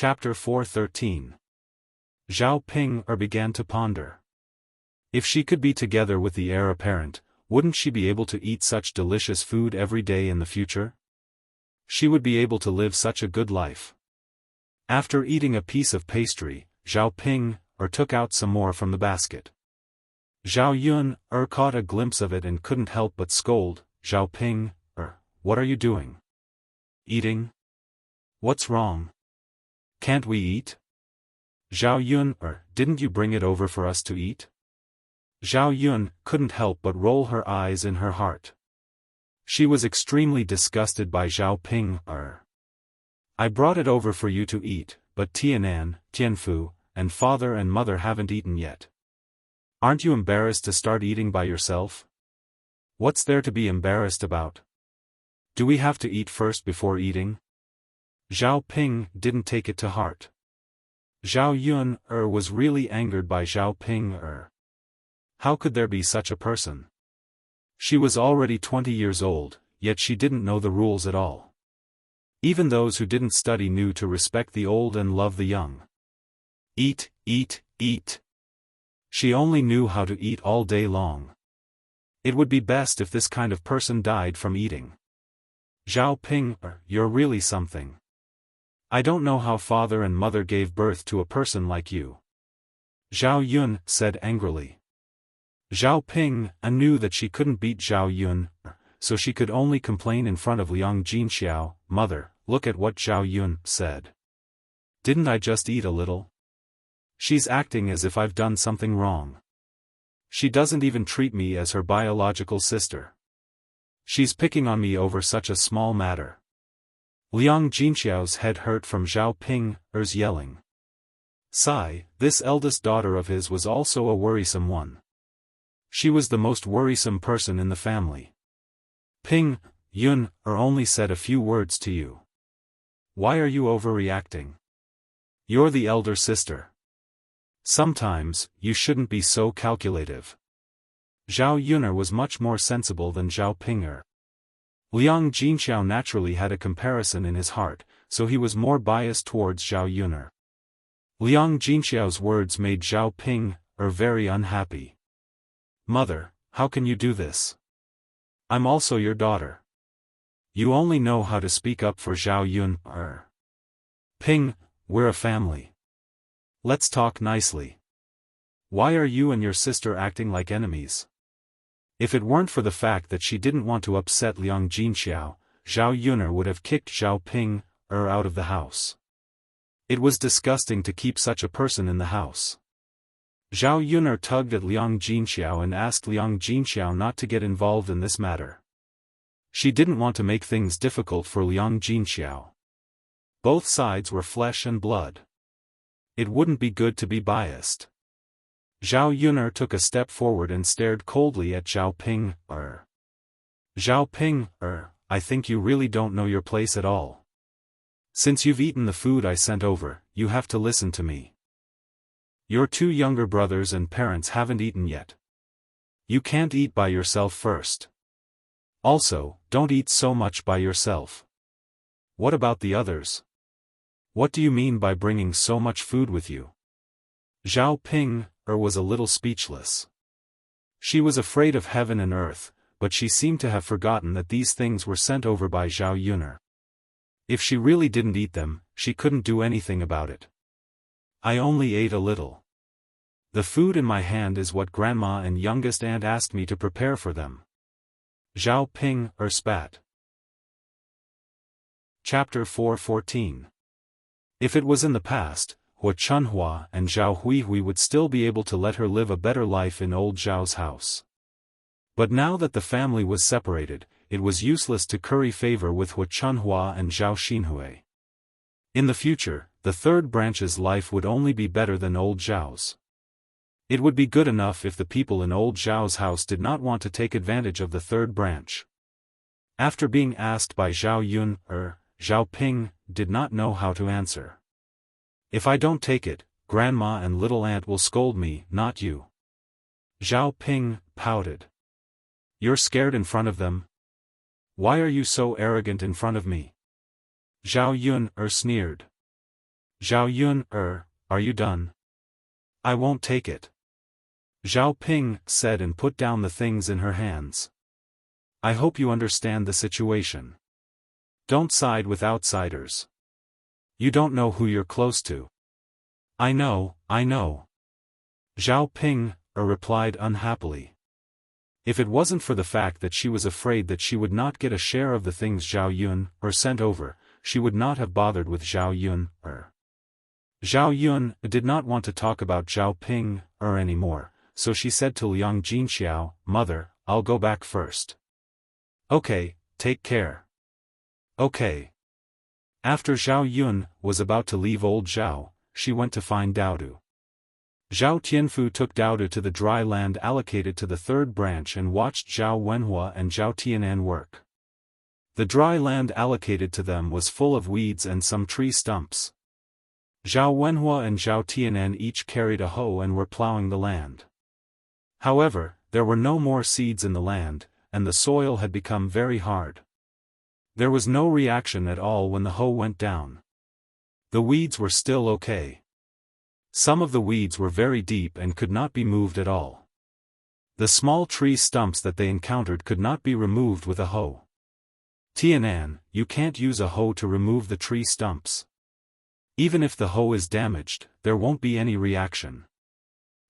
Chapter 4:13. Zhao Ping began to ponder. If she could be together with the heir apparent, wouldn't she be able to eat such delicious food every day in the future? She would be able to live such a good life. After eating a piece of pastry, Zhao Ping took out some more from the basket. Zhao Yun caught a glimpse of it and couldn't help but scold, "Zhao Ping, what are you doing? Eating? What's wrong? Can't we eat? Zhao Yun, didn't you bring it over for us to eat?" Zhao Yun couldn't help but roll her eyes in her heart. She was extremely disgusted by Zhao Ping. "I brought it over for you to eat, but Tianan, Tianfu, and father and mother haven't eaten yet. Aren't you embarrassed to start eating by yourself? What's there to be embarrassed about? Do we have to eat first before eating?" Zhao Ping didn't take it to heart. Zhao Yun was really angered by Zhao Ping. How could there be such a person? She was already 20 years old, yet she didn't know the rules at all. Even those who didn't study knew to respect the old and love the young. Eat, eat, eat. She only knew how to eat all day long. It would be best if this kind of person died from eating. "Zhao Ping, you're really something. I don't know how father and mother gave birth to a person like you," Zhao Yun said angrily. Zhao Ping knew that she couldn't beat Zhao Yun, so she could only complain in front of Liang Jinxiao, "Mother, look at what Zhao Yun said. Didn't I just eat a little? She's acting as if I've done something wrong. She doesn't even treat me as her biological sister. She's picking on me over such a small matter." Liang Jinxiao's head hurt from Zhao Ping's yelling. Sigh, this eldest daughter of his was also a worrisome one. She was the most worrisome person in the family. "Ping, Yun only said a few words to you. Why are you overreacting? You're the elder sister. Sometimes, you shouldn't be so calculative." Zhao Yun was much more sensible than Zhao Ping. Liang Jinxiao naturally had a comparison in his heart, so he was more biased towards Zhao Yun. Liang Jinxiao's words made Zhao Ping very unhappy. "Mother, how can you do this? I'm also your daughter. You only know how to speak up for Zhao Yun. Ping, we're a family. Let's talk nicely. Why are you and your sister acting like enemies?" If it weren't for the fact that she didn't want to upset Liang Jinxiao, Zhao Yun would have kicked Zhao Ping out of the house. It was disgusting to keep such a person in the house. Zhao Yun tugged at Liang Jinxiao and asked Liang Jinxiao not to get involved in this matter. She didn't want to make things difficult for Liang Jinxiao. Both sides were flesh and blood. It wouldn't be good to be biased. Zhao Yun took a step forward and stared coldly at Zhao Ping. "Zhao Ping, I think you really don't know your place at all. Since you've eaten the food I sent over, you have to listen to me. Your two younger brothers and parents haven't eaten yet. You can't eat by yourself first. Also, don't eat so much by yourself. What about the others? What do you mean by bringing so much food with you?" Zhao Ping was a little speechless. She was afraid of heaven and earth, but she seemed to have forgotten that these things were sent over by Zhao Yun. If she really didn't eat them, she couldn't do anything about it. "I only ate a little. The food in my hand is what grandma and youngest aunt asked me to prepare for them." Zhao Ping spat. Chapter 4:14. If it was in the past, Hua Chunhua and Zhao Huihui would still be able to let her live a better life in old Zhao's house. But now that the family was separated, it was useless to curry favor with Hua Chunhua and Zhao Xinhui. In the future, the third branch's life would only be better than old Zhao's. It would be good enough if the people in old Zhao's house did not want to take advantage of the third branch. After being asked by Zhao Yun, Zhao Ping did not know how to answer. "If I don't take it, grandma and little aunt will scold me, not you." Zhao Ping pouted. "You're scared in front of them? Why are you so arrogant in front of me?" Zhao Yun sneered. Zhao Yun, are you done? I won't take it. Zhao Ping said and put down the things in her hands. I hope you understand the situation. Don't side with outsiders. You don't know who you're close to. I know. Zhao Ping replied unhappily. If it wasn't for the fact that she was afraid that she would not get a share of the things Zhao Yun sent over, she would not have bothered with Zhao Yun. Zhao Yun did not want to talk about Zhao Ping anymore, so she said to Liang Jinxiao, Mother, I'll go back first. Okay, take care. Okay. After Zhao Yun was about to leave old Zhao, she went to find Daodu. Zhao Tianfu took Daodu to the dry land allocated to the third branch and watched Zhao Wenhua and Zhao Tianan work. The dry land allocated to them was full of weeds and some tree stumps. Zhao Wenhua and Zhao Tianan each carried a hoe and were plowing the land. However, there were no more seeds in the land, and the soil had become very hard. There was no reaction at all when the hoe went down. The weeds were still okay. Some of the weeds were very deep and could not be moved at all. The small tree stumps that they encountered could not be removed with a hoe. Tianan, you can't use a hoe to remove the tree stumps. Even if the hoe is damaged, there won't be any reaction.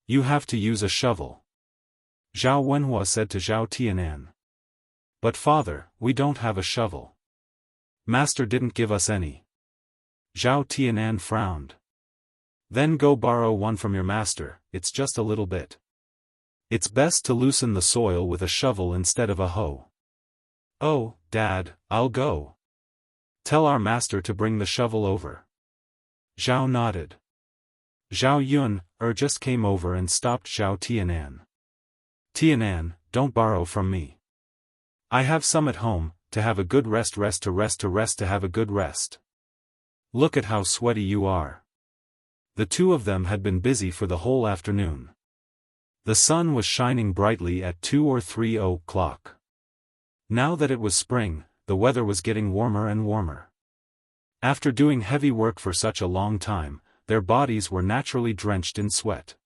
You have to use a shovel. Zhao Wenhua said to Zhao Tianan. But father, we don't have a shovel. Master didn't give us any. Zhao Tianan frowned. Then go borrow one from your master, it's just a little bit. It's best to loosen the soil with a shovel instead of a hoe. Oh, Dad, I'll go. Tell our master to bring the shovel over. Zhao nodded. Zhao Yun just came over and stopped Zhao Tianan. Tianan, don't borrow from me. I have some at home, to have a good rest to have a good rest. Look at how sweaty you are. The two of them had been busy for the whole afternoon. The sun was shining brightly at 2 or 3 o'clock. Now that it was spring, the weather was getting warmer and warmer. After doing heavy work for such a long time, their bodies were naturally drenched in sweat.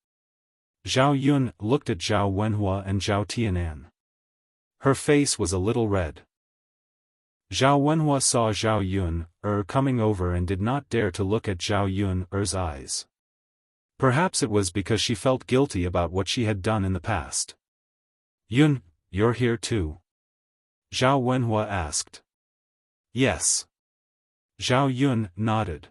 Zhao Yun looked at Zhao Wenhua and Zhao Tianan. Her face was a little red. Zhao Wenhua saw Zhao Yun coming over and did not dare to look at Zhao Yun's eyes. Perhaps it was because she felt guilty about what she had done in the past. Yun, you're here too? Zhao Wenhua asked. Yes. Zhao Yun nodded.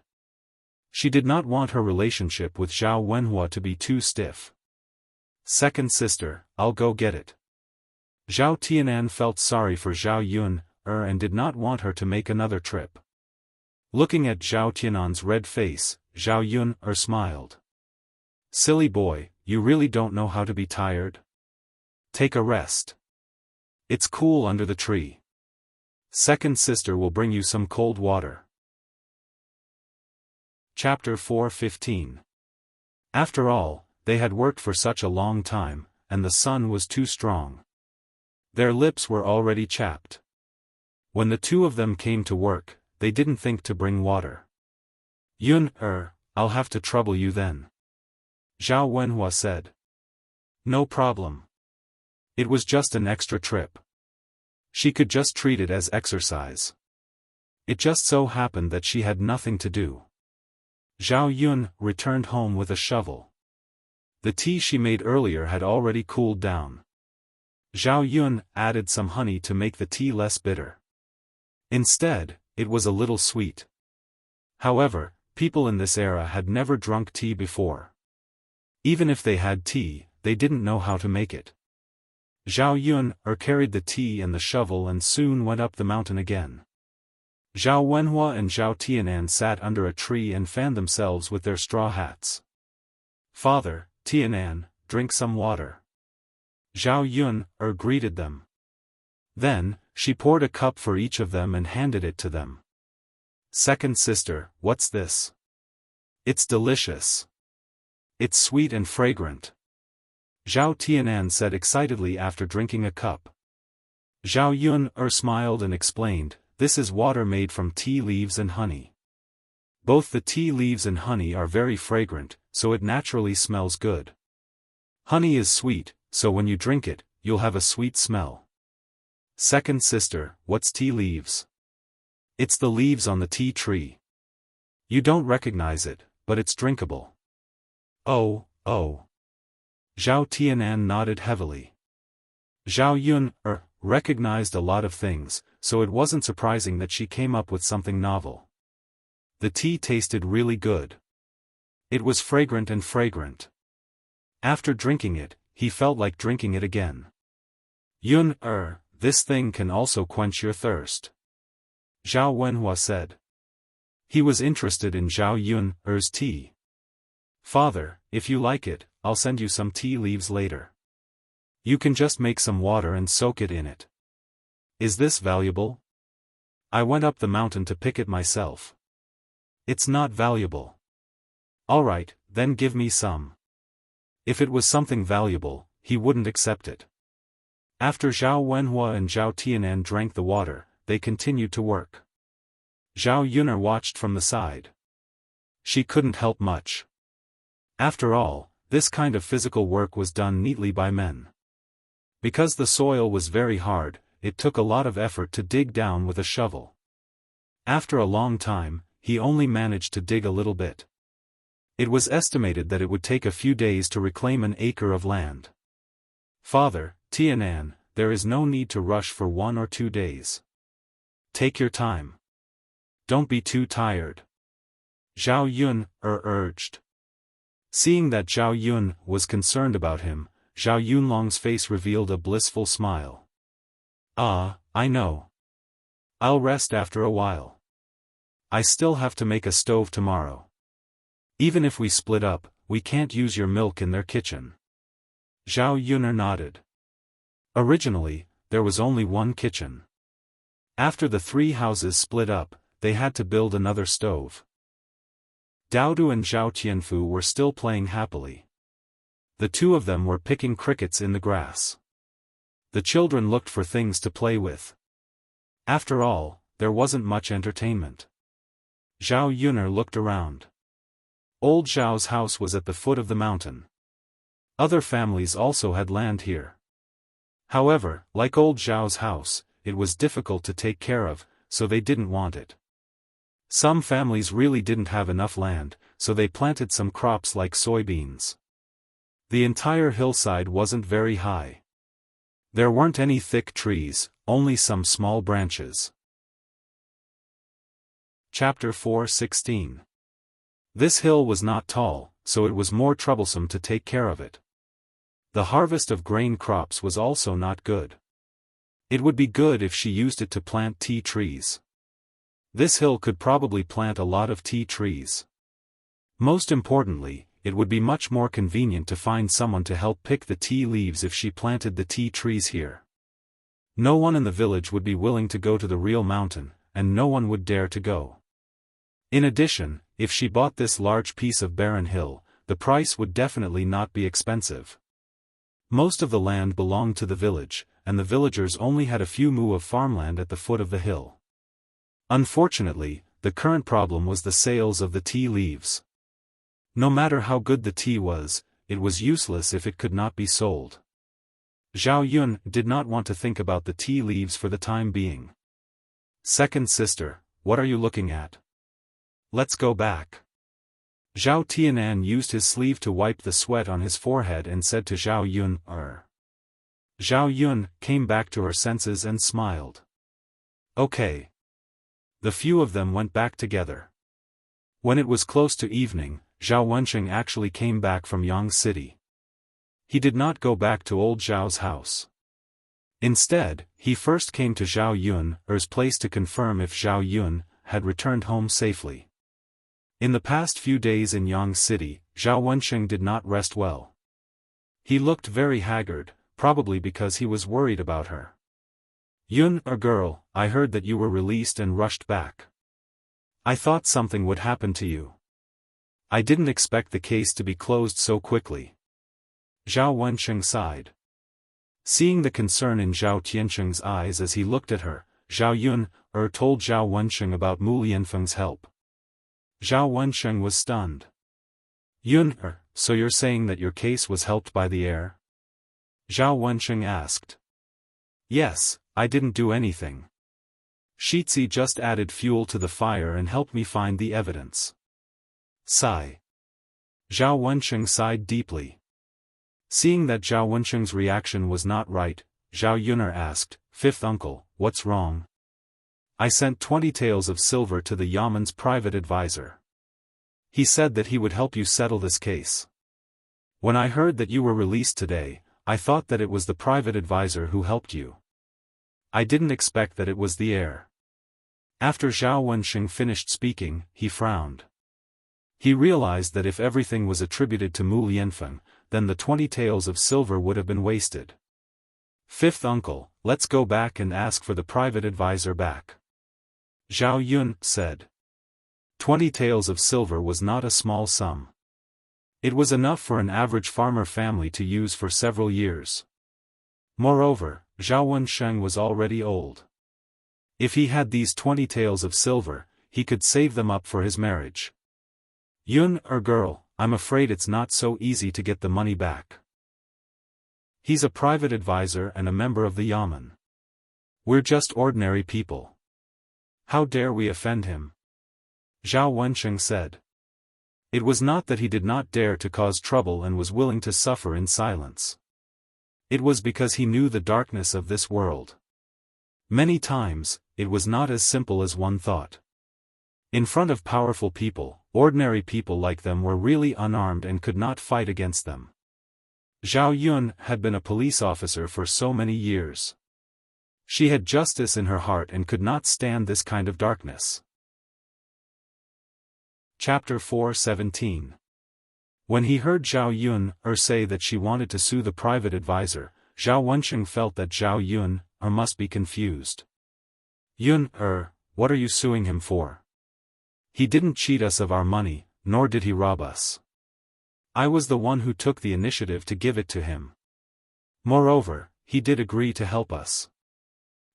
She did not want her relationship with Zhao Wenhua to be too stiff. Second sister, I'll go get it. Zhao Tianan felt sorry for Zhao Yun and did not want her to make another trip. Looking at Zhao Tianan's red face, Zhao Yun smiled. Silly boy, you really don't know how to be tired? Take a rest. It's cool under the tree. Second sister will bring you some cold water. Chapter 4:15. After all, they had worked for such a long time, and the sun was too strong. Their lips were already chapped. When the two of them came to work, they didn't think to bring water. Yun, I'll have to trouble you then. Zhao Wenhua said. No problem. It was just an extra trip. She could just treat it as exercise. It just so happened that she had nothing to do. Zhao Yun returned home with a shovel. The tea she made earlier had already cooled down. Zhao Yun added some honey to make the tea less bitter. Instead, it was a little sweet. However, people in this era had never drunk tea before. Even if they had tea, they didn't know how to make it. Zhao Yun carried the tea and the shovel and soon went up the mountain again. Zhao Wenhua and Zhao Tianan sat under a tree and fanned themselves with their straw hats. Father, Tianan, drink some water. Zhao Yun greeted them. Then, she poured a cup for each of them and handed it to them. Second sister, what's this? It's delicious. It's sweet and fragrant. Zhao Tianan said excitedly after drinking a cup. Zhao Yun smiled and explained, this is water made from tea leaves and honey. Both the tea leaves and honey are very fragrant, so it naturally smells good. Honey is sweet, so when you drink it, you'll have a sweet smell. Second sister, what's tea leaves? It's the leaves on the tea tree. You don't recognize it, but it's drinkable. Oh. Zhao Tianan nodded heavily. Zhao Yun recognized a lot of things, so it wasn't surprising that she came up with something novel. The tea tasted really good. It was fragrant and fragrant. After drinking it, he felt like drinking it again. Yun, this thing can also quench your thirst. Zhao Wenhua said. He was interested in Zhao Yun's tea. Father, if you like it, I'll send you some tea leaves later. You can just make some water and soak it in it. Is this valuable? I went up the mountain to pick it myself. It's not valuable. Alright, then give me some. If it was something valuable, he wouldn't accept it. After Zhao Wenhua and Zhao Tianan drank the water, they continued to work. Zhao Yun'er watched from the side. She couldn't help much. After all, this kind of physical work was done neatly by men. Because the soil was very hard, it took a lot of effort to dig down with a shovel. After a long time, he only managed to dig a little bit. It was estimated that it would take a few days to reclaim an acre of land. Father, Tianan, there is no need to rush for 1 or 2 days. Take your time. Don't be too tired. Zhao Yun urged. Seeing that Zhao Yun was concerned about him, Zhao Yunlong's face revealed a blissful smile. I know. I'll rest after a while. I still have to make a stove tomorrow. Even if we split up, we can't use your milk in their kitchen. Zhao Yun'er nodded. Originally, there was only one kitchen. After the 3 houses split up, they had to build another stove. Daodu and Zhao Tianfu were still playing happily. The 2 of them were picking crickets in the grass. The children looked for things to play with. After all, there wasn't much entertainment. Zhao Yun'er looked around. Old Zhao's house was at the foot of the mountain. Other families also had land here. However, like old Zhao's house, it was difficult to take care of, so they didn't want it. Some families really didn't have enough land, so they planted some crops like soybeans. The entire hillside wasn't very high. There weren't any thick trees, only some small branches. Chapter 4:16. This hill was not tall, so it was more troublesome to take care of it. The harvest of grain crops was also not good. It would be good if she used it to plant tea trees. This hill could probably plant a lot of tea trees. Most importantly, it would be much more convenient to find someone to help pick the tea leaves if she planted the tea trees here. No one in the village would be willing to go to the real mountain, and no one would dare to go. In addition, if she bought this large piece of barren hill, the price would definitely not be expensive. Most of the land belonged to the village, and the villagers only had a few mu of farmland at the foot of the hill. Unfortunately, the current problem was the sales of the tea leaves. No matter how good the tea was, it was useless if it could not be sold. Zhao Yun did not want to think about the tea leaves for the time being. Second sister, what are you looking at? Let's go back. Zhao Tianan used his sleeve to wipe the sweat on his forehead and said to Zhao Yun, Zhao Yun came back to her senses and smiled. Okay. The few of them went back together. When it was close to evening, Zhao Wensheng actually came back from Yang City. He did not go back to old Zhao's house. Instead, he first came to Zhao Yun's place to confirm if Zhao Yun had returned home safely. In the past few days in Yang City, Zhao Wensheng did not rest well. He looked very haggard, probably because he was worried about her. Yun, girl, I heard that you were released and rushed back. I thought something would happen to you. I didn't expect the case to be closed so quickly. Zhao Wensheng sighed. Seeing the concern in Zhao Tiansheng's eyes as he looked at her, Zhao Yun told Zhao Wensheng about Mu Lianfeng's help. Zhao Wensheng was stunned. Yun, so you're saying that your case was helped by the heir? Zhao Wensheng asked. Yes, I didn't do anything. Shitzi just added fuel to the fire and helped me find the evidence. Sigh. Zhao Wensheng sighed deeply. Seeing that Zhao Wensheng's reaction was not right, Zhao Yuner asked, "Fifth uncle, what's wrong?" I sent 20 taels of silver to the Yaman's private advisor. He said that he would help you settle this case. When I heard that you were released today, I thought that it was the private advisor who helped you. I didn't expect that it was the heir. After Zhao Wensheng finished speaking, he frowned. He realized that if everything was attributed to Mu Lianfeng, then the 20 taels of silver would have been wasted. Fifth uncle, let's go back and ask for the private advisor back. Zhao Yun said. 20 taels of silver was not a small sum. It was enough for an average farmer family to use for several years. Moreover, Zhao Wensheng was already old. If he had these 20 taels of silver, he could save them up for his marriage. Yun, girl, I'm afraid it's not so easy to get the money back. He's a private advisor and a member of the Yamen. We're just ordinary people. How dare we offend him? Zhao Wensheng said. It was not that he did not dare to cause trouble and was willing to suffer in silence. It was because he knew the darkness of this world. Many times, it was not as simple as one thought. In front of powerful people, ordinary people like them were really unarmed and could not fight against them. Zhao Yun had been a police officer for so many years. She had justice in her heart and could not stand this kind of darkness. Chapter 4:17. When he heard Zhao Yun say that she wanted to sue the private advisor, Zhao Wensheng felt that Zhao Yun must be confused. Yun, what are you suing him for? He didn't cheat us of our money, nor did he rob us. I was the one who took the initiative to give it to him. Moreover, he did agree to help us.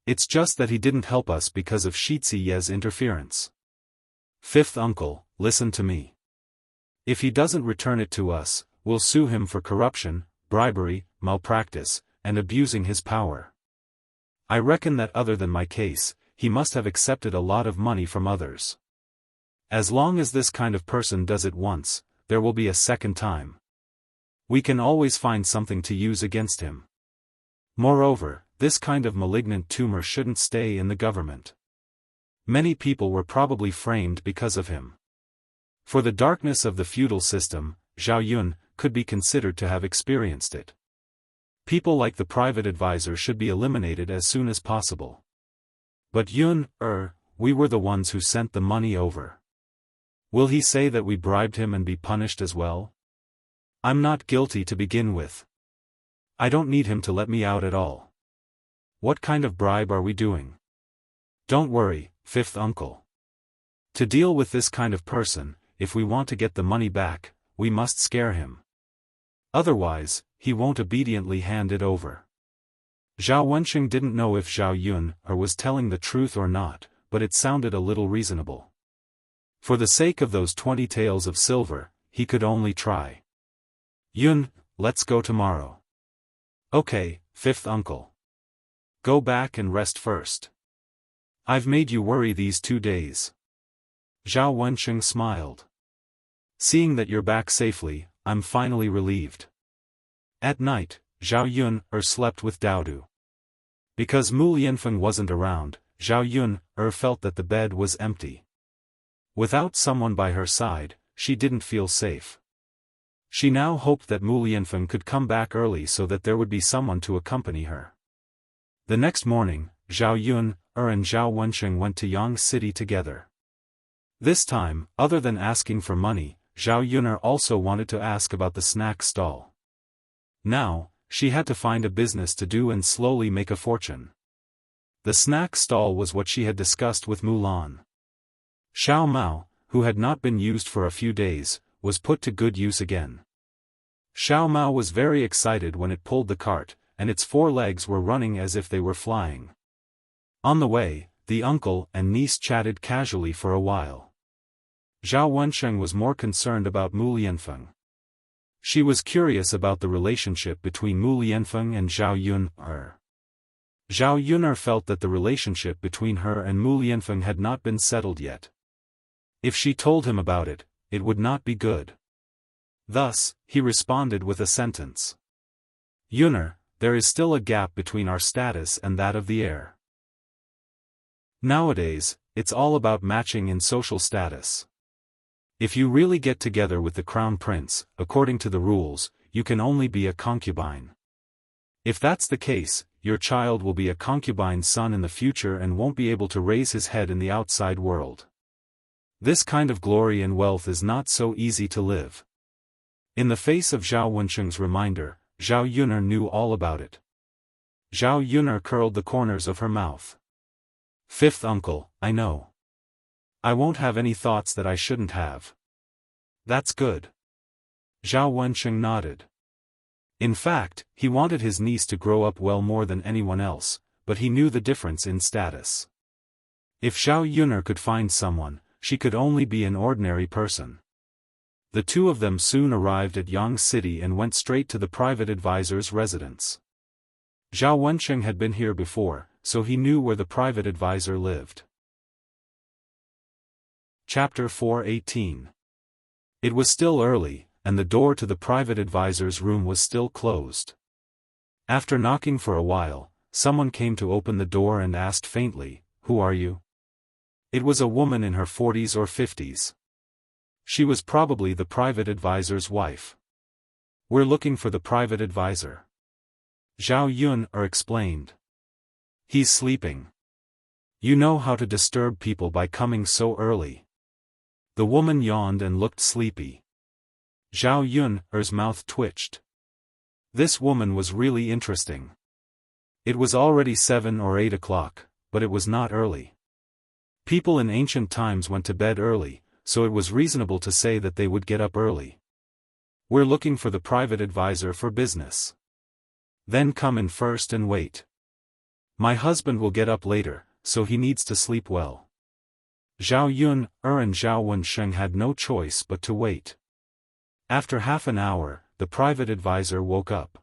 It's just that he didn't help us because of Shitzi Ye's interference. Fifth uncle, listen to me. If he doesn't return it to us, we'll sue him for corruption, bribery, malpractice, and abusing his power. I reckon that other than my case, he must have accepted a lot of money from others. As long as this kind of person does it once, there will be a second time. We can always find something to use against him. Moreover, this kind of malignant tumor shouldn't stay in the government. Many people were probably framed because of him. For the darkness of the feudal system, Zhao Yun could be considered to have experienced it. People like the private advisor should be eliminated as soon as possible. But Yun, we were the ones who sent the money over. Will he say that we bribed him and be punished as well? I'm not guilty to begin with. I don't need him to let me out at all. What kind of bribe are we doing? Don't worry, fifth uncle. To deal with this kind of person, if we want to get the money back, we must scare him. Otherwise, he won't obediently hand it over. Zhao Wensheng didn't know if Zhao Yun was telling the truth or not, but it sounded a little reasonable. For the sake of those 20 taels of silver, he could only try. Yun, let's go tomorrow. Okay, fifth uncle. Go back and rest first. I've made you worry these 2 days. Zhao Wensheng smiled. Seeing that you're back safely, I'm finally relieved. At night, Zhao Yun slept with Daodu. Because Mu Lianfeng wasn't around, Zhao Yun felt that the bed was empty. Without someone by her side, she didn't feel safe. She now hoped that Mu Lianfeng could come back early so that there would be someone to accompany her. The next morning, Zhao Yun and Zhao Wensheng went to Yang City together. This time, other than asking for money, Zhao Yun also wanted to ask about the snack stall. Now, she had to find a business to do and slowly make a fortune. The snack stall was what she had discussed with Mulan. Xiao Mao, who had not been used for a few days, was put to good use again. Xiao Mao was very excited when it pulled the cart, and its 4 legs were running as if they were flying. On the way, the uncle and niece chatted casually for a while. Zhao Wensheng was more concerned about Mu Lianfeng. She was curious about the relationship between Mu Lianfeng and Zhao Yun'er. Zhao Yun'er felt that the relationship between her and Mu Lianfeng had not been settled yet. If she told him about it, it would not be good. Thus, he responded with a sentence. Yun'er, there is still a gap between our status and that of the heir. Nowadays, it's all about matching in social status. If you really get together with the crown prince, according to the rules, you can only be a concubine. If that's the case, your child will be a concubine's son in the future and won't be able to raise his head in the outside world. This kind of glory and wealth is not so easy to live. In the face of Zhao Wensheng's reminder, Zhao Yun'er knew all about it. Zhao Yun'er curled the corners of her mouth. Fifth uncle, I know. I won't have any thoughts that I shouldn't have. That's good. Zhao Wensheng nodded. In fact, he wanted his niece to grow up well more than anyone else, but he knew the difference in status. If Zhao Yun'er could find someone, she could only be an ordinary person. The two of them soon arrived at Yang City and went straight to the private advisor's residence. Zhao Wensheng had been here before, so he knew where the private advisor lived. Chapter 4:18. It was still early, and the door to the private advisor's room was still closed. After knocking for a while, someone came to open the door and asked faintly, "Who are you?" It was a woman in her 40s or 50s. She was probably the private advisor's wife. "We're looking for the private advisor." Zhao Yun'er explained. "He's sleeping. You know how to disturb people by coming so early." The woman yawned and looked sleepy. Zhao Yun'er's mouth twitched. This woman was really interesting. It was already 7 or 8 o'clock, but it was not early. People in ancient times went to bed early, so it was reasonable to say that they would get up early. "We're looking for the private advisor for business." "Then come in first and wait. My husband will get up later, so he needs to sleep well." Zhao Yun'er and Zhao Wensheng had no choice but to wait. After half an hour, the private advisor woke up.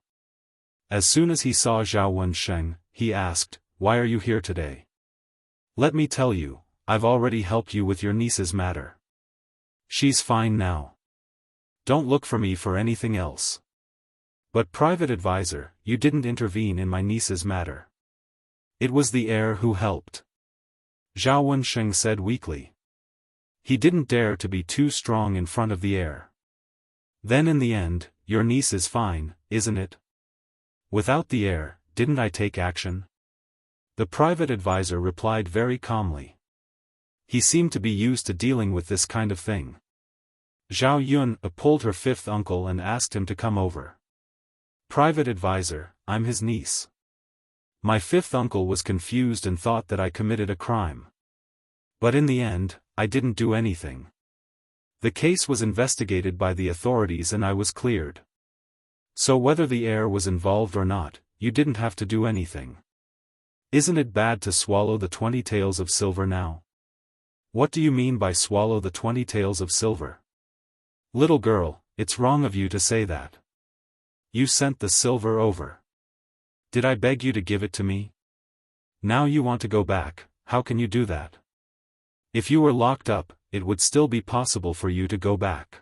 As soon as he saw Zhao Wensheng, he asked, "Why are you here today?" "Let me tell you, I've already helped you with your niece's matter. She's fine now. Don't look for me for anything else." "But private advisor, you didn't intervene in my niece's matter." "It was the heir who helped," Zhao Wensheng said weakly. He didn't dare to be too strong in front of the heir. "Then in the end, your niece is fine, isn't it?" "Without the heir, didn't I take action?" The private advisor replied very calmly. He seemed to be used to dealing with this kind of thing. Zhao Yun'er pulled her fifth uncle and asked him to come over. "Private advisor, I'm his niece." My fifth uncle was confused and thought that I committed a crime. But in the end, I didn't do anything. The case was investigated by the authorities and I was cleared. So whether the heir was involved or not, you didn't have to do anything. Isn't it bad to swallow the 20 taels of silver now? What do you mean by swallow the 20 taels of silver? Little girl, it's wrong of you to say that. You sent the silver over. Did I beg you to give it to me? Now you want to go back, how can you do that? If you were locked up, it would still be possible for you to go back.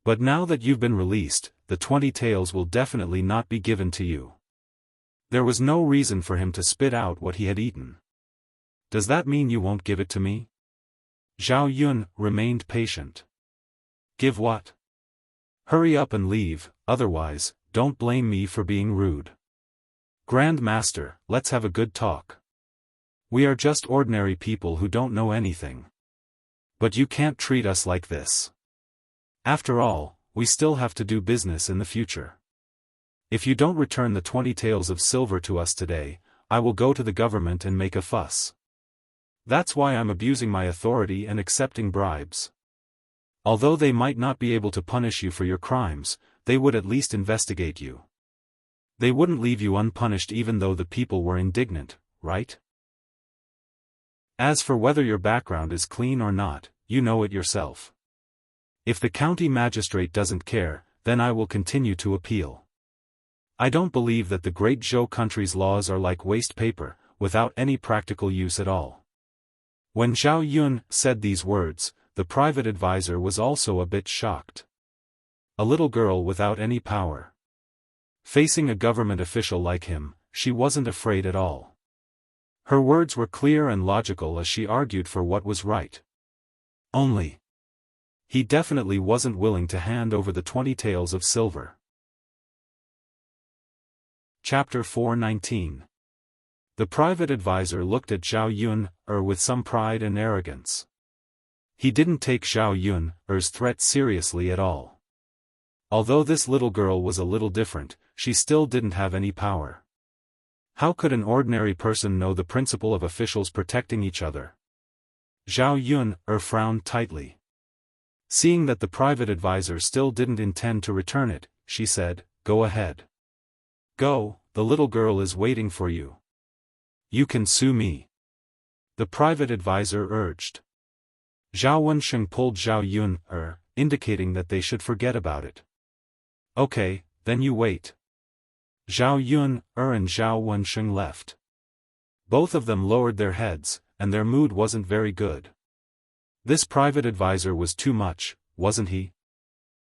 But now that you've been released, the 20 taels will definitely not be given to you. There was no reason for him to spit out what he had eaten. Does that mean you won't give it to me? Zhao Yun'er remained patient. Give what? Hurry up and leave, otherwise, don't blame me for being rude. Grand Master, let's have a good talk. We are just ordinary people who don't know anything. But you can't treat us like this. After all, we still have to do business in the future. If you don't return the 20 taels of silver to us today, I will go to the government and make a fuss. That's why I'm abusing my authority and accepting bribes. Although they might not be able to punish you for your crimes, they would at least investigate you. They wouldn't leave you unpunished even though the people were indignant, right? As for whether your background is clean or not, you know it yourself. If the county magistrate doesn't care, then I will continue to appeal. I don't believe that the great Zhou country's laws are like waste paper, without any practical use at all. When Zhao Yun said these words, the private advisor was also a bit shocked. A little girl without any power. Facing a government official like him, she wasn't afraid at all. Her words were clear and logical as she argued for what was right. Only, he definitely wasn't willing to hand over the 20 taels of silver. Chapter 419. The private advisor looked at Zhao Yun with some pride and arrogance. He didn't take Zhao Yun's threat seriously at all. Although this little girl was a little different, she still didn't have any power. How could an ordinary person know the principle of officials protecting each other? Zhao Yun frowned tightly. Seeing that the private advisor still didn't intend to return it, she said, "Go ahead. Go, the little girl is waiting for you. You can sue me," the private advisor urged. Zhao Wensheng pulled Zhao Yun indicating that they should forget about it. "Okay, then you wait." Zhao Yun and Zhao Wensheng left. Both of them lowered their heads, and their mood wasn't very good. This private advisor was too much, wasn't he?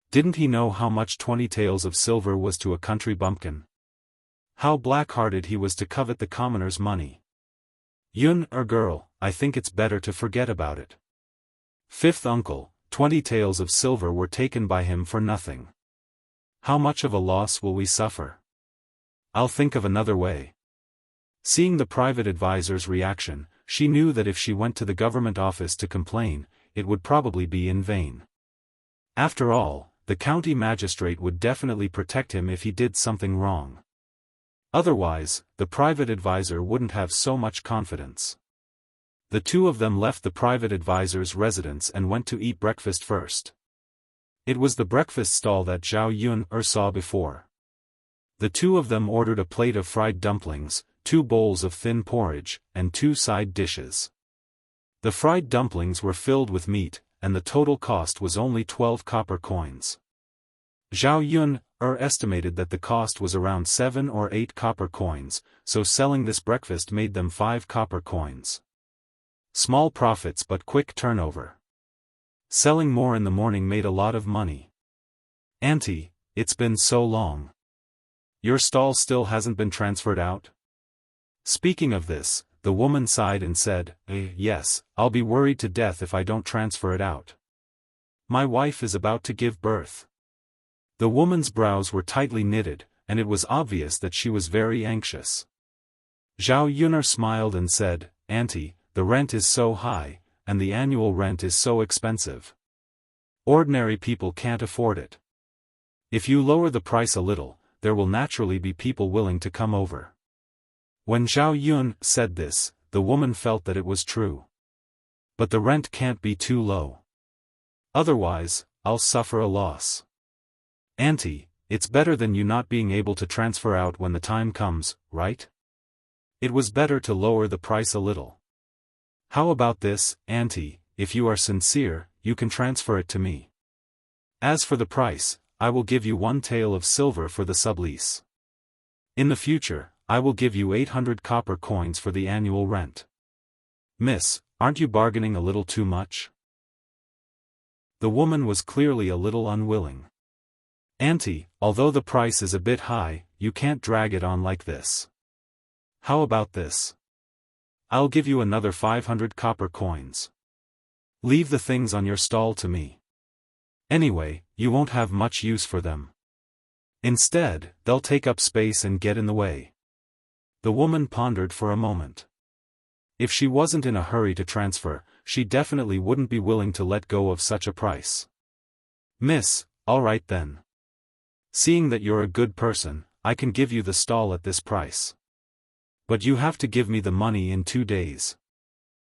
Didn't he know how much 20 taels of silver was to a country bumpkin? How black-hearted he was to covet the commoner's money. Girl, I think it's better to forget about it. Fifth uncle, 20 taels of silver were taken by him for nothing. How much of a loss will we suffer? I'll think of another way. Seeing the private advisor's reaction, she knew that if she went to the government office to complain, it would probably be in vain. After all, the county magistrate would definitely protect him if he did something wrong. Otherwise, the private advisor wouldn't have so much confidence. The two of them left the private advisor's residence and went to eat breakfast first. It was the breakfast stall that Zhao Yun saw before. The two of them ordered a plate of fried dumplings, 2 bowls of thin porridge, and 2 side dishes. The fried dumplings were filled with meat, and the total cost was only 12 copper coins. Zhao Yun estimated that the cost was around 7 or 8 copper coins, so selling this breakfast made them 5 copper coins. Small profits but quick turnover. Selling more in the morning made a lot of money. "Auntie, it's been so long. Your stall still hasn't been transferred out?" Speaking of this, the woman sighed and said, "Yes, I'll be worried to death if I don't transfer it out. My wife is about to give birth." The woman's brows were tightly knitted, and it was obvious that she was very anxious. Zhao Yun smiled and said, "Auntie, the rent is so high, and the annual rent is so expensive. Ordinary people can't afford it. If you lower the price a little, there will naturally be people willing to come over." When Zhao Yun said this, the woman felt that it was true. "But the rent can't be too low. Otherwise, I'll suffer a loss. Auntie, it's better than you not being able to transfer out when the time comes, right? It was better to lower the price a little. How about this, Auntie, if you are sincere, you can transfer it to me. As for the price, I will give you 1 tael of silver for the sublease. In the future, I will give you 800 copper coins for the annual rent. Miss, aren't you bargaining a little too much?" The woman was clearly a little unwilling. "Auntie, although the price is a bit high, you can't drag it on like this. How about this? I'll give you another 500 copper coins. Leave the things on your stall to me. Anyway, you won't have much use for them. Instead, they'll take up space and get in the way." The woman pondered for a moment. If she wasn't in a hurry to transfer, she definitely wouldn't be willing to let go of such a price. "Miss, all right then. Seeing that you're a good person, I can give you the stall at this price. But you have to give me the money in 2 days.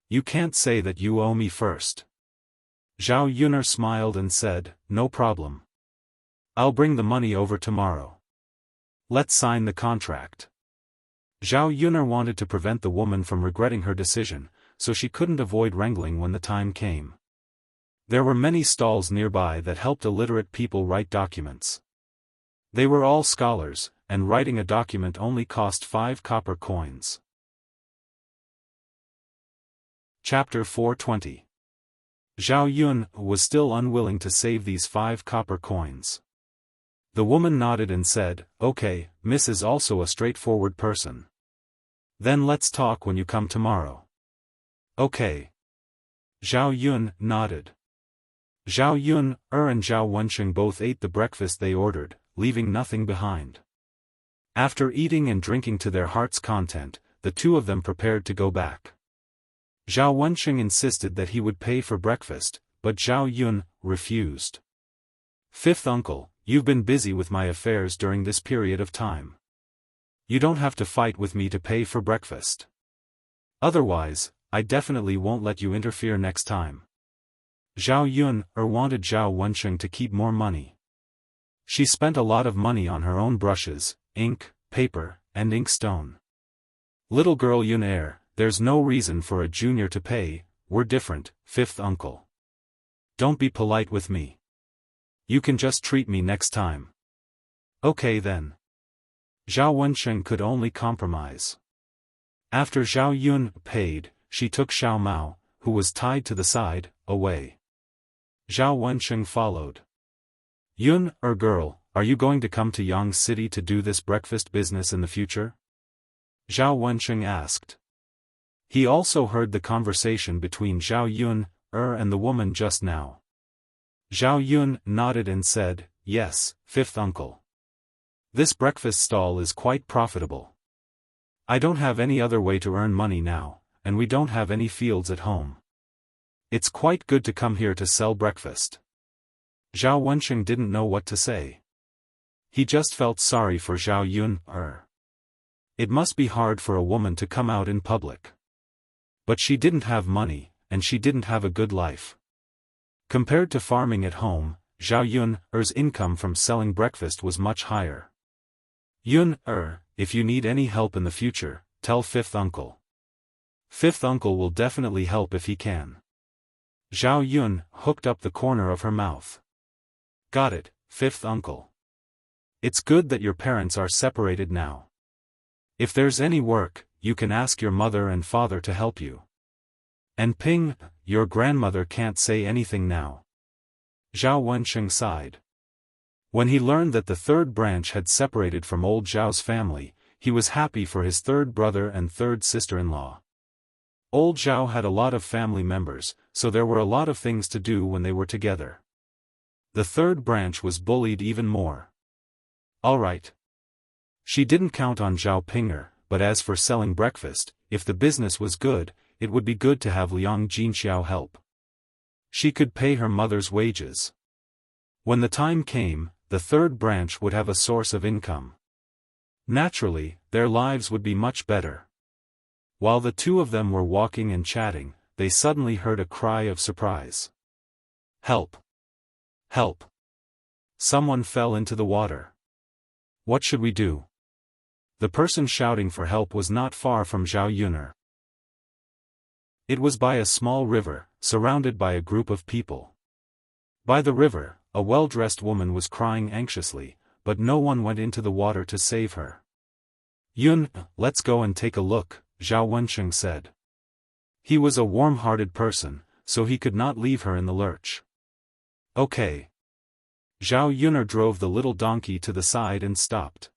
You can't say that you owe me first." Zhao Yun smiled and said, "No problem. I'll bring the money over tomorrow. Let's sign the contract." Zhao Yun wanted to prevent the woman from regretting her decision, so she couldn't avoid wrangling when the time came. There were many stalls nearby that helped illiterate people write documents. They were all scholars, and writing a document only cost 5 copper coins. Chapter 420. Zhao Yun was still unwilling to save these 5 copper coins. The woman nodded and said, "Okay, Miss is also a straightforward person. Then let's talk when you come tomorrow." "Okay." Zhao Yun nodded. Zhao Yun, and Zhao Wensheng both ate the breakfast they ordered, leaving nothing behind. After eating and drinking to their heart's content, the two of them prepared to go back. Zhao Wensheng insisted that he would pay for breakfast, but Zhao Yun refused. "Fifth uncle, you've been busy with my affairs during this period of time. You don't have to fight with me to pay for breakfast. Otherwise, I definitely won't let you interfere next time." Zhao Yun wanted Zhao Wensheng to keep more money. She spent a lot of money on her own brushes, ink, paper, and inkstone. "Little girl Yun there's no reason for a junior to pay, we're different, fifth uncle. Don't be polite with me. You can just treat me next time." "Okay then." Zhao Wensheng could only compromise. After Zhao Yun paid, she took Xiao Mao, who was tied to the side, away. Zhao Wensheng followed. "Yun, girl, are you going to come to Yang City to do this breakfast business in the future?" Zhao Wensheng asked. He also heard the conversation between Zhao Yun, and the woman just now. Zhao Yun nodded and said, "Yes, fifth uncle. This breakfast stall is quite profitable. I don't have any other way to earn money now, and we don't have any fields at home. It's quite good to come here to sell breakfast." Zhao Wensheng didn't know what to say. He just felt sorry for Zhao Yun. It must be hard for a woman to come out in public. But she didn't have money, and she didn't have a good life. Compared to farming at home, Zhao Yun's income from selling breakfast was much higher. "Yun, if you need any help in the future, tell fifth uncle. Fifth uncle will definitely help if he can." Zhao Yun hooked up the corner of her mouth. "Got it, fifth uncle. It's good that your parents are separated now. If there's any work, you can ask your mother and father to help you. And Ping, your grandmother can't say anything now." Zhao Wensheng sighed. When he learned that the third branch had separated from old Zhao's family, he was happy for his third brother and third sister-in-law. Old Zhao had a lot of family members, so there were a lot of things to do when they were together. The third branch was bullied even more. All right. She didn't count on Zhao Pinger, but as for selling breakfast, if the business was good, it would be good to have Liang Jinxiao help. She could pay her mother's wages. When the time came, the third branch would have a source of income. Naturally, their lives would be much better. While the two of them were walking and chatting, they suddenly heard a cry of surprise. "Help! Help! Someone fell into the water. What should we do?" The person shouting for help was not far from Zhao Yun. It was by a small river, surrounded by a group of people. By the river, a well-dressed woman was crying anxiously, but no one went into the water to save her. "Yun, let's go and take a look," Zhao Wensheng said. He was a warm-hearted person, so he could not leave her in the lurch. "Okay." Zhao Yun drove the little donkey to the side and stopped.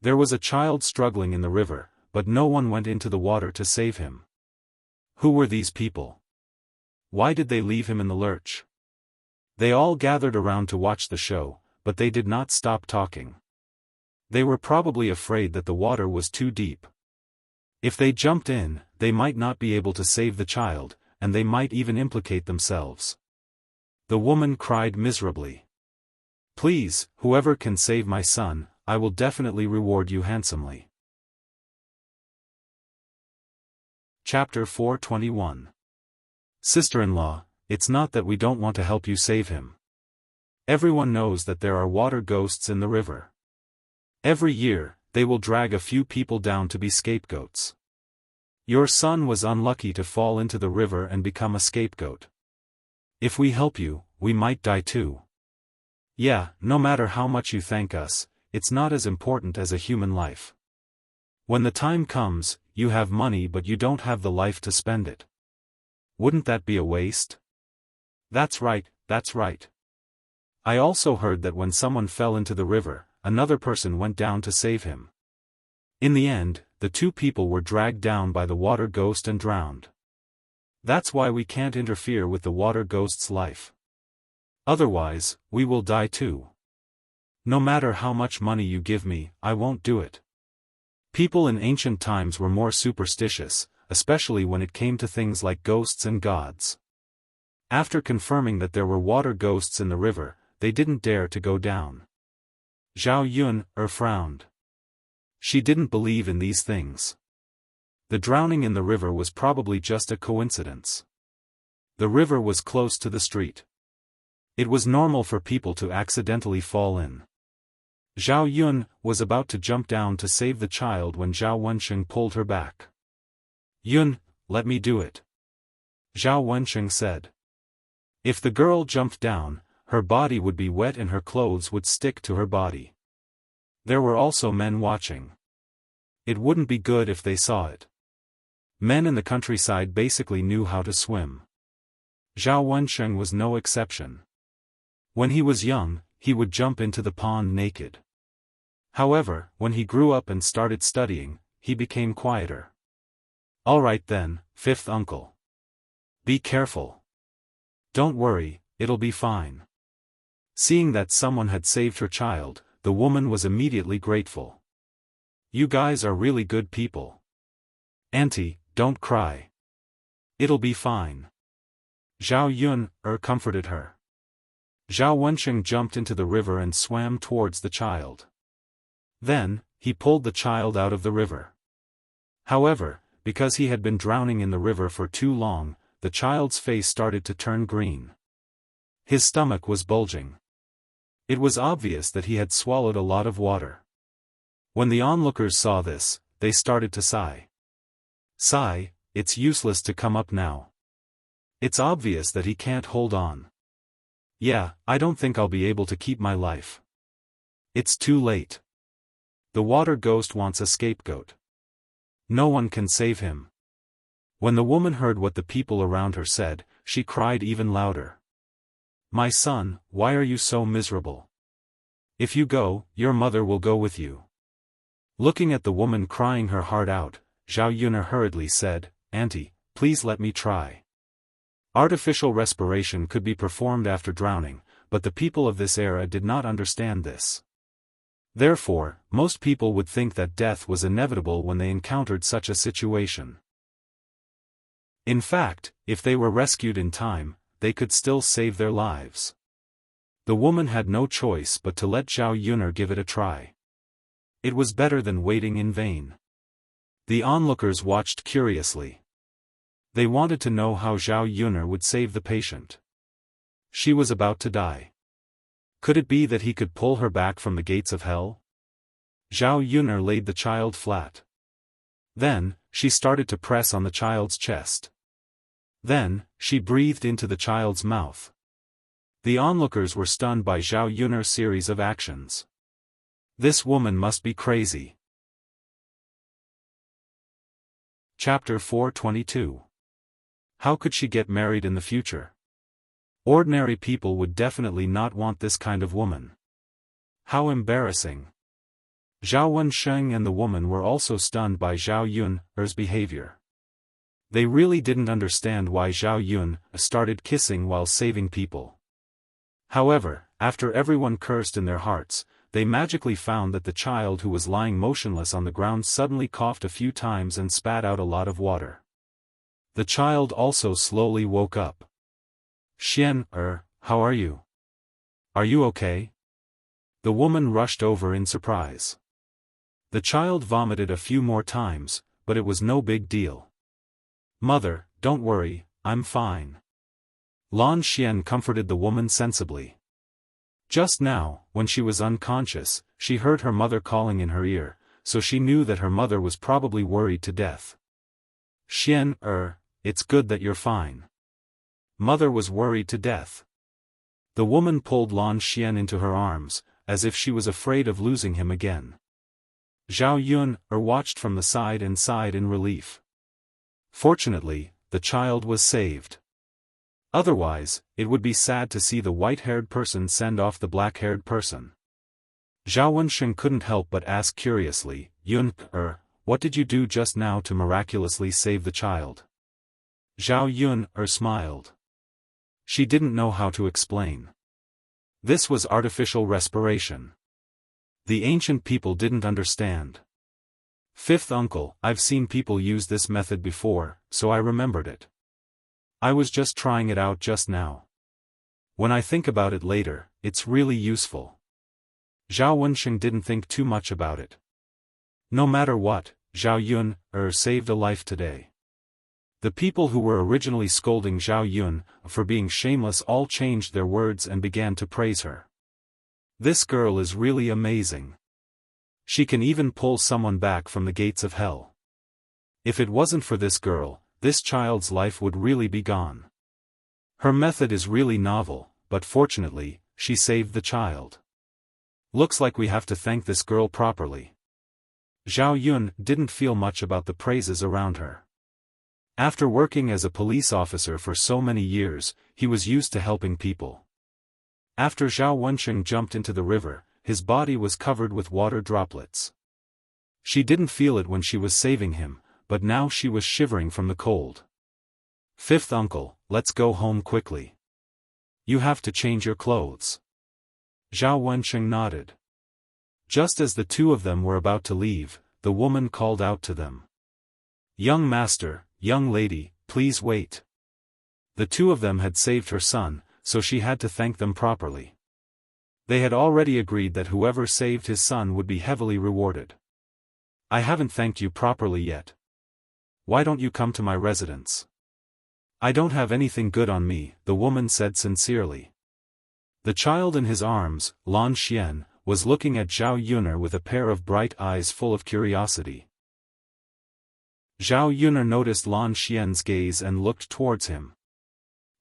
There was a child struggling in the river, but no one went into the water to save him. Who were these people? Why did they leave him in the lurch? They all gathered around to watch the show, but they did not stop talking. They were probably afraid that the water was too deep. If they jumped in, they might not be able to save the child, and they might even implicate themselves. The woman cried miserably. "Please, whoever can save my son, I will definitely reward you handsomely." Chapter 421. Sister-in-law, it's not that we don't want to help you save him. Everyone knows that there are water ghosts in the river. Every year, they will drag a few people down to be scapegoats. Your son was unlucky to fall into the river and become a scapegoat. If we help you, we might die too. Yeah, no matter how much you thank us, it's not as important as a human life. When the time comes, you have money but you don't have the life to spend it. Wouldn't that be a waste? That's right, that's right. I also heard that when someone fell into the river, another person went down to save him. In the end, the two people were dragged down by the water ghost and drowned. That's why we can't interfere with the water ghost's life. Otherwise, we will die too. No matter how much money you give me, I won't do it. People in ancient times were more superstitious, especially when it came to things like ghosts and gods. After confirming that there were water ghosts in the river, they didn't dare to go down. Zhao Yun frowned. She didn't believe in these things. The drowning in the river was probably just a coincidence. The river was close to the street. It was normal for people to accidentally fall in. Zhao Yun was about to jump down to save the child when Zhao Wensheng pulled her back. Yun, let me do it. Zhao Wensheng said. If the girl jumped down, her body would be wet and her clothes would stick to her body. There were also men watching. It wouldn't be good if they saw it. Men in the countryside basically knew how to swim. Zhao Wensheng was no exception. When he was young, he would jump into the pond naked. However, when he grew up and started studying, he became quieter. All right then, fifth uncle. Be careful. Don't worry, it'll be fine. Seeing that someone had saved her child, the woman was immediately grateful. You guys are really good people. Auntie, don't cry. It'll be fine. Zhao Yun comforted her. Zhao Wensheng jumped into the river and swam towards the child. Then, he pulled the child out of the river. However, because he had been drowning in the river for too long, the child's face started to turn green. His stomach was bulging. It was obvious that he had swallowed a lot of water. When the onlookers saw this, they started to sigh. Sigh, it's useless to come up now. It's obvious that he can't hold on. Yeah, I don't think I'll be able to keep my life. It's too late. The water ghost wants a scapegoat. No one can save him. When the woman heard what the people around her said, she cried even louder. My son, why are you so miserable? If you go, your mother will go with you. Looking at the woman crying her heart out, Zhao Yun hurriedly said, Auntie, please let me try. Artificial respiration could be performed after drowning, but the people of this era did not understand this. Therefore, most people would think that death was inevitable when they encountered such a situation. In fact, if they were rescued in time, they could still save their lives. The woman had no choice but to let Zhao Yun give it a try. It was better than waiting in vain. The onlookers watched curiously. They wanted to know how Zhao Yun would save the patient. She was about to die. Could it be that he could pull her back from the gates of hell? Zhao Yun laid the child flat. Then, she started to press on the child's chest. Then, she breathed into the child's mouth. The onlookers were stunned by Zhao Yun's series of actions. This woman must be crazy. Chapter 422. How could she get married in the future? Ordinary people would definitely not want this kind of woman. How embarrassing. Zhao Wensheng and the woman were also stunned by Zhao Yun's behavior. They really didn't understand why Zhao Yun started kissing while saving people. However, after everyone cursed in their hearts, they magically found that the child who was lying motionless on the ground suddenly coughed a few times and spat out a lot of water. The child also slowly woke up. Xian, how are you? Are you okay? The woman rushed over in surprise. The child vomited a few more times, but it was no big deal. Mother, don't worry, I'm fine. Lan Xian comforted the woman sensibly. Just now, when she was unconscious, she heard her mother calling in her ear, so she knew that her mother was probably worried to death. Xian, it's good that you're fine. Mother was worried to death. The woman pulled Lan Xian into her arms, as if she was afraid of losing him again. Zhao Yun watched from the side and sighed in relief. Fortunately, the child was saved. Otherwise, it would be sad to see the white-haired person send off the black-haired person. Zhao Wensheng couldn't help but ask curiously, Yun, what did you do just now to miraculously save the child? Zhao Yun smiled. She didn't know how to explain. This was artificial respiration. The ancient people didn't understand. Fifth uncle, I've seen people use this method before, so I remembered it. I was just trying it out just now. When I think about it later, it's really useful. Zhao Wensheng didn't think too much about it. No matter what, Zhao Yun saved a life today. The people who were originally scolding Zhao Yun for being shameless all changed their words and began to praise her. This girl is really amazing. She can even pull someone back from the gates of hell. If it wasn't for this girl, this child's life would really be gone. Her method is really novel, but fortunately, she saved the child. Looks like we have to thank this girl properly. Zhao Yun didn't feel much about the praises around her. After working as a police officer for so many years, he was used to helping people. After Zhao Wensheng jumped into the river, his body was covered with water droplets. She didn't feel it when she was saving him, but now she was shivering from the cold. Fifth uncle, let's go home quickly. You have to change your clothes. Zhao Wensheng nodded. Just as the two of them were about to leave, the woman called out to them. Young master, young lady, please wait. The two of them had saved her son, so she had to thank them properly. They had already agreed that whoever saved his son would be heavily rewarded. I haven't thanked you properly yet. Why don't you come to my residence? I don't have anything good on me, the woman said sincerely. The child in his arms, Lan Xian, was looking at Zhao Yun with a pair of bright eyes full of curiosity. Zhao Yun noticed Lan Xian's gaze and looked towards him.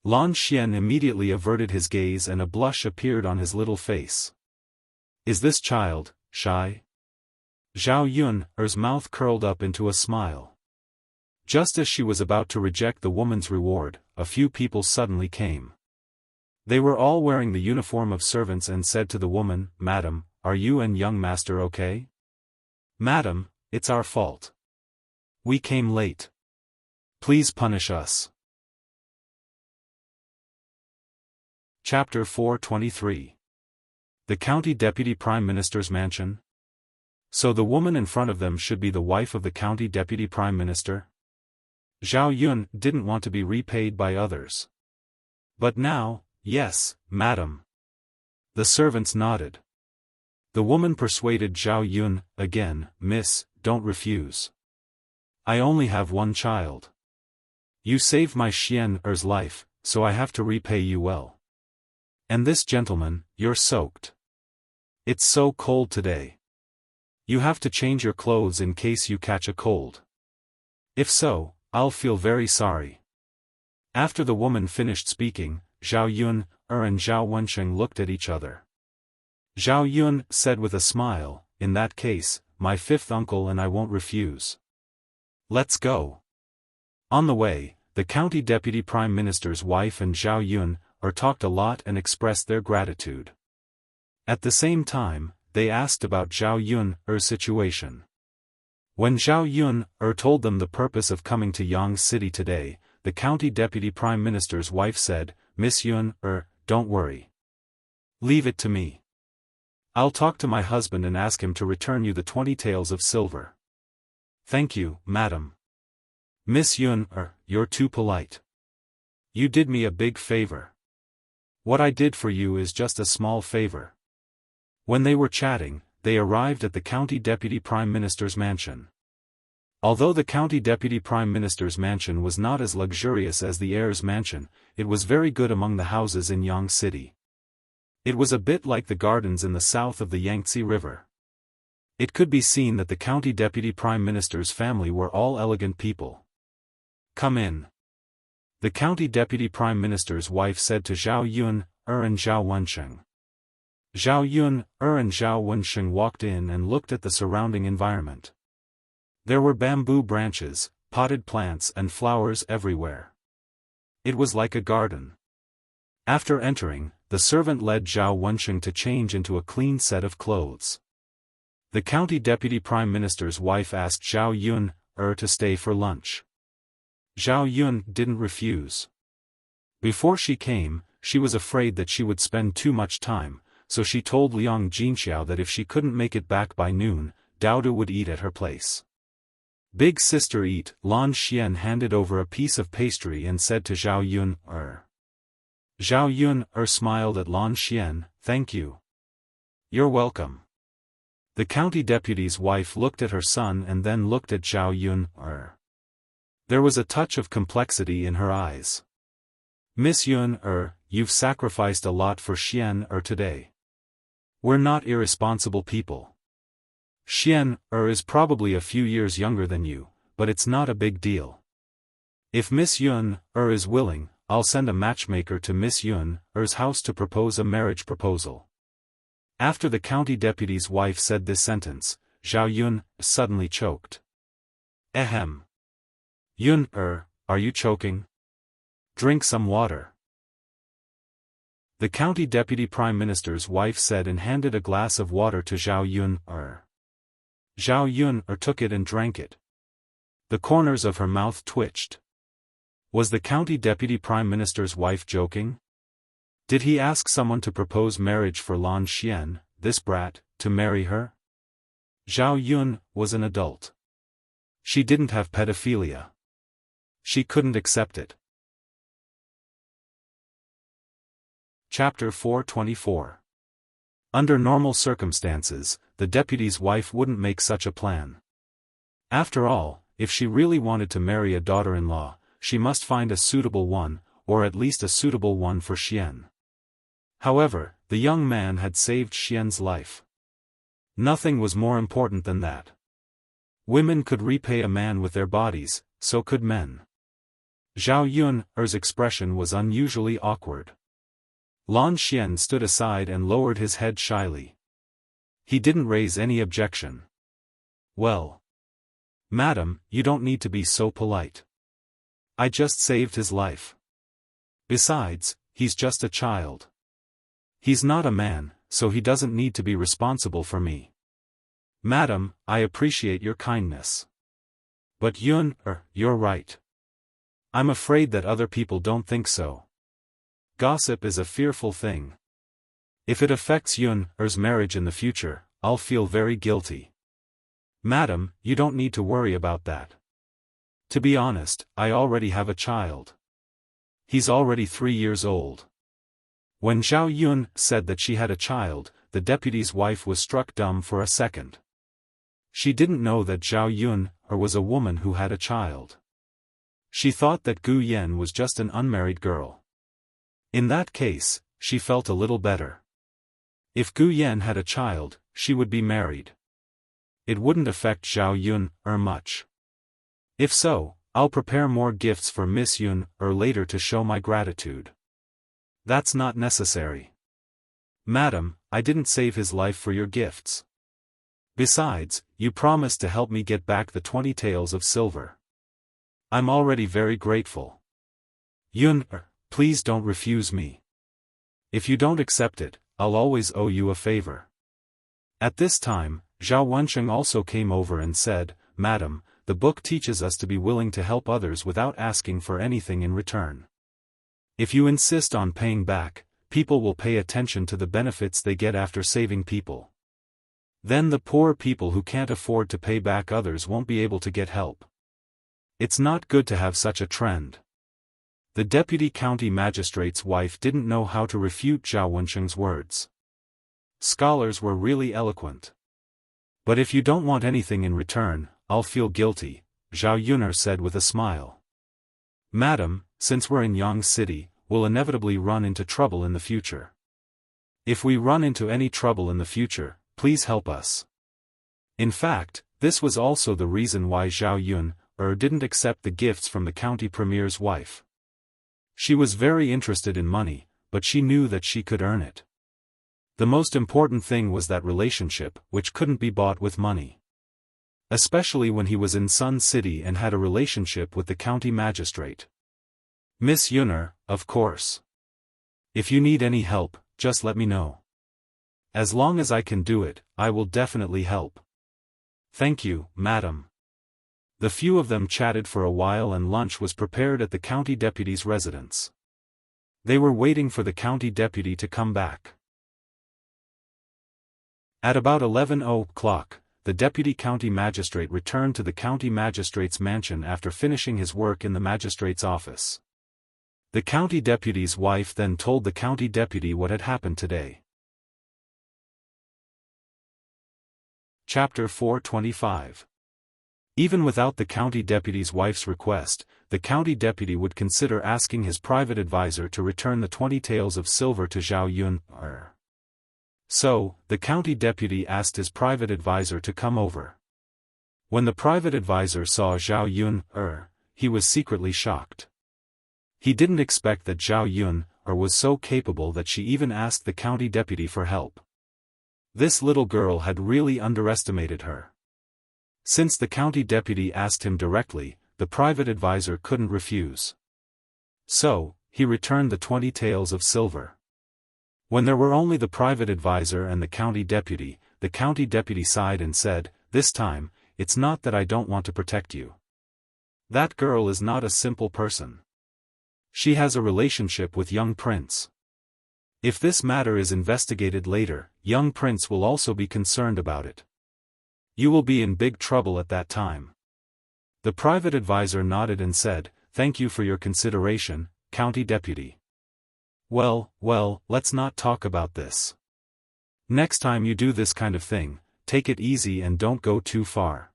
Lan Xian immediately averted his gaze and a blush appeared on his little face. Is this child shy? Zhao Yun's mouth curled up into a smile. Just as she was about to reject the woman's reward, a few people suddenly came. They were all wearing the uniform of servants and said to the woman, Madam, are you and young master okay? Madam, it's our fault. We came late. Please punish us. Chapter 423. The County Deputy Prime Minister's Mansion. So the woman in front of them should be the wife of the County Deputy Prime Minister? Zhao Yun didn't want to be repaid by others. But now, yes, madam. The servants nodded. The woman persuaded Zhao Yun, again, Miss, don't refuse. I only have one child. You saved my Xian's life, so I have to repay you well. And this gentleman, you're soaked. It's so cold today. You have to change your clothes in case you catch a cold. If so, I'll feel very sorry. After the woman finished speaking, Zhao Yun and Zhao Wensheng looked at each other. Zhao Yun said with a smile, in that case, my fifth uncle and I won't refuse. Let's go. On the way, the County Deputy Prime Minister's wife and Zhao Yun talked a lot and expressed their gratitude. At the same time, they asked about Zhao Yun's situation. When Zhao Yun told them the purpose of coming to Yang City today, the County Deputy Prime Minister's wife said, Miss Yun, don't worry. Leave it to me. I'll talk to my husband and ask him to return you the 20 taels of silver. Thank you, madam. Miss Yun, you're too polite. You did me a big favor. What I did for you is just a small favor. When they were chatting, they arrived at the County Deputy Prime Minister's mansion. Although the County Deputy Prime Minister's mansion was not as luxurious as the heir's mansion, it was very good among the houses in Yang City. It was a bit like the gardens in the south of the Yangtze River. It could be seen that the County Deputy Prime Minister's family were all elegant people. Come in. The county deputy prime minister's wife said to Zhao Yun, and Zhao Wensheng. Zhao Yun, and Zhao Wensheng walked in and looked at the surrounding environment. There were bamboo branches, potted plants and flowers everywhere. It was like a garden. After entering, the servant led Zhao Wensheng to change into a clean set of clothes. The county deputy prime minister's wife asked Zhao Yun, to stay for lunch. Zhao Yun didn't refuse. Before she came, she was afraid that she would spend too much time, so she told Liang Jinxiao that if she couldn't make it back by noon, Daodu would eat at her place. Big sister eat, Lan Xian handed over a piece of pastry and said to Zhao Yun, Zhao Yun, smiled at Lan Xian, thank you. You're welcome. The county deputy's wife looked at her son and then looked at Zhao Yun, There was a touch of complexity in her eyes. Miss Yun, you've sacrificed a lot for Xian, today. We're not irresponsible people. Xian, is probably a few years younger than you, but it's not a big deal. If Miss Yun, is willing, I'll send a matchmaker to Miss Yun's house to propose a marriage proposal. After the county deputy's wife said this sentence, Zhao Yun suddenly choked. Ahem. Yun, are you choking? Drink some water. The county deputy prime minister's wife said and handed a glass of water to Zhao Yun, Zhao Yun, took it and drank it. The corners of her mouth twitched. Was the county deputy prime minister's wife joking? Did he ask someone to propose marriage for Lan Xian, this brat, to marry her? Zhao Yun was an adult. She didn't have pedophilia. She couldn't accept it. Chapter 424. Under normal circumstances, the deputy's wife wouldn't make such a plan. After all, if she really wanted to marry a daughter-in-law, she must find a suitable one, or at least a suitable one for Xian. However, the young man had saved Xian's life. Nothing was more important than that. Women could repay a man with their bodies, so could men. Zhao Yun's expression was unusually awkward. Lan Xian stood aside and lowered his head shyly. He didn't raise any objection. Well. Madam, you don't need to be so polite. I just saved his life. Besides, he's just a child. He's not a man, so he doesn't need to be responsible for me. Madam, I appreciate your kindness. But Yun, you're right. I'm afraid that other people don't think so. Gossip is a fearful thing. If it affects Yun's marriage in the future, I'll feel very guilty. Madam, you don't need to worry about that. To be honest, I already have a child. He's already 3 years old. When Zhao Yun said that she had a child, the deputy's wife was struck dumb for a second. She didn't know that Zhao Yun was a woman who had a child. She thought that Gu Yan was just an unmarried girl. In that case, she felt a little better. If Gu Yan had a child, she would be married. It wouldn't affect Zhao Yun much. If so, I'll prepare more gifts for Miss Yun later to show my gratitude. That's not necessary. Madam, I didn't save his life for your gifts. Besides, you promised to help me get back the 20 taels of silver. I'm already very grateful. Yun, please don't refuse me. If you don't accept it, I'll always owe you a favor. At this time, Zhao Wensheng also came over and said, Madam, the book teaches us to be willing to help others without asking for anything in return. If you insist on paying back, people will pay attention to the benefits they get after saving people. Then the poor people who can't afford to pay back others won't be able to get help. It's not good to have such a trend. The deputy county magistrate's wife didn't know how to refute Zhao Wensheng's words. Scholars were really eloquent. But if you don't want anything in return, I'll feel guilty, Zhao Yun said with a smile. Madam, since we're in Yang City, we'll inevitably run into trouble in the future. If we run into any trouble in the future, please help us. In fact, this was also the reason why Zhao Yun didn't accept the gifts from the county premier's wife. She was very interested in money, but she knew that she could earn it. The most important thing was that relationship, which couldn't be bought with money. Especially when he was in Sun City and had a relationship with the county magistrate. Miss Yunner, of course. If you need any help, just let me know. As long as I can do it, I will definitely help. Thank you, madam. The few of them chatted for a while and lunch was prepared at the county deputy's residence. They were waiting for the county deputy to come back. At about 11 o'clock, the deputy county magistrate returned to the county magistrate's mansion after finishing his work in the magistrate's office. The county deputy's wife then told the county deputy what had happened today. Chapter 425. Even without the county deputy's wife's request, the county deputy would consider asking his private advisor to return the 20 taels of silver to Zhao Yun. So, the county deputy asked his private advisor to come over. When the private advisor saw Zhao Yun, he was secretly shocked. He didn't expect that Zhao Yun, was so capable that she even asked the county deputy for help. This little girl had really underestimated her. Since the county deputy asked him directly, the private advisor couldn't refuse. So, he returned the 20 taels of silver. When there were only the private advisor and the county deputy sighed and said, "This time, it's not that I don't want to protect you. That girl is not a simple person. She has a relationship with young prince. If this matter is investigated later, young prince will also be concerned about it. You will be in big trouble at that time." The private advisor nodded and said, "Thank you for your consideration, county deputy. Well, let's not talk about this. Next time you do this kind of thing, take it easy and don't go too far."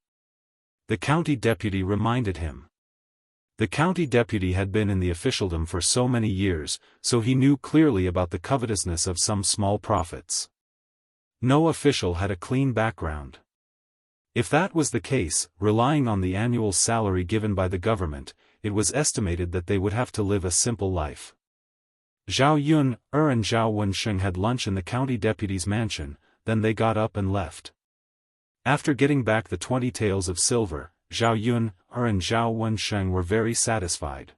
The county deputy reminded him. The county deputy had been in the officialdom for so many years, so he knew clearly about the covetousness of some small profits. No official had a clean background. If that was the case, relying on the annual salary given by the government, it was estimated that they would have to live a simple life. Zhao Yun, and Zhao Wensheng had lunch in the county deputy's mansion, then they got up and left. After getting back the 20 taels of silver, Zhao Yun, and Zhao Wensheng were very satisfied.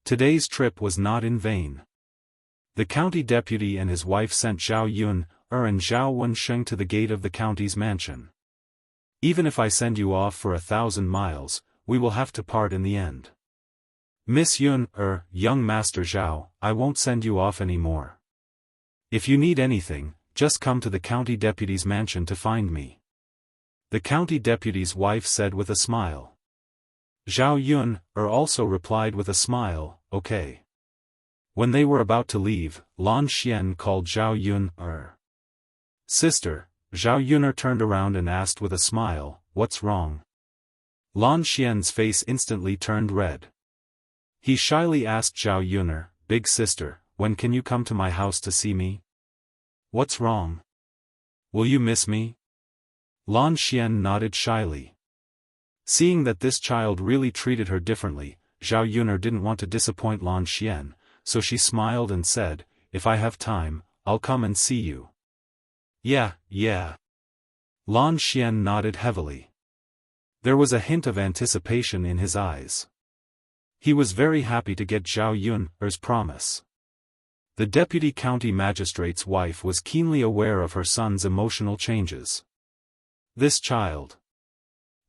Today's trip was not in vain. The county deputy and his wife sent Zhao Yun, and Zhao Wensheng to the gate of the county's mansion. "Even if I send you off for 1,000 miles, we will have to part in the end. Miss Yun, young Master Zhao, I won't send you off anymore. If you need anything, just come to the county deputy's mansion to find me." The county deputy's wife said with a smile. Zhao Yun, also replied with a smile, "Okay." When they were about to leave, Lan Xian called Zhao Yun, "Sister." Zhao Yun turned around and asked with a smile, "What's wrong?" Lan Xian's face instantly turned red. He shyly asked Zhao Yun, "Big sister, when can you come to my house to see me? What's wrong? Will you miss me?" Lan Xian nodded shyly. Seeing that this child really treated her differently, Zhao Yun didn't want to disappoint Lan Xian, so she smiled and said, "If I have time, I'll come and see you." Yeah. Lan Xian nodded heavily. There was a hint of anticipation in his eyes. He was very happy to get Zhao Yun's promise. The deputy county magistrate's wife was keenly aware of her son's emotional changes. This child.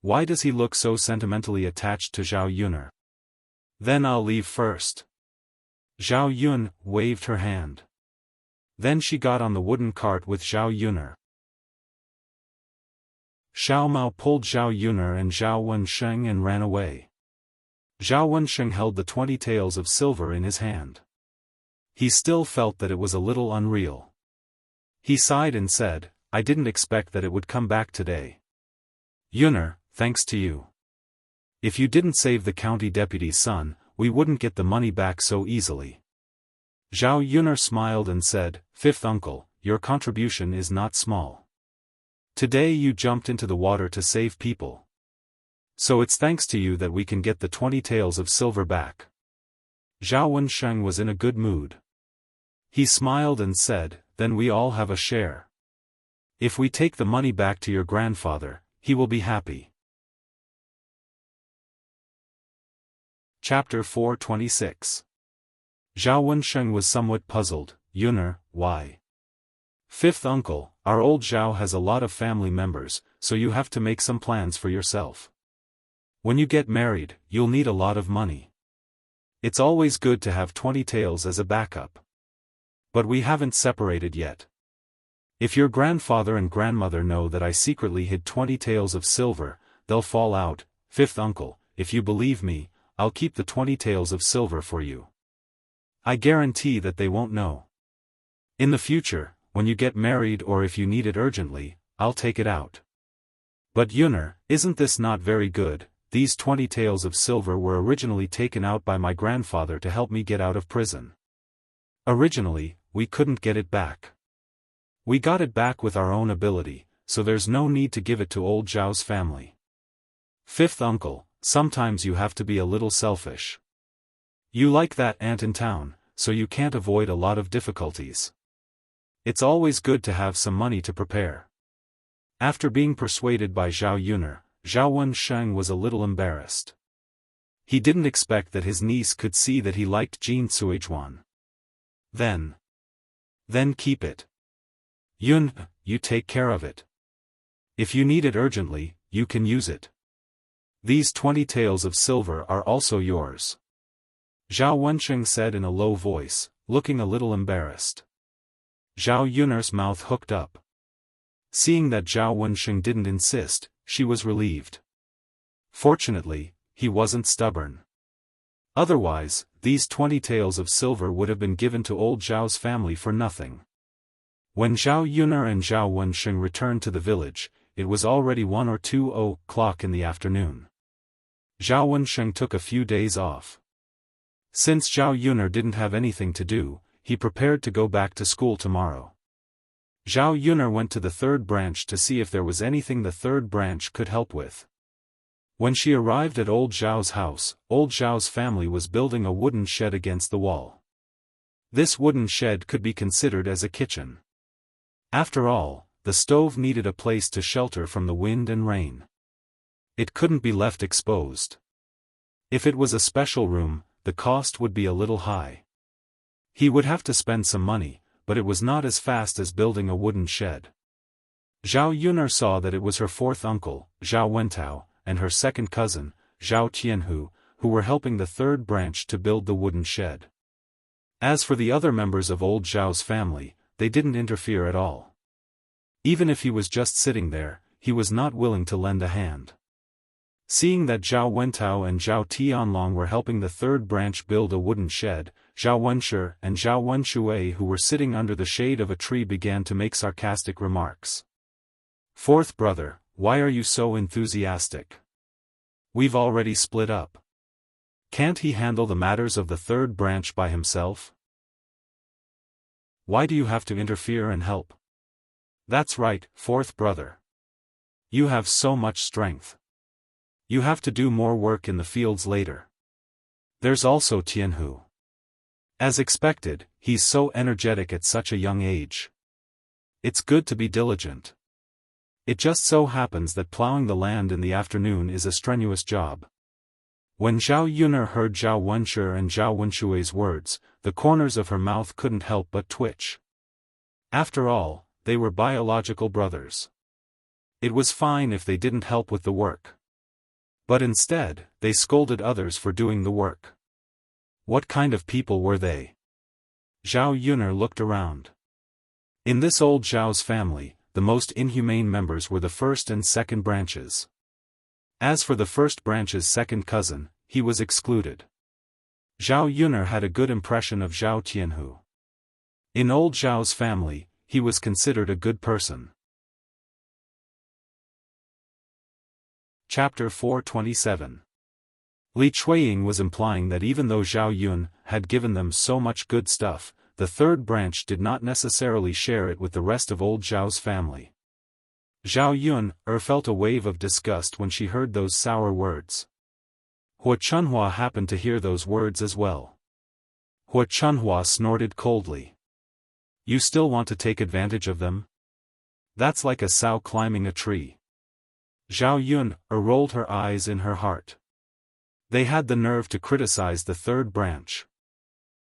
Why does he look so sentimentally attached to Zhao Yun? Then I'll leave first. Zhao Yun waved her hand. Then she got on the wooden cart with Zhao Yun. Xiao Mao pulled Zhao Yun and Zhao Wensheng and ran away. Zhao Wensheng held the 20 taels of silver in his hand. He still felt that it was a little unreal. He sighed and said, "I didn't expect that it would come back today. Yun, thanks to you. If you didn't save the county deputy's son, we wouldn't get the money back so easily." Zhao Yun smiled and said, "Fifth uncle, your contribution is not small. Today you jumped into the water to save people. So it's thanks to you that we can get the 20 taels of silver back." Zhao Wensheng was in a good mood. He smiled and said, "Then we all have a share. If we take the money back to your grandfather, he will be happy." Chapter 426. Zhao Wensheng was somewhat puzzled. "Yuner, why?" "Fifth uncle, our old Zhao has a lot of family members, so you have to make some plans for yourself. When you get married, you'll need a lot of money. It's always good to have 20 taels as a backup. But we haven't separated yet. If your grandfather and grandmother know that I secretly hid 20 taels of silver, they'll fall out. Fifth uncle, if you believe me, I'll keep the 20 taels of silver for you. I guarantee that they won't know. In the future, when you get married or if you need it urgently, I'll take it out." "But Yuner, isn't this not very good? These 20 taels of silver were originally taken out by my grandfather to help me get out of prison. Originally, we couldn't get it back. We got it back with our own ability, so there's no need to give it to old Zhao's family. Fifth uncle, sometimes you have to be a little selfish. You like that aunt in town, so you can't avoid a lot of difficulties. It's always good to have some money to prepare." After being persuaded by Zhao Yuner, Zhao Wensheng was a little embarrassed. He didn't expect that his niece could see that he liked Jin Suijuan. Then keep it. Yun, you take care of it. If you need it urgently, you can use it. These 20 taels of silver are also yours. Zhao Wensheng said in a low voice, looking a little embarrassed. Zhao Yuner's mouth hooked up. Seeing that Zhao Wensheng didn't insist, she was relieved. Fortunately, he wasn't stubborn. Otherwise, these 20 taels of silver would have been given to old Zhao's family for nothing. When Zhao Yuner and Zhao Wensheng returned to the village, it was already 1 or 2 o'clock in the afternoon. Zhao Wensheng took a few days off. Since Zhao Yuner didn't have anything to do, he prepared to go back to school tomorrow. Zhao Yuner went to the third branch to see if there was anything the third branch could help with. When she arrived at old Zhao's house, old Zhao's family was building a wooden shed against the wall. This wooden shed could be considered as a kitchen. After all, the stove needed a place to shelter from the wind and rain. It couldn't be left exposed. If it was a special room, the cost would be a little high. He would have to spend some money, but it was not as fast as building a wooden shed. Zhao Yuner saw that it was her fourth uncle, Zhao Wentao, and her second cousin, Zhao Tianhu, who were helping the third branch to build the wooden shed. As for the other members of old Zhao's family, they didn't interfere at all. Even if he was just sitting there, he was not willing to lend a hand. Seeing that Zhao Wentao and Zhao Tianlong were helping the third branch build a wooden shed, Zhao Wenshi and Zhao Wenshui, who were sitting under the shade of a tree, began to make sarcastic remarks. "Fourth brother, why are you so enthusiastic? We've already split up. Can't he handle the matters of the third branch by himself? Why do you have to interfere and help? That's right, fourth brother. You have so much strength. You have to do more work in the fields later. There's also Tianhu. As expected, he's so energetic at such a young age. It's good to be diligent. It just so happens that plowing the land in the afternoon is a strenuous job." When Zhao Yuner heard Zhao Wenshi and Zhao Wenshui's words, the corners of her mouth couldn't help but twitch. After all, they were biological brothers. It was fine if they didn't help with the work. But instead, they scolded others for doing the work. What kind of people were they? Zhao Yuner looked around. In this old Zhao's family, the most inhumane members were the first and second branches. As for the first branch's second cousin, he was excluded. Zhao Yuner had a good impression of Zhao Tianhu. In old Zhao's family, he was considered a good person. Chapter 427. Li Chuiying was implying that even though Zhao Yun had given them so much good stuff, the third branch did not necessarily share it with the rest of old Zhao's family. Zhao Yun felt a wave of disgust when she heard those sour words. Hua Chunhua happened to hear those words as well. Hua Chunhua snorted coldly. You still want to take advantage of them? That's like a sow climbing a tree. Zhao Yun rolled her eyes in her heart. They had the nerve to criticize the third branch.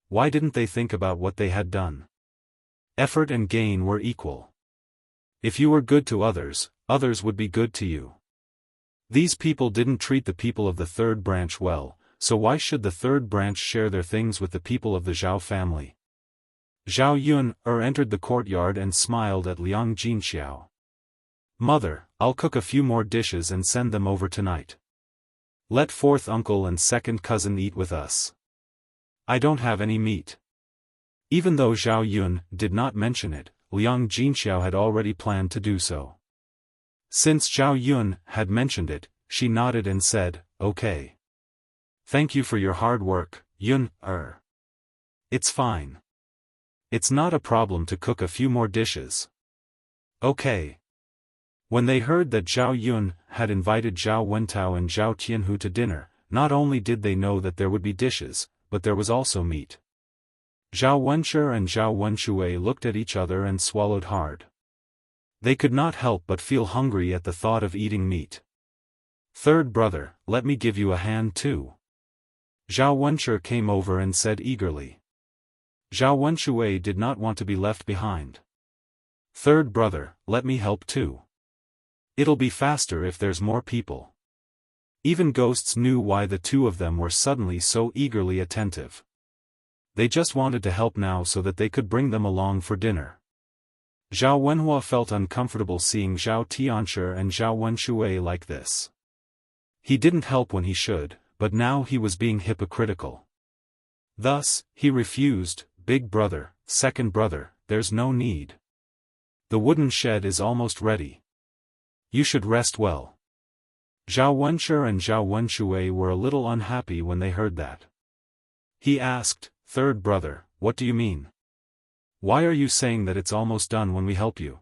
Why didn't they think about what they had done? Effort and gain were equal. If you were good to others, others would be good to you. These people didn't treat the people of the third branch well, so why should the third branch share their things with the people of the Zhao family? Zhao Yun entered the courtyard and smiled at Liang Jinxiao. Mother, I'll cook a few more dishes and send them over tonight. Let fourth uncle and second cousin eat with us. I don't have any meat. Even though Zhao Yun did not mention it, Liang Jinxiao had already planned to do so. Since Zhao Yun had mentioned it, she nodded and said, okay. Thank you for your hard work, Yun. It's fine. It's not a problem to cook a few more dishes. Okay. When they heard that Zhao Yun had invited Zhao Wentao and Zhao Tianhu to dinner, not only did they know that there would be dishes, but there was also meat. Zhao Wenshi and Zhao Wenshui looked at each other and swallowed hard. They could not help but feel hungry at the thought of eating meat. Third brother, let me give you a hand too. Zhao Wenshi came over and said eagerly. Zhao Wenshui did not want to be left behind. Third brother, let me help too. It'll be faster if there's more people. Even ghosts knew why the two of them were suddenly so eagerly attentive. They just wanted to help now so that they could bring them along for dinner. Zhao Wenhua felt uncomfortable seeing Zhao Tianshi and Zhao Wenshui like this. He didn't help when he should, but now he was being hypocritical. Thus, he refused, big brother, second brother, there's no need. The wooden shed is almost ready. You should rest well. Zhao Wenshi and Zhao Wenshui were a little unhappy when they heard that. He asked, third brother, what do you mean? Why are you saying that it's almost done when we help you?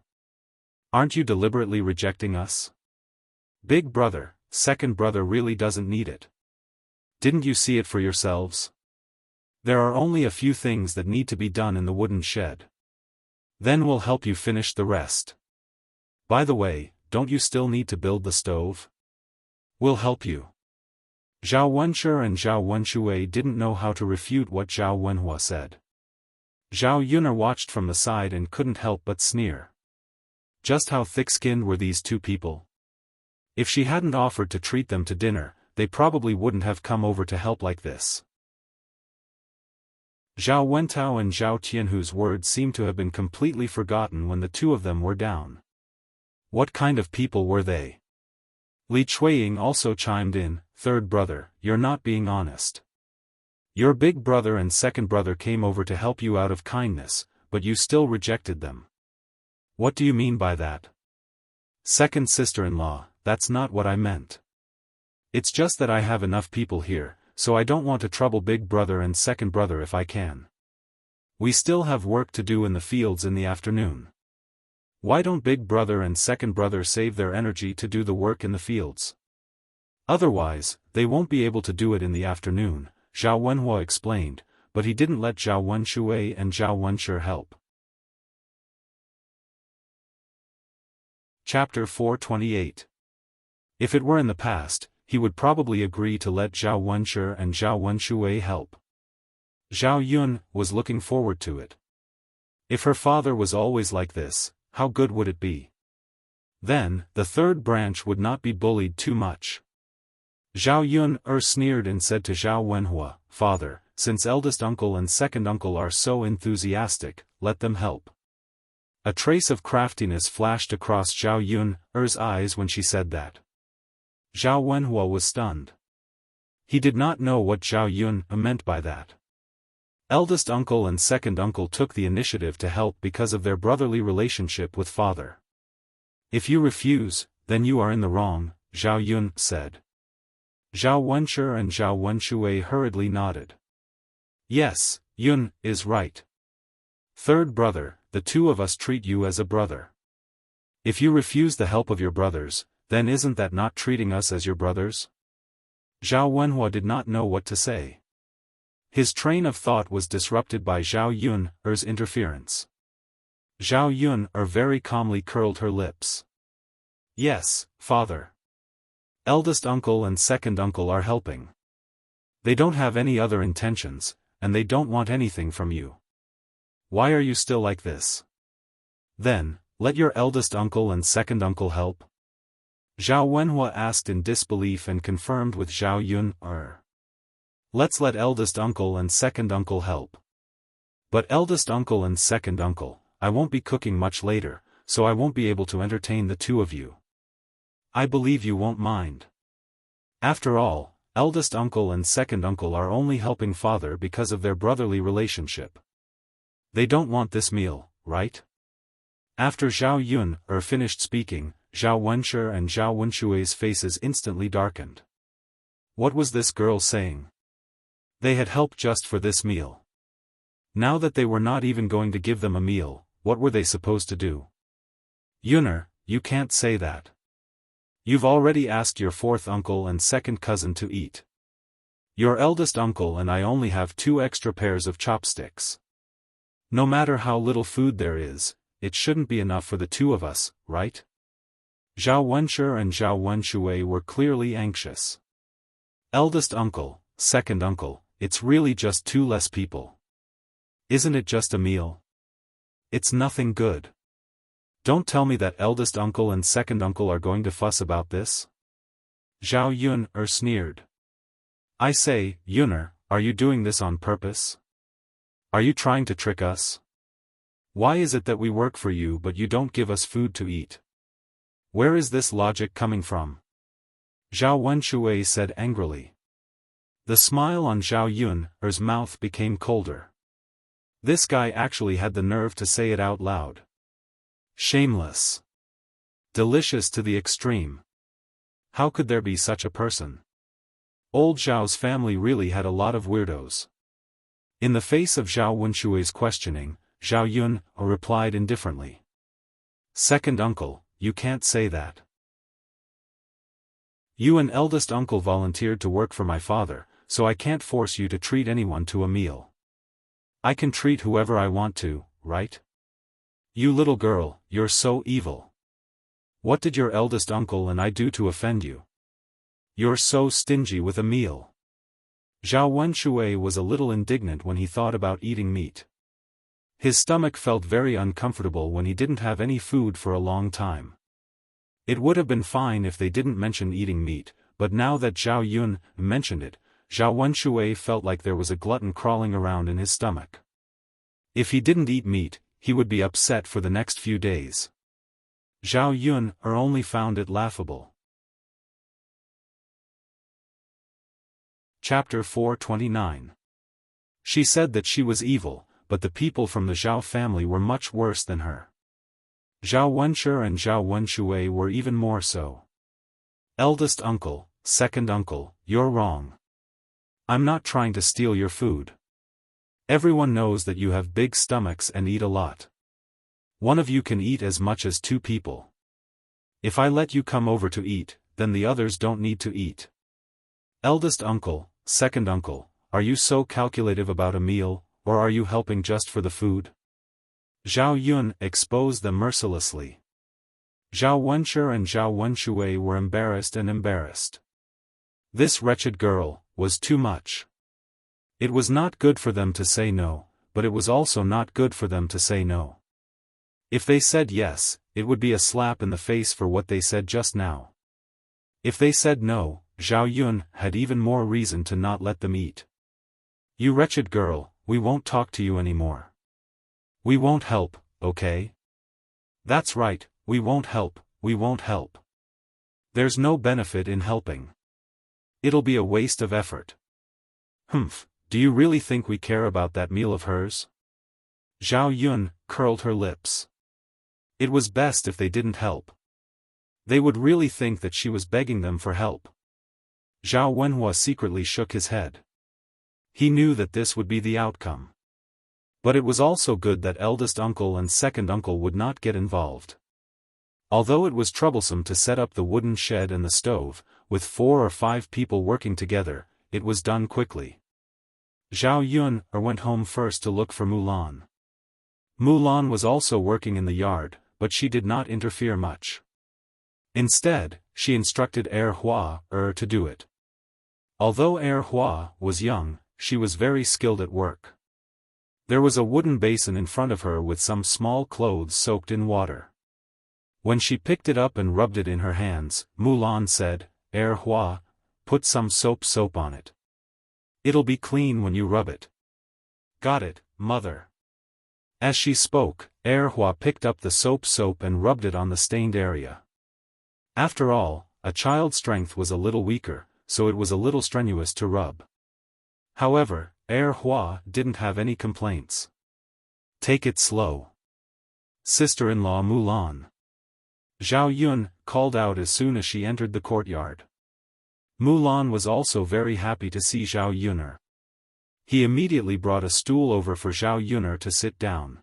Aren't you deliberately rejecting us? Big brother, second brother really doesn't need it. Didn't you see it for yourselves? There are only a few things that need to be done in the wooden shed. Then we'll help you finish the rest. By the way, don't you still need to build the stove? We'll help you. Zhao Wenshi and Zhao Wenshui didn't know how to refute what Zhao Wenhua said. Zhao Yun watched from the side and couldn't help but sneer. Just how thick-skinned were these two people? If she hadn't offered to treat them to dinner, they probably wouldn't have come over to help like this. Zhao Wentao and Zhao Tianhu's words seemed to have been completely forgotten when the two of them were down. What kind of people were they? Li Chuiying also chimed in, third brother, you're not being honest. Your big brother and second brother came over to help you out of kindness, but you still rejected them. What do you mean by that? Second sister-in-law, that's not what I meant. It's just that I have enough people here, so I don't want to trouble big brother and second brother if I can. We still have work to do in the fields in the afternoon. Why don't big brother and second brother save their energy to do the work in the fields? Otherwise, they won't be able to do it in the afternoon, Zhao Wenhua explained, but he didn't let Zhao Wenshui and Zhao Wenshi help. Chapter 428. If it were in the past, he would probably agree to let Zhao Wenshi and Zhao Wenshui help. Zhao Yun was looking forward to it. If her father was always like this, how good would it be? Then, the third branch would not be bullied too much. Zhao Yun sneered and said to Zhao Wenhua, Father, since eldest uncle and second uncle are so enthusiastic, let them help. A trace of craftiness flashed across Zhao Yun's eyes when she said that. Zhao Wenhua was stunned. He did not know what Zhao Yun meant by that. Eldest uncle and second uncle took the initiative to help because of their brotherly relationship with father. If you refuse, then you are in the wrong, Zhao Yun said. Zhao Wenshi and Zhao Wenshui hurriedly nodded. Yes, Yun is right. Third brother, the two of us treat you as a brother. If you refuse the help of your brothers, then isn't that not treating us as your brothers? Zhao Wenhua did not know what to say. His train of thought was disrupted by Zhao Yun's interference. Zhao Yun very calmly curled her lips. Yes, father. Eldest uncle and second uncle are helping. They don't have any other intentions, and they don't want anything from you. Why are you still like this? Then, let your eldest uncle and second uncle help? Zhao Wenhua asked in disbelief and confirmed with Zhao Yun. Let's let eldest uncle and second uncle help. But eldest uncle and second uncle, I won't be cooking much later, so I won't be able to entertain the two of you. I believe you won't mind. After all, eldest uncle and second uncle are only helping father because of their brotherly relationship. They don't want this meal, right? After Zhao Yun finished speaking, Zhao Wenshi and Zhao Wenshui's faces instantly darkened. What was this girl saying? They had helped just for this meal. Now that they were not even going to give them a meal, what were they supposed to do? Yun'er, you can't say that. You've already asked your fourth uncle and second cousin to eat. Your eldest uncle and I only have 2 extra pairs of chopsticks. No matter how little food there is, it shouldn't be enough for the 2 of us, right? Zhao Wenshi and Zhao Wenshui were clearly anxious. Eldest uncle, second uncle, it's really just 2 less people. Isn't it just a meal? It's nothing good. Don't tell me that eldest uncle and second uncle are going to fuss about this? Zhao Yun sneered. I say, Yun'er, are you doing this on purpose? Are you trying to trick us? Why is it that we work for you but you don't give us food to eat? Where is this logic coming from? Zhao Wenshui said angrily. The smile on Zhao Yun's mouth became colder. This guy actually had the nerve to say it out loud. Shameless. Delicious to the extreme. How could there be such a person? Old Zhao's family really had a lot of weirdos. In the face of Zhao Wenshui's questioning, Zhao Yun replied indifferently. Second uncle, you can't say that. You and eldest uncle volunteered to work for my father, so I can't force you to treat anyone to a meal. I can treat whoever I want to, right? You little girl, you're so evil. What did your eldest uncle and I do to offend you? You're so stingy with a meal. Zhao Wenshui was a little indignant when he thought about eating meat. His stomach felt very uncomfortable when he didn't have any food for a long time. It would have been fine if they didn't mention eating meat, but now that Zhao Yun mentioned it, Zhao Wenshui felt like there was a glutton crawling around in his stomach. If he didn't eat meat, he would be upset for the next few days. Zhao Yun only found it laughable. Chapter 429. She said that she was evil, but the people from the Zhao family were much worse than her. Zhao Wenshi and Zhao Wenshui were even more so. Eldest uncle, second uncle, you're wrong. I'm not trying to steal your food. Everyone knows that you have big stomachs and eat a lot. One of you can eat as much as 2 people. If I let you come over to eat, then the others don't need to eat. Eldest uncle, second uncle, are you so calculative about a meal, or are you helping just for the food? Zhao Yun exposed them mercilessly. Zhao Wenshi and Zhao Wenshui were embarrassed. This wretched girl was too much. It was not good for them to say no, but it was also not good for them to say no. If they said yes, it would be a slap in the face for what they said just now. If they said no, Zhao Yun had even more reason to not let them eat. You wretched girl, we won't talk to you anymore. We won't help, okay? That's right, we won't help. There's no benefit in helping. It'll be a waste of effort. Humph, do you really think we care about that meal of hers? Zhao Yun curled her lips. It was best if they didn't help. They would really think that she was begging them for help. Zhao Wenhua secretly shook his head. He knew that this would be the outcome. But it was also good that eldest uncle and second uncle would not get involved. Although it was troublesome to set up the wooden shed and the stove, with 4 or 5 people working together, it was done quickly. Zhao Yun went home first to look for Mulan. Mulan was also working in the yard, but she did not interfere much. Instead, she instructed Hua to do it. Although Hua was young, she was very skilled at work. There was a wooden basin in front of her with some small clothes soaked in water. When she picked it up and rubbed it in her hands, Mulan said, Hua, put some soap on it. It'll be clean when you rub it. Got it, mother. As she spoke, Hua picked up the soap and rubbed it on the stained area. After all, a child's strength was a little weaker, so it was a little strenuous to rub. However, Hua didn't have any complaints. Take it slow. Sister-in-law Mulan. Zhao Yun called out as soon as she entered the courtyard. Mulan was also very happy to see Zhao Yun. He immediately brought a stool over for Zhao Yun to sit down.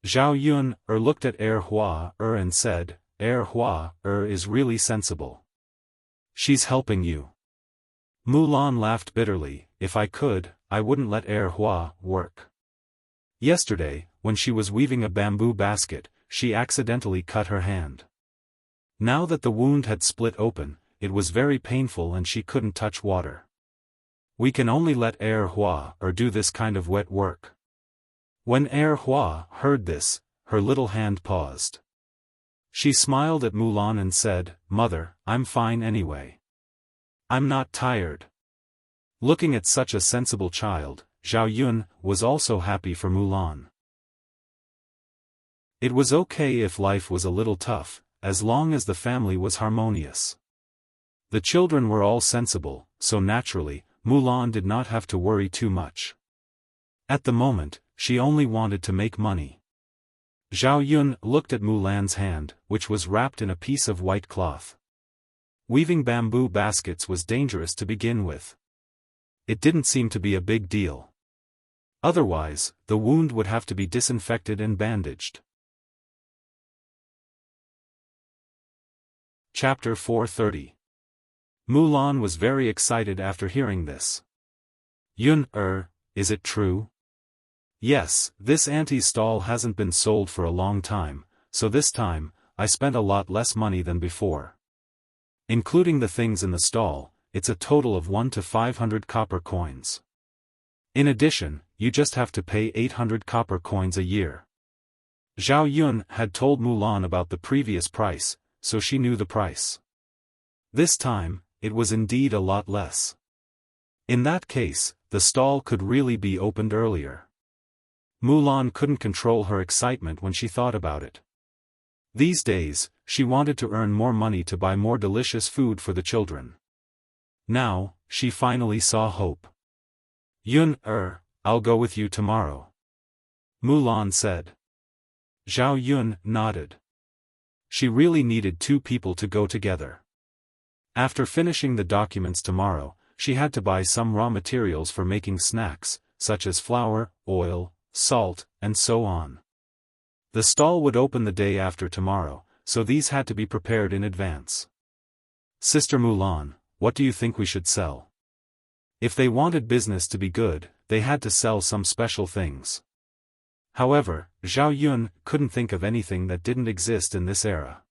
Zhao Yun looked at Hua and said, Hua is really sensible. She's helping you. Mulan laughed bitterly. If I could, I wouldn't let Hua work. Yesterday, when she was weaving a bamboo basket, she accidentally cut her hand. Now that the wound had split open, it was very painful and she couldn't touch water. We can only let Hua do this kind of wet work. When Hua heard this, her little hand paused. She smiled at Mulan and said, Mother, I'm fine anyway. I'm not tired. Looking at such a sensible child, Zhao Yun was also happy for Mulan. It was okay if life was a little tough, as long as the family was harmonious. The children were all sensible, so naturally, Mulan did not have to worry too much. At the moment, she only wanted to make money. Zhao Yun looked at Mulan's hand, which was wrapped in a piece of white cloth. Weaving bamboo baskets was dangerous to begin with. It didn't seem to be a big deal. Otherwise, the wound would have to be disinfected and bandaged. Chapter 430. Mulan was very excited after hearing this. Yun, is it true? Yes, this auntie's stall hasn't been sold for a long time, so this time, I spent a lot less money than before. Including the things in the stall, it's a total of 1 to 500 copper coins. In addition, you just have to pay 800 copper coins a year. Zhao Yun had told Mulan about the previous price, so she knew the price. This time, it was indeed a lot less. In that case, the stall could really be opened earlier. Mulan couldn't control her excitement when she thought about it. These days, she wanted to earn more money to buy more delicious food for the children. Now, she finally saw hope. Yun, I'll go with you tomorrow. Mulan said. Zhao Yun nodded. She really needed 2 people to go together. After finishing the documents tomorrow, she had to buy some raw materials for making snacks, such as flour, oil, salt, and so on. The stall would open the day after tomorrow, so these had to be prepared in advance. Sister Mulan, what do you think we should sell? If they wanted business to be good, they had to sell some special things. However, Zhao Yun couldn't think of anything that didn't exist in this era.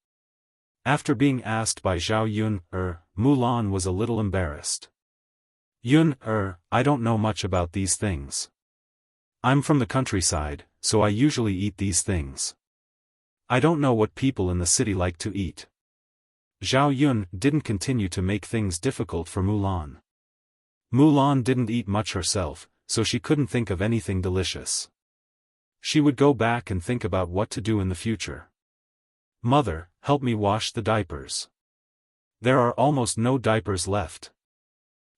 After being asked by Zhao Yun, Mulan was a little embarrassed. Yun, I don't know much about these things. I'm from the countryside, so I usually eat these things. I don't know what people in the city like to eat. Zhao Yun didn't continue to make things difficult for Mulan. Mulan didn't eat much herself, so she couldn't think of anything delicious. She would go back and think about what to do in the future. Mother, help me wash the diapers. There are almost no diapers left.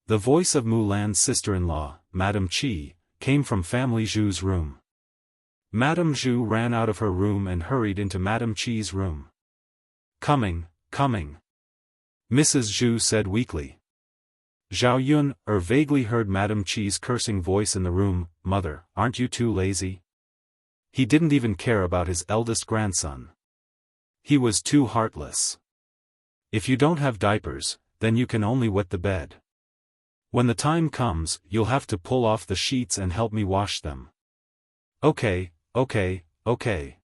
The voice of Mulan's sister-in-law, Madame Qi, came from Family Zhu's room. Madame Zhu ran out of her room and hurried into Madame Qi's room. Coming. Mrs. Zhu said weakly. Zhao Yun vaguely heard Madame Qi's cursing voice in the room, Mother, aren't you too lazy? He didn't even care about his eldest grandson. He was too heartless. If you don't have diapers, then you can only wet the bed. When the time comes, you'll have to pull off the sheets and help me wash them. Okay, okay, okay.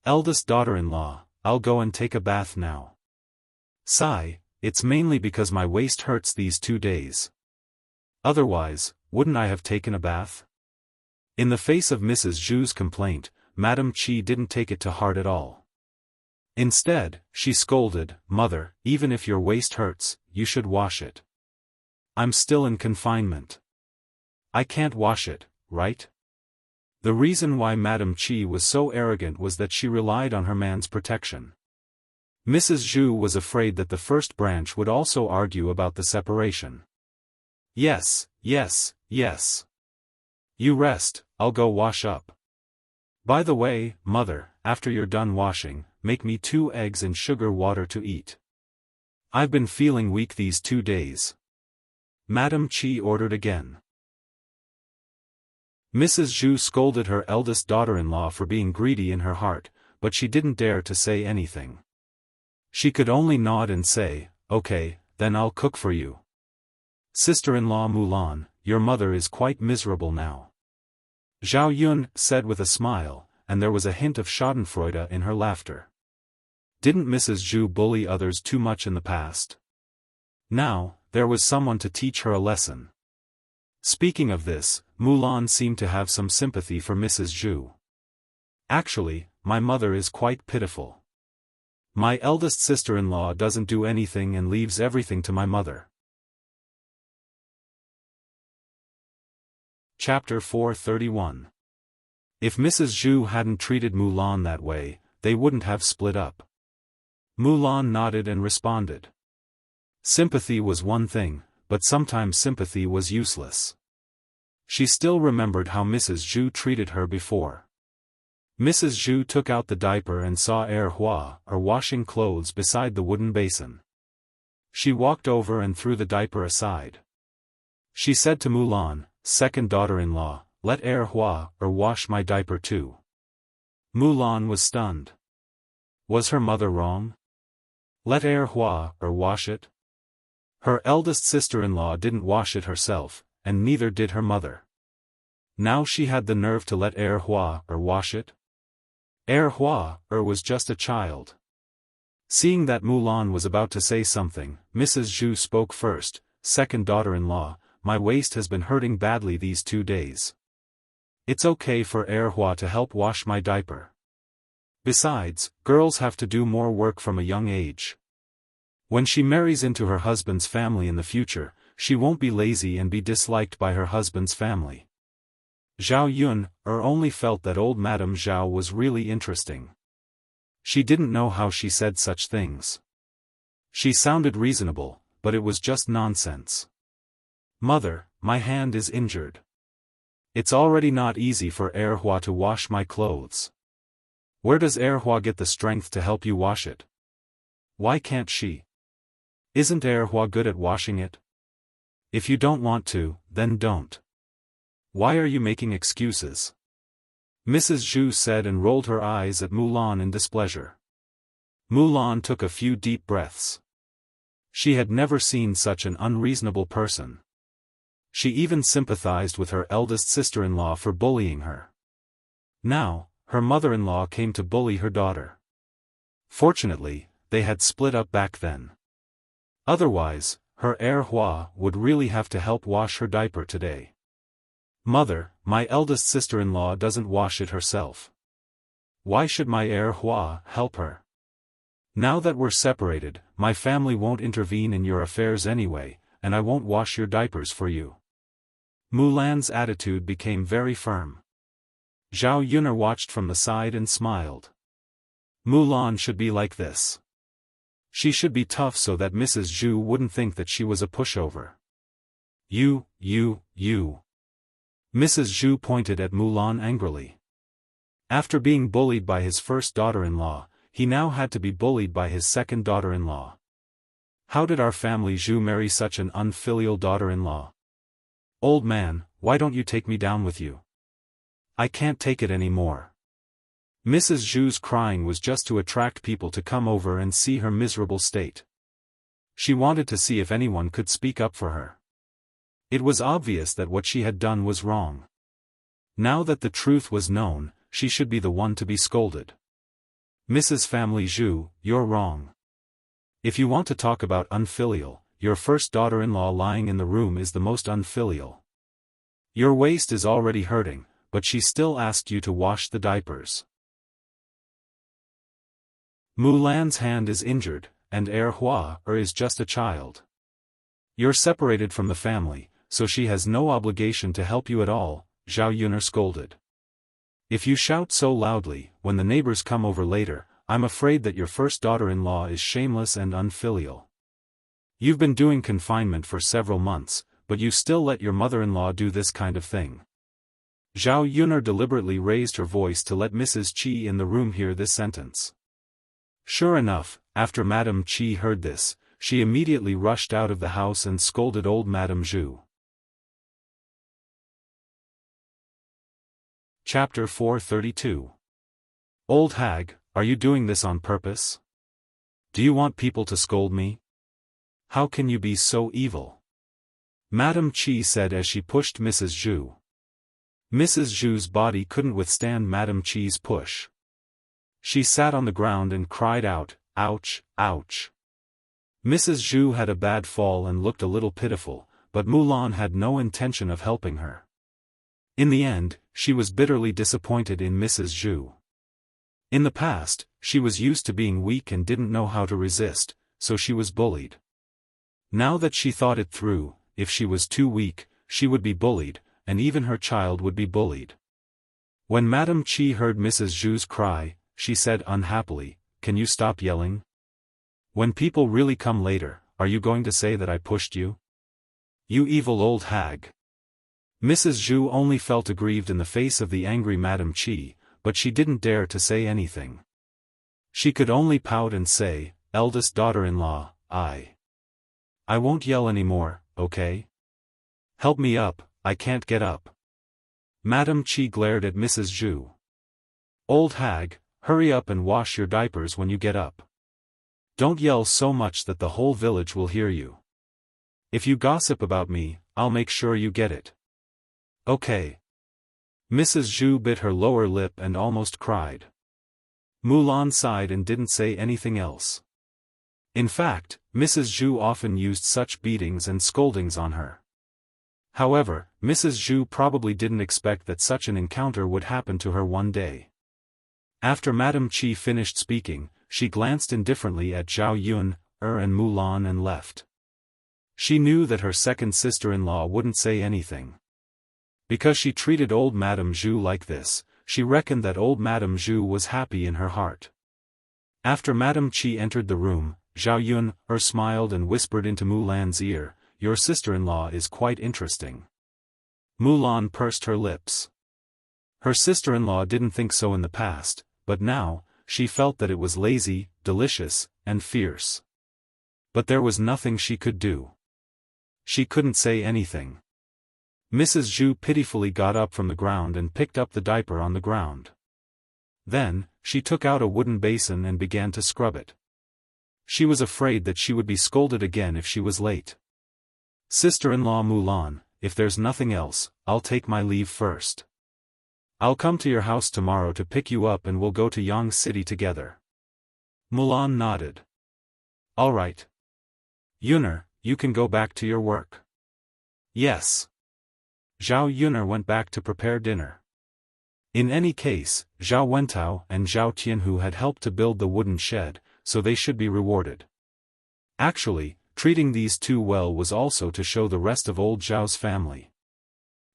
Eldest daughter-in-law, I'll go and take a bath now. Sigh, it's mainly because my waist hurts these 2 days. Otherwise, wouldn't I have taken a bath? In the face of Mrs. Zhu's complaint, Madame Qi didn't take it to heart at all. Instead, she scolded, "Mother, even if your waist hurts, you should wash it. I'm still in confinement. I can't wash it, right?" The reason why Madame Qi was so arrogant was that she relied on her man's protection. Mrs. Zhu was afraid that the first branch would also argue about the separation. Yes, yes, yes. You rest, I'll go wash up. By the way, Mother, after you're done washing, make me 2 eggs and sugar water to eat. I've been feeling weak these 2 days. Madame Qi ordered again. Mrs. Zhu scolded her eldest daughter-in-law for being greedy in her heart, but she didn't dare to say anything. She could only nod and say, "Okay, then I'll cook for you." Sister-in-law Mulan, your mother is quite miserable now. Zhao Yun said with a smile, and there was a hint of schadenfreude in her laughter. Didn't Mrs. Zhu bully others too much in the past? Now, there was someone to teach her a lesson. Speaking of this, Mulan seemed to have some sympathy for Mrs. Zhu. Actually, my mother is quite pitiful. My eldest sister-in-law doesn't do anything and leaves everything to my mother. Chapter 431. If Mrs. Zhu hadn't treated Mulan that way, they wouldn't have split up. Mulan nodded and responded. Sympathy was one thing, but sometimes sympathy was useless. She still remembered how Mrs. Zhu treated her before. Mrs. Zhu took out the diaper and saw Hua washing clothes beside the wooden basin. She walked over and threw the diaper aside. She said to Mulan, "Second daughter-in-law, let Hua wash my diaper too." Mulan was stunned. Was her mother wrong? Let Hua wash it? Her eldest sister-in-law didn't wash it herself, and neither did her mother. Now she had the nerve to let Hua wash it? Hua was just a child. Seeing that Mulan was about to say something, Mrs. Zhu spoke first. "Second daughter-in-law, my waist has been hurting badly these 2 days. It's okay for Hua to help wash my diaper. Besides, girls have to do more work from a young age. When she marries into her husband's family in the future, she won't be lazy and be disliked by her husband's family." Zhao Yun only felt that old Madame Zhao was really interesting. She didn't know how she said such things. She sounded reasonable, but it was just nonsense. "Mother, my hand is injured. It's already not easy for Hua to wash my clothes. Where does Hua get the strength to help you wash it? Why can't she? Isn't Hua good at washing it? If you don't want to, then don't. Why are you making excuses?" Mrs. Zhu said and rolled her eyes at Mulan in displeasure. Mulan took a few deep breaths. She had never seen such an unreasonable person. She even sympathized with her eldest sister-in-law for bullying her. Now, her mother-in-law came to bully her daughter. Fortunately, they had split up back then. Otherwise, her Hua would really have to help wash her diaper today. "Mother, my eldest sister-in-law doesn't wash it herself. Why should my Hua help her? Now that we're separated, my family won't intervene in your affairs anyway, and I won't wash your diapers for you." Mulan's attitude became very firm. Zhao Yun watched from the side and smiled. Mulan should be like this. She should be tough so that Mrs. Zhu wouldn't think that she was a pushover. You. Mrs. Zhu pointed at Mulan angrily. After being bullied by his first daughter-in-law, he now had to be bullied by his second daughter-in-law. How did our family Zhu marry such an unfilial daughter-in-law? "Old man, why don't you take me down with you? I can't take it anymore." Mrs. Zhu's crying was just to attract people to come over and see her miserable state. She wanted to see if anyone could speak up for her. It was obvious that what she had done was wrong. Now that the truth was known, she should be the one to be scolded. Mrs. Family Zhu, you're wrong. If you want to talk about unfilial, your first daughter-in-law lying in the room is the most unfilial. Your waist is already hurting, but she still asked you to wash the diapers. Mulan's hand is injured, and Hua is just a child. You're separated from the family, so she has no obligation to help you at all, Zhao Yuner scolded. If you shout so loudly, when the neighbors come over later, I'm afraid that your first daughter-in-law is shameless and unfilial. You've been doing confinement for several months, but you still let your mother-in-law do this kind of thing. Zhao Yuner deliberately raised her voice to let Mrs. Qi in the room hear this sentence. Sure enough, after Madame Qi heard this, she immediately rushed out of the house and scolded old Madame Zhu. Chapter 432. Old hag, are you doing this on purpose? Do you want people to scold me? How can you be so evil? Madame Qi said as she pushed Mrs. Zhu. Mrs. Zhu's body couldn't withstand Madame Qi's push. She sat on the ground and cried out, ouch, ouch. Mrs. Zhu had a bad fall and looked a little pitiful, but Mulan had no intention of helping her. In the end, she was bitterly disappointed in Mrs. Zhu. In the past, she was used to being weak and didn't know how to resist, so she was bullied. Now that she thought it through, if she was too weak, she would be bullied, and even her child would be bullied. When Madame Qi heard Mrs. Zhu's cry, she said unhappily, "Can you stop yelling? When people really come later, are you going to say that I pushed you? You evil old hag." Mrs. Zhu only felt aggrieved in the face of the angry Madame Qi, but she didn't dare to say anything. She could only pout and say, "Eldest daughter-in-law, I won't yell anymore, okay? Help me up, I can't get up." Madame Qi glared at Mrs. Zhu. "Old hag, hurry up and wash your diapers when you get up. Don't yell so much that the whole village will hear you. If you gossip about me, I'll make sure you get it. Okay." Mrs. Zhu bit her lower lip and almost cried. Mulan sighed and didn't say anything else. In fact, Mrs. Zhu often used such beatings and scoldings on her. However, Mrs. Zhu probably didn't expect that such an encounter would happen to her one day. After Madame Qi finished speaking, she glanced indifferently at Zhao Yun, and Mulan and left. She knew that her second sister-in-law wouldn't say anything. Because she treated old Madame Zhu like this, she reckoned that old Madame Zhu was happy in her heart. After Madame Qi entered the room, Zhao Yun smiled and whispered into Mulan's ear, "Your sister-in-law is quite interesting." Mulan pursed her lips. Her sister-in-law didn't think so in the past, but now, she felt that it was lazy, delicious, and fierce. But there was nothing she could do. She couldn't say anything. Mrs. Zhu pitifully got up from the ground and picked up the diaper on the ground. Then, she took out a wooden basin and began to scrub it. She was afraid that she would be scolded again if she was late. "Sister-in-law Mulan, if there's nothing else, I'll take my leave first. I'll come to your house tomorrow to pick you up and we'll go to Yang City together." Mulan nodded. "All right. Yuner, you can go back to your work." "Yes." Zhao Yuner went back to prepare dinner. In any case, Zhao Wentao and Zhao Tianhu had helped to build the wooden shed, so they should be rewarded. Actually, treating these two well was also to show the rest of old Zhao's family.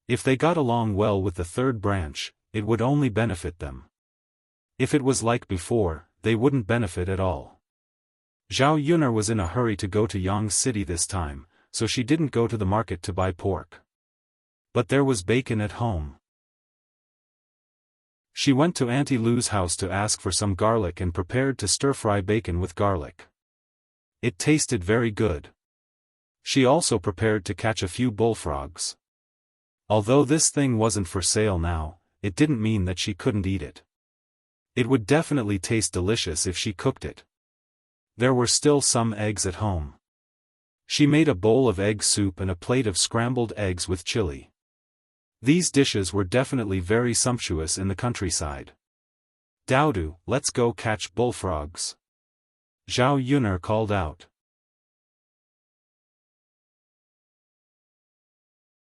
If they got along well with the third branch, it would only benefit them. If it was like before, they wouldn't benefit at all. Zhao Yuner was in a hurry to go to Yang City this time, so she didn't go to the market to buy pork. But there was bacon at home. She went to Auntie Lu's house to ask for some garlic and prepared to stir-fry bacon with garlic. It tasted very good. She also prepared to catch a few bullfrogs. Although this thing wasn't for sale now, it didn't mean that she couldn't eat it. It would definitely taste delicious if she cooked it. There were still some eggs at home. She made a bowl of egg soup and a plate of scrambled eggs with chili. These dishes were definitely very sumptuous in the countryside. "Dowdu, let's go catch bullfrogs," Zhao Yun'er called out.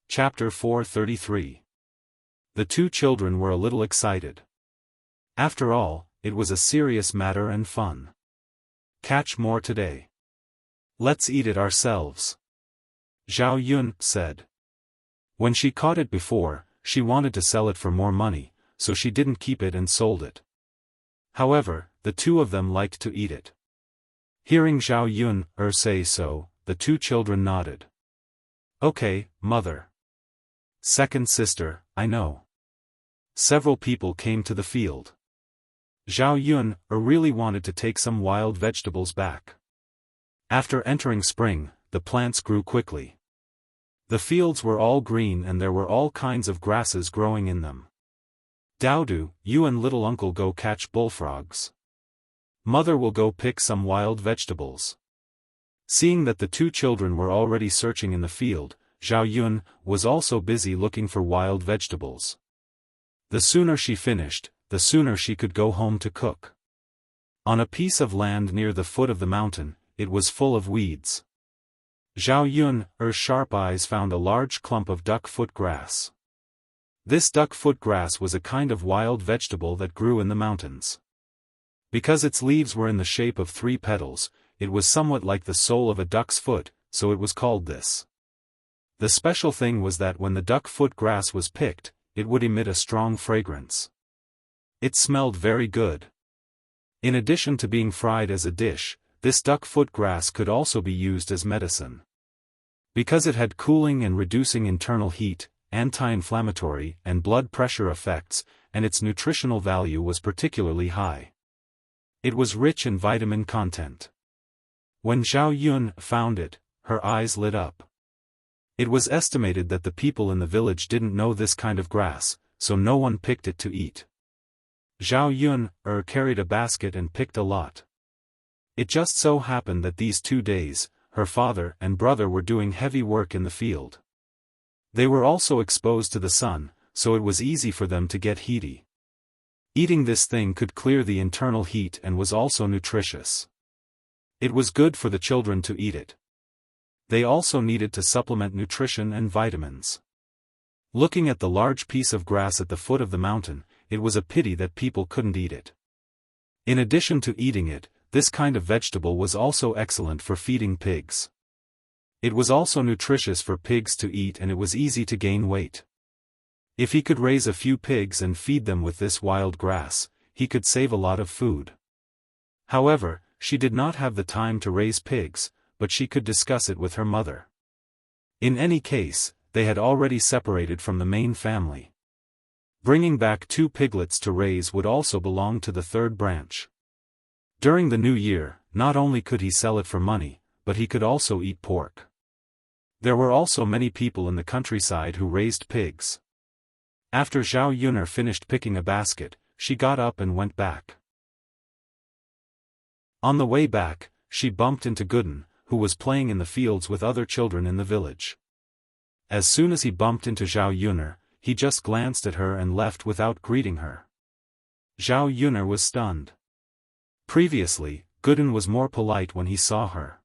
Chapter 433. The two children were a little excited. After all, it was a serious matter and fun. "Catch more today. Let's eat it ourselves," Zhao Yun said. When she caught it before, she wanted to sell it for more money, so she didn't keep it and sold it. However, the two of them liked to eat it. Hearing Zhao Yun'er say so, the two children nodded. "Okay, mother. Second sister, I know." Several people came to the field. Zhao Yun'er really wanted to take some wild vegetables back. After entering spring, the plants grew quickly. The fields were all green and there were all kinds of grasses growing in them. "Dowdu, you and little uncle go catch bullfrogs. Mother will go pick some wild vegetables." Seeing that the two children were already searching in the field, Zhao Yun was also busy looking for wild vegetables. The sooner she finished, the sooner she could go home to cook. On a piece of land near the foot of the mountain, it was full of weeds. Zhao Yun'er's sharp eyes found a large clump of duck-foot grass. This duck-foot grass was a kind of wild vegetable that grew in the mountains. Because its leaves were in the shape of 3 petals, it was somewhat like the sole of a duck's foot, so it was called this. The special thing was that when the duck-foot grass was picked, it would emit a strong fragrance. It smelled very good. In addition to being fried as a dish, this duck-foot grass could also be used as medicine. Because it had cooling and reducing internal heat, anti-inflammatory and blood pressure effects, and its nutritional value was particularly high. It was rich in vitamin content. When Zhao Yun found it, her eyes lit up. It was estimated that the people in the village didn't know this kind of grass, so no one picked it to eat. Zhao Yun carried a basket and picked a lot. It just so happened that these 2 days, her father and brother were doing heavy work in the field. They were also exposed to the sun, so it was easy for them to get heaty. Eating this thing could clear the internal heat and was also nutritious. It was good for the children to eat it. They also needed to supplement nutrition and vitamins. Looking at the large piece of grass at the foot of the mountain, it was a pity that people couldn't eat it. In addition to eating it, this kind of vegetable was also excellent for feeding pigs. It was also nutritious for pigs to eat and it was easy to gain weight. If he could raise a few pigs and feed them with this wild grass, he could save a lot of food. However, she did not have the time to raise pigs, but she could discuss it with her mother. In any case, they had already separated from the main family. Bringing back 2 piglets to raise would also belong to the 3rd branch. During the new year, not only could he sell it for money, but he could also eat pork. There were also many people in the countryside who raised pigs. After Zhao Yun'er finished picking a basket, she got up and went back. On the way back, she bumped into Gooden, who was playing in the fields with other children in the village. As soon as he bumped into Zhao Yun'er, he just glanced at her and left without greeting her. Zhao Yun'er was stunned. Previously, Gooden was more polite when he saw her.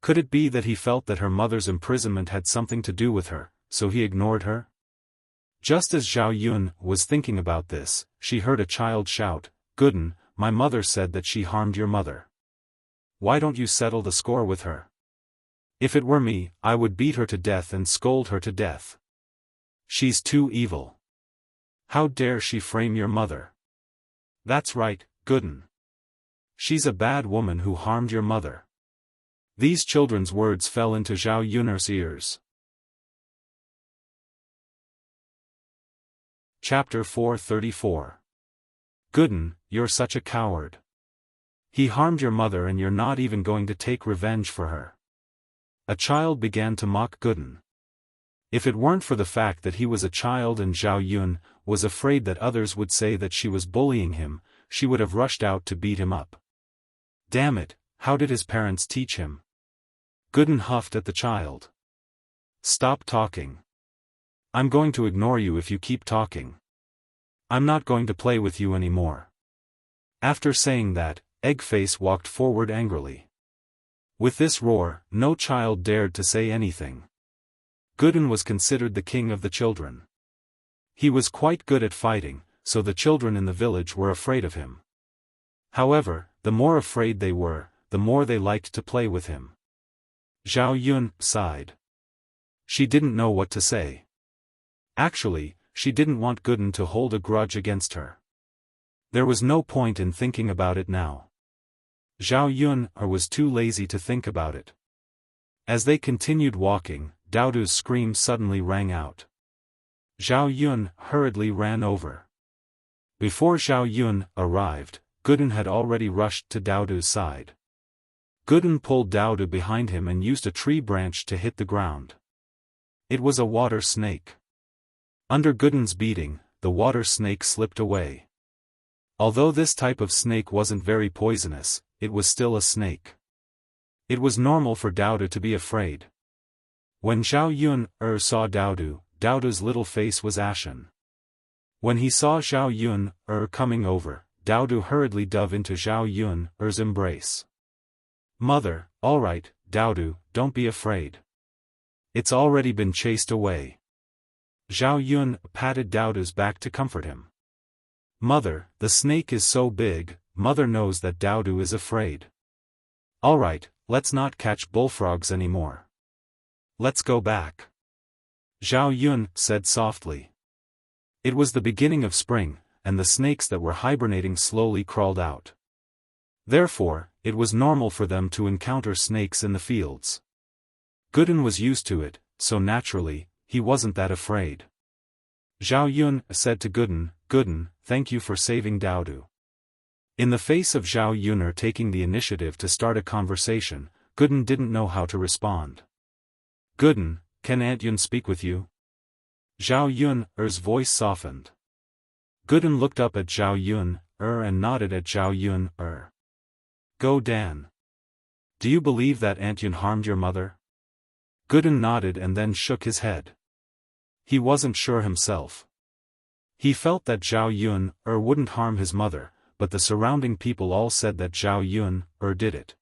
Could it be that he felt that her mother's imprisonment had something to do with her, so he ignored her? Just as Zhao Yun was thinking about this, she heard a child shout, "Gooden, my mother said that she harmed your mother. Why don't you settle the score with her? If it were me, I would beat her to death and scold her to death. She's too evil. How dare she frame your mother? That's right, Gooden. She's a bad woman who harmed your mother." These children's words fell into Zhao Yun'er's ears. Chapter 434. Gooden, you're such a coward. He harmed your mother and you're not even going to take revenge for her. A child began to mock Gooden. If it weren't for the fact that he was a child and Zhao Yun was afraid that others would say that she was bullying him, she would have rushed out to beat him up. Damn it, how did his parents teach him? Gooden huffed at the child. Stop talking. I'm going to ignore you if you keep talking. I'm not going to play with you anymore. After saying that, Eggface walked forward angrily. With this roar, no child dared to say anything. Gooden was considered the king of the children. He was quite good at fighting, so the children in the village were afraid of him. However, the more afraid they were, the more they liked to play with him. Zhao Yun sighed. She didn't know what to say. Actually, she didn't want Gooden to hold a grudge against her. There was no point in thinking about it now. Zhao Yun was too lazy to think about it. As they continued walking, Daodu's scream suddenly rang out. Zhao Yun hurriedly ran over. Before Zhao Yun arrived, Gooden had already rushed to Daodu's side. Gooden pulled Daodu behind him and used a tree branch to hit the ground. It was a water snake. Under Gooden's beating, the water snake slipped away. Although this type of snake wasn't very poisonous, it was still a snake. It was normal for Daodu to be afraid. When Zhao Yun saw Daodu, Daodu's little face was ashen. When he saw Zhao Yun coming over, Daodu hurriedly dove into Zhao Yun's embrace. Mother, all right, Daodu, don't be afraid. It's already been chased away. Zhao Yun patted Daodu's back to comfort him. Mother, the snake is so big, Mother knows that Daodu is afraid. All right, let's not catch bullfrogs anymore. Let's go back. Zhao Yun said softly. It was the beginning of spring, and the snakes that were hibernating slowly crawled out. Therefore, it was normal for them to encounter snakes in the fields. Gooden was used to it, so naturally, he wasn't that afraid. Zhao Yun said to Gooden, Gooden, thank you for saving Daodu. In the face of Zhao Yun taking the initiative to start a conversation, Gooden didn't know how to respond. Gooden, can Aunt Yun speak with you? Zhao Yun's voice softened. Gooden looked up at Zhao Yun and nodded at Zhao Yun. Go Dan. Do you believe that Aunt Yun harmed your mother? Gooden nodded and then shook his head. He wasn't sure himself. He felt that Zhao Yun wouldn't harm his mother, but the surrounding people all said that Zhao Yun did it.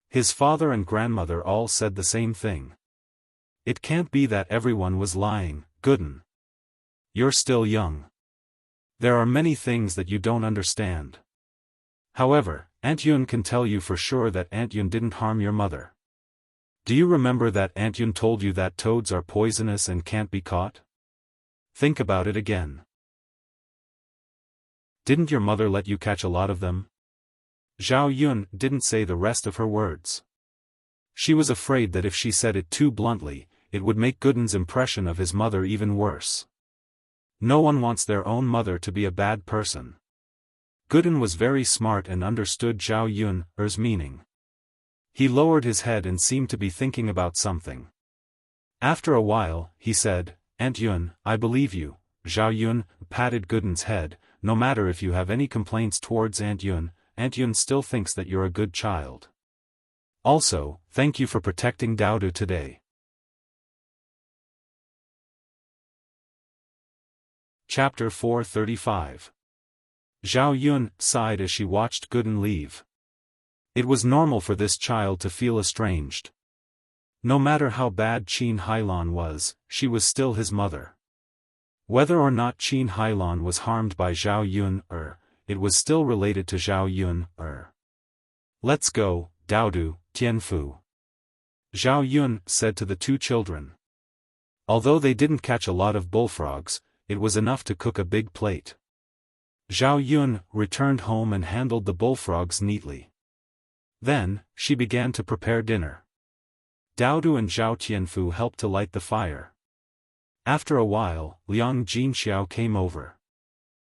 His father and grandmother all said the same thing. It can't be that everyone was lying, Gooden. You're still young. There are many things that you don't understand. However, Aunt Yun can tell you for sure that Aunt Yun didn't harm your mother. Do you remember that Aunt Yun told you that toads are poisonous and can't be caught? Think about it again. Didn't your mother let you catch a lot of them? Zhao Yun didn't say the rest of her words. She was afraid that if she said it too bluntly, it would make Gooden's impression of his mother even worse. No one wants their own mother to be a bad person. Gooden was very smart and understood Zhao Yun's meaning. He lowered his head and seemed to be thinking about something. After a while, he said, Aunt Yun, I believe you. Zhao Yun patted Gooden's head. No matter if you have any complaints towards Aunt Yun still thinks that you're a good child. Also, thank you for protecting Daodu today. Chapter 435. Zhao Yun sighed as she watched Gooden leave. It was normal for this child to feel estranged. No matter how bad Qin Hailan was, she was still his mother. Whether or not Qin Hailan was harmed by Zhao Yun it was still related to Zhao Yun Let's go, Daodu, Tianfu. Zhao Yun said to the two children. Although they didn't catch a lot of bullfrogs, it was enough to cook a big plate. Zhao Yun returned home and handled the bullfrogs neatly. Then, she began to prepare dinner. Daodu and Zhao Tianfu helped to light the fire. After a while, Liang Jinxiao came over.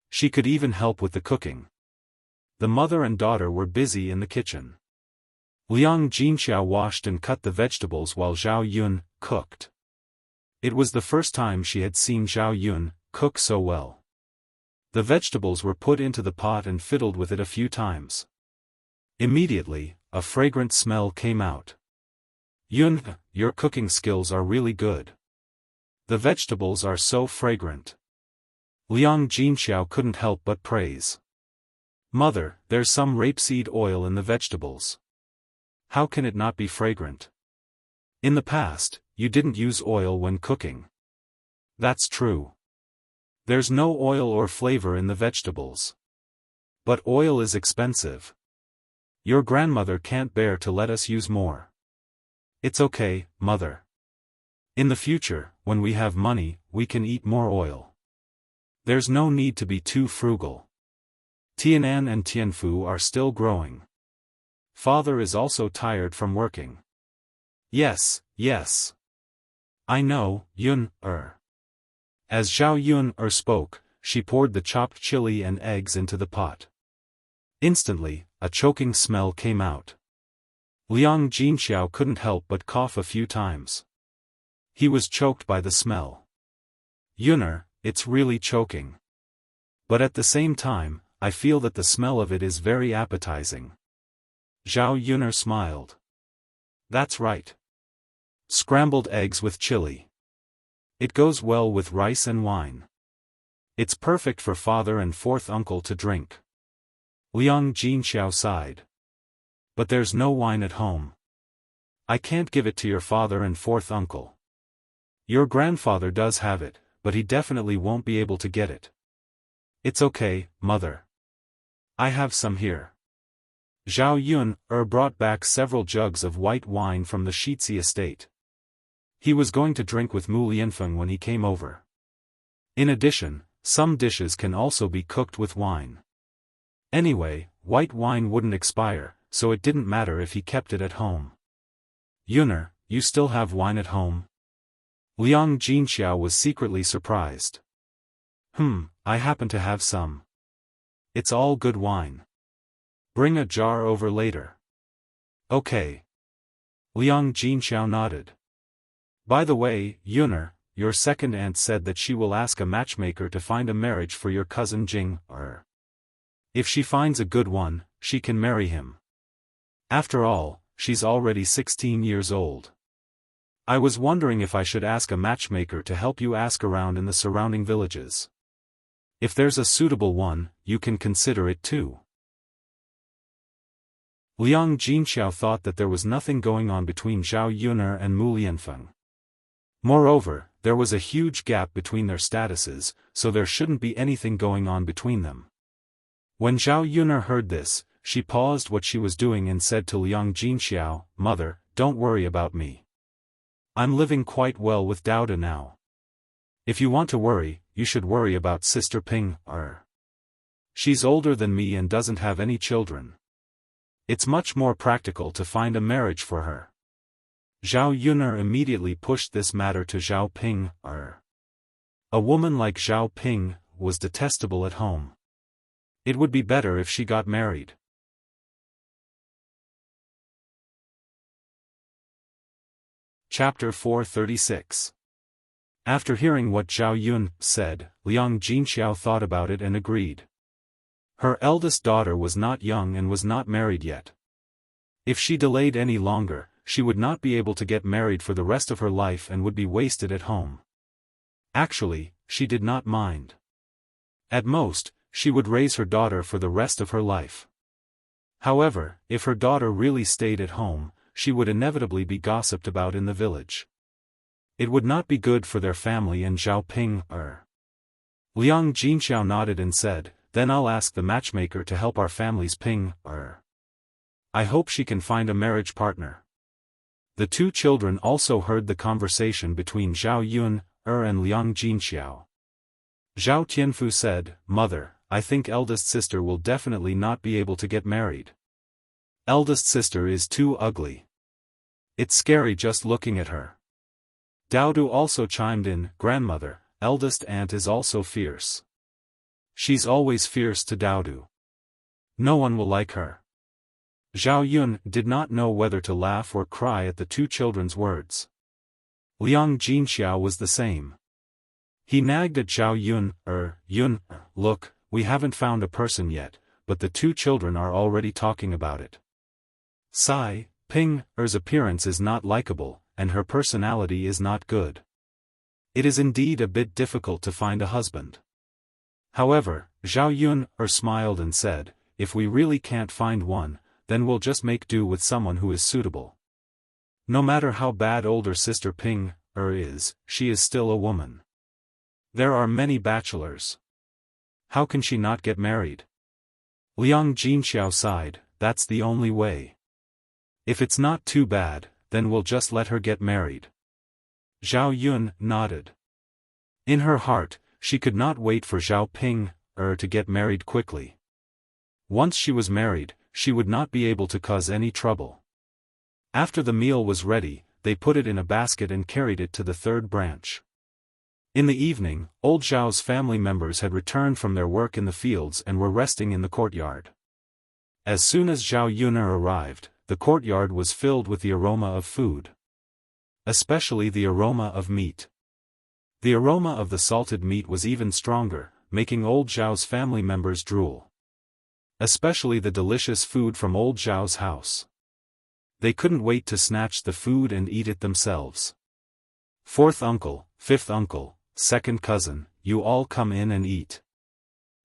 She could even help with the cooking. The mother and daughter were busy in the kitchen. Liang Jinxiao washed and cut the vegetables while Zhao Yun cooked. It was the first time she had seen Zhao Yun cook so well. The vegetables were put into the pot and fiddled with it a few times. Immediately, a fragrant smell came out. Yun, your cooking skills are really good. The vegetables are so fragrant. Liang Jinxiao couldn't help but praise. Mother, there's some rapeseed oil in the vegetables. How can it not be fragrant? In the past, you didn't use oil when cooking. That's true. There's no oil or flavor in the vegetables. But oil is expensive. Your grandmother can't bear to let us use more. It's okay, Mother. In the future, when we have money, we can eat more oil. There's no need to be too frugal. Tianan and Tianfu are still growing. Father is also tired from working. Yes, yes. I know, Yun-er. As Zhao Yun-er spoke, she poured the chopped chili and eggs into the pot. Instantly, a choking smell came out. Liang Jinxiao couldn't help but cough a few times. He was choked by the smell. Yun-er, it's really choking. But at the same time, I feel that the smell of it is very appetizing. Zhao Yun-er smiled. That's right. Scrambled eggs with chili. It goes well with rice and wine. It's perfect for father and fourth uncle to drink. Liang Jinxiao sighed. But there's no wine at home. I can't give it to your father and fourth uncle. Your grandfather does have it, but he definitely won't be able to get it. It's okay, Mother. I have some here. Zhao Yun-er brought back several jugs of white wine from the Shitzi estate. He was going to drink with Mu Lianfeng when he came over. In addition, some dishes can also be cooked with wine. Anyway, white wine wouldn't expire, so it didn't matter if he kept it at home. Yun-er, you still have wine at home? Liang Jinxiao was secretly surprised. I happen to have some. It's all good wine. Bring a jar over later. Okay. Liang Jinxiao nodded. By the way, Yun-er, your second aunt said that she will ask a matchmaker to find a marriage for your cousin Jing-er. If she finds a good one, she can marry him. After all, she's already 16 years old. I was wondering if I should ask a matchmaker to help you ask around in the surrounding villages. If there's a suitable one, you can consider it too. Liang Jinxiao thought that there was nothing going on between Zhao Yun-er and Mu Lianfeng. Moreover, there was a huge gap between their statuses, so there shouldn't be anything going on between them. When Zhao Yun-er heard this, she paused what she was doing and said to Liang Jinxiao, Mother, don't worry about me. I'm living quite well with Daoda now. If you want to worry, you should worry about Sister Ping-er. She's older than me and doesn't have any children. It's much more practical to find a marriage for her. Zhao Yun-er immediately pushed this matter to Zhao Ping-er. A woman like Zhao Ping was detestable at home. It would be better if she got married. Chapter 436. After hearing what Zhao Yun said, Liang Jinxiao thought about it and agreed. Her eldest daughter was not young and was not married yet. If she delayed any longer, she would not be able to get married for the rest of her life and would be wasted at home. Actually, she did not mind. At most, she would raise her daughter for the rest of her life. However, if her daughter really stayed at home, she would inevitably be gossiped about in the village. It would not be good for their family and Zhao Ping-er. Liang Jinxiao nodded and said, then I'll ask the matchmaker to help our families Ping-er. I hope she can find a marriage partner. The two children also heard the conversation between Zhao Yun-er and Liang Jinxiao. Zhao Tianfu said, Mother, I think eldest sister will definitely not be able to get married. Eldest sister is too ugly. It's scary just looking at her. Daodu also chimed in, Grandmother, eldest aunt is also fierce. She's always fierce to Daodu. No one will like her. Zhao Yun did not know whether to laugh or cry at the two children's words. Liang Jinxiao was the same. He nagged at Zhao Yun, look, we haven't found a person yet, but the two children are already talking about it. Sigh, Ping's appearance is not likable, and her personality is not good. It is indeed a bit difficult to find a husband. However, Zhao Yun smiled and said, if we really can't find one, then we'll just make do with someone who is suitable. No matter how bad older sister Ping is, she is still a woman. There are many bachelors. How can she not get married? Liang Jinxiao sighed, that's the only way. If it's not too bad, then we'll just let her get married. Zhao Yun nodded. In her heart, she could not wait for Zhao Ping to get married quickly. Once she was married, she would not be able to cause any trouble. After the meal was ready, they put it in a basket and carried it to the third branch. In the evening, old Zhao's family members had returned from their work in the fields and were resting in the courtyard. As soon as Zhao Yun arrived, the courtyard was filled with the aroma of food. Especially the aroma of meat. The aroma of the salted meat was even stronger, making old Zhao's family members drool. Especially the delicious food from old Zhao's house. They couldn't wait to snatch the food and eat it themselves. Fourth uncle, fifth uncle, second cousin, you all come in and eat.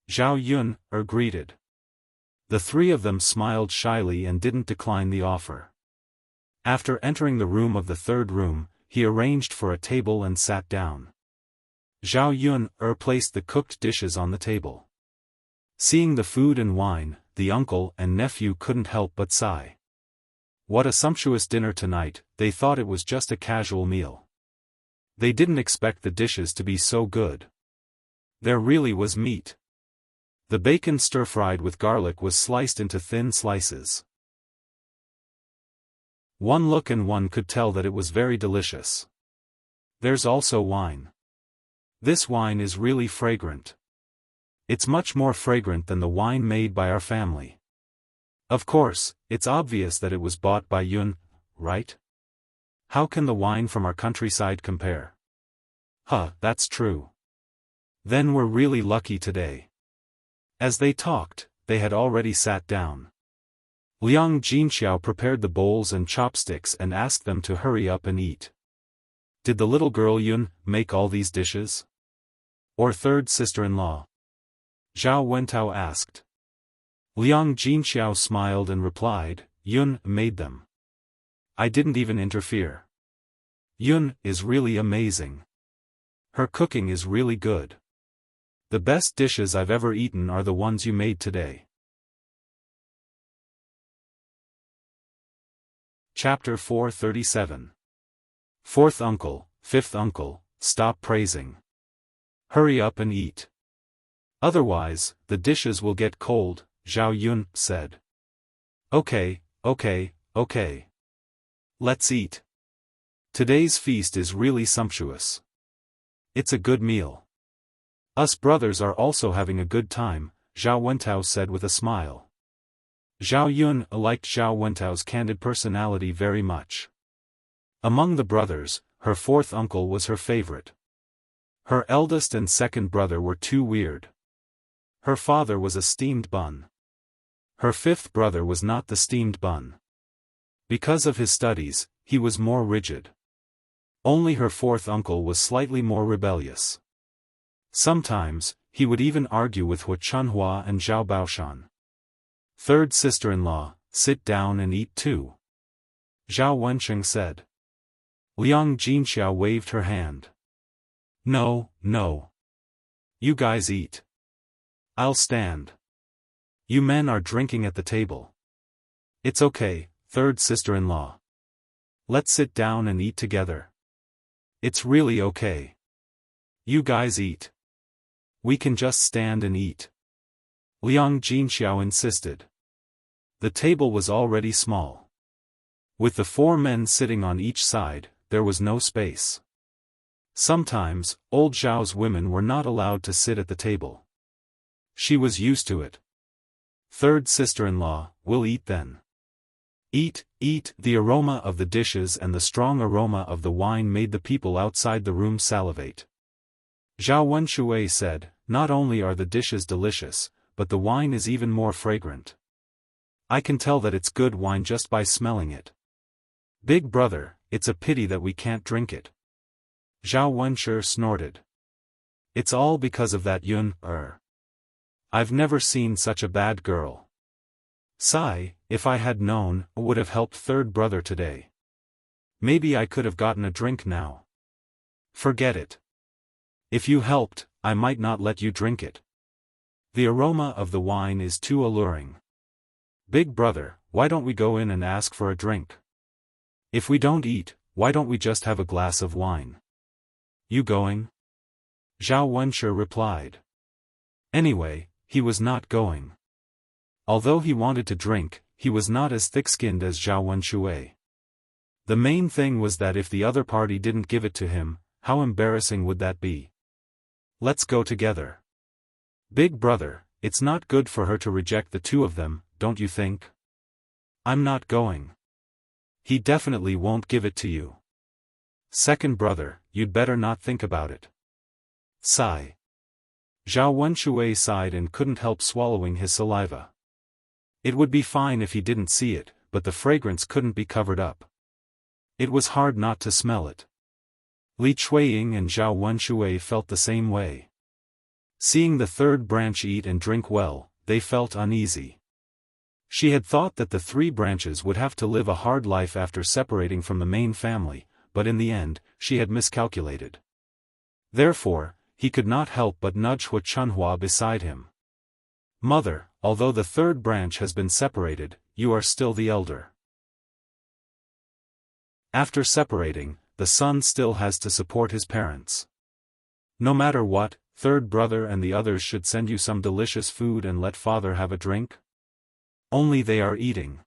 Zhao Yun greeted. The three of them smiled shyly and didn't decline the offer. After entering the room of the third room, he arranged for a table and sat down. Zhao Yun placed the cooked dishes on the table. Seeing the food and wine, the uncle and nephew couldn't help but sigh. What a sumptuous dinner tonight, they thought it was just a casual meal. They didn't expect the dishes to be so good. There really was meat. The bacon stir-fried with garlic was sliced into thin slices. One look and one could tell that it was very delicious. There's also wine. This wine is really fragrant. It's much more fragrant than the wine made by our family. Of course, it's obvious that it was bought by Yun, right? How can the wine from our countryside compare? That's true. Then we're really lucky today. As they talked, they had already sat down. Liang Jinxiao prepared the bowls and chopsticks and asked them to hurry up and eat. Did the little girl Yun make all these dishes? Or third sister-in-law? Zhao Wentao asked. Liang Jinxiao smiled and replied, Yun made them. I didn't even interfere. Yun is really amazing. Her cooking is really good. The best dishes I've ever eaten are the ones you made today. Chapter 437. Fourth uncle, fifth uncle, stop praising. Hurry up and eat. Otherwise, the dishes will get cold, Zhao Yun said. Okay. Let's eat. Today's feast is really sumptuous. It's a good meal. Us brothers are also having a good time, Zhao Wentao said with a smile. Zhao Yun liked Zhao Wentao's candid personality very much. Among the brothers, her fourth uncle was her favorite. Her eldest and second brother were too weird. Her father was a steamed bun. Her fifth brother was not the steamed bun. Because of his studies, he was more rigid. Only her fourth uncle was slightly more rebellious. Sometimes, he would even argue with Hu Chunhua and Zhao Baoshan. Third sister-in-law, sit down and eat too. Zhao Wensheng said. Liang Jinxiao waved her hand. No. You guys eat. I'll stand. You men are drinking at the table. It's okay, third sister-in-law. Let's sit down and eat together. It's really okay. You guys eat. We can just stand and eat. Liang Jinxiao insisted. The table was already small. With the four men sitting on each side, there was no space. Sometimes, old Zhao's women were not allowed to sit at the table. She was used to it. Third sister-in-law, we'll eat then. Eat. The aroma of the dishes and the strong aroma of the wine made the people outside the room salivate. Zhao Wenshui said, not only are the dishes delicious, but the wine is even more fragrant. I can tell that it's good wine just by smelling it. Big brother, it's a pity that we can't drink it. Zhao Wenshi snorted. It's all because of that Yun. I've never seen such a bad girl. Sigh, if I had known, I would have helped third brother today. Maybe I could have gotten a drink now. Forget it. If you helped, I might not let you drink it. The aroma of the wine is too alluring. Big brother, why don't we go in and ask for a drink? If we don't eat, why don't we just have a glass of wine? You going? Zhao Wenshi replied. Anyway, he was not going. Although he wanted to drink, he was not as thick-skinned as Zhao Wenshi. The main thing was that if the other party didn't give it to him, how embarrassing would that be? Let's go together. Big brother, it's not good for her to reject the two of them, don't you think? I'm not going. He definitely won't give it to you. Second brother, you'd better not think about it. Sigh. Zhao Wenshi sighed and couldn't help swallowing his saliva. It would be fine if he didn't see it, but the fragrance couldn't be covered up. It was hard not to smell it. Li Chuiying and Zhao Wenshi felt the same way. Seeing the third branch eat and drink well, they felt uneasy. She had thought that the three branches would have to live a hard life after separating from the main family, but in the end, she had miscalculated. Therefore, he could not help but nudge Hu Chunhua beside him. Mother, although the third branch has been separated, you are still the elder. After separating, the son still has to support his parents. No matter what, third brother and the others should send you some delicious food and let father have a drink? Only they are eating.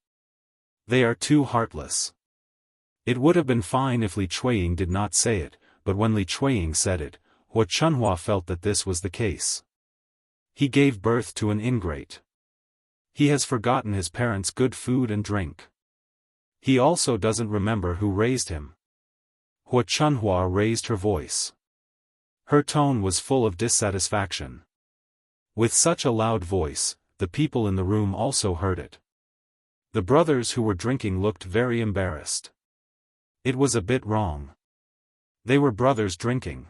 They are too heartless. It would have been fine if Li Chuiying did not say it, but when Li Chuiying said it, Hu Chunhua felt that this was the case. He gave birth to an ingrate. He has forgotten his parents' good food and drink. He also doesn't remember who raised him. Hu Chunhua raised her voice. Her tone was full of dissatisfaction. With such a loud voice, the people in the room also heard it. The brothers who were drinking looked very embarrassed. It was a bit wrong. They were brothers drinking.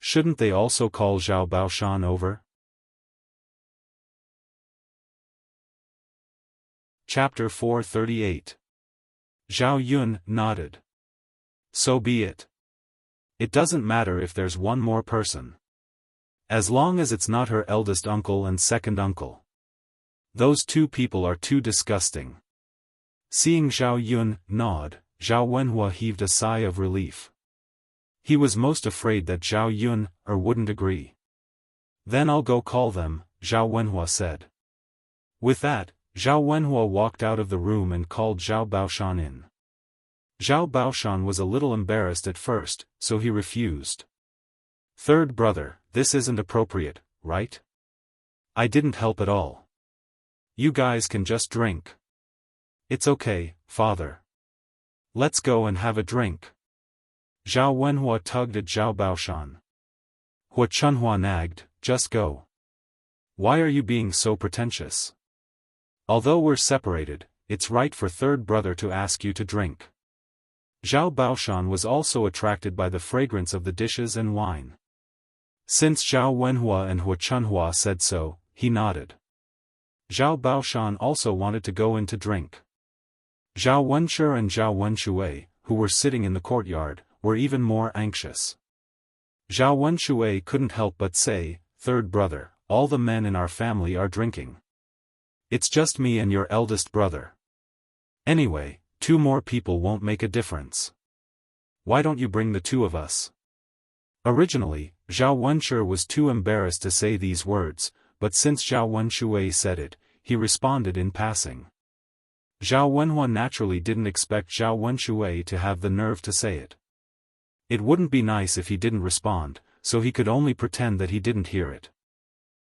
Shouldn't they also call Zhao Baoshan over? Chapter 438. Zhao Yun nodded. So be it. It doesn't matter if there's one more person. As long as it's not her eldest uncle and second uncle. Those two people are too disgusting. Seeing Zhao Yun nod, Zhao Wenhua heaved a sigh of relief. He was most afraid that Zhao Yun wouldn't agree. Then I'll go call them, Zhao Wenhua said. With that, Zhao Wenhua walked out of the room and called Zhao Baoshan in. Zhao Baoshan was a little embarrassed at first, so he refused. Third brother, this isn't appropriate, right? I didn't help at all. You guys can just drink. It's okay, father. Let's go and have a drink. Zhao Wenhua tugged at Zhao Baoshan. Hu Chunhua nagged, just go. Why are you being so pretentious? Although we're separated, it's right for third brother to ask you to drink. Zhao Baoshan was also attracted by the fragrance of the dishes and wine. Since Zhao Wenhua and Hu Chunhua said so, he nodded. Zhao Baoshan also wanted to go in to drink. Zhao Wenshi and Zhao Wenshi, who were sitting in the courtyard, were even more anxious. Zhao Wenshi couldn't help but say, third brother, all the men in our family are drinking. It's just me and your eldest brother. Anyway, two more people won't make a difference. Why don't you bring the two of us? Originally, Zhao Wenshi was too embarrassed to say these words, but since Zhao Wenshi said it, he responded in passing. Zhao Wenhua naturally didn't expect Zhao Wenshi to have the nerve to say it. It wouldn't be nice if he didn't respond, so he could only pretend that he didn't hear it.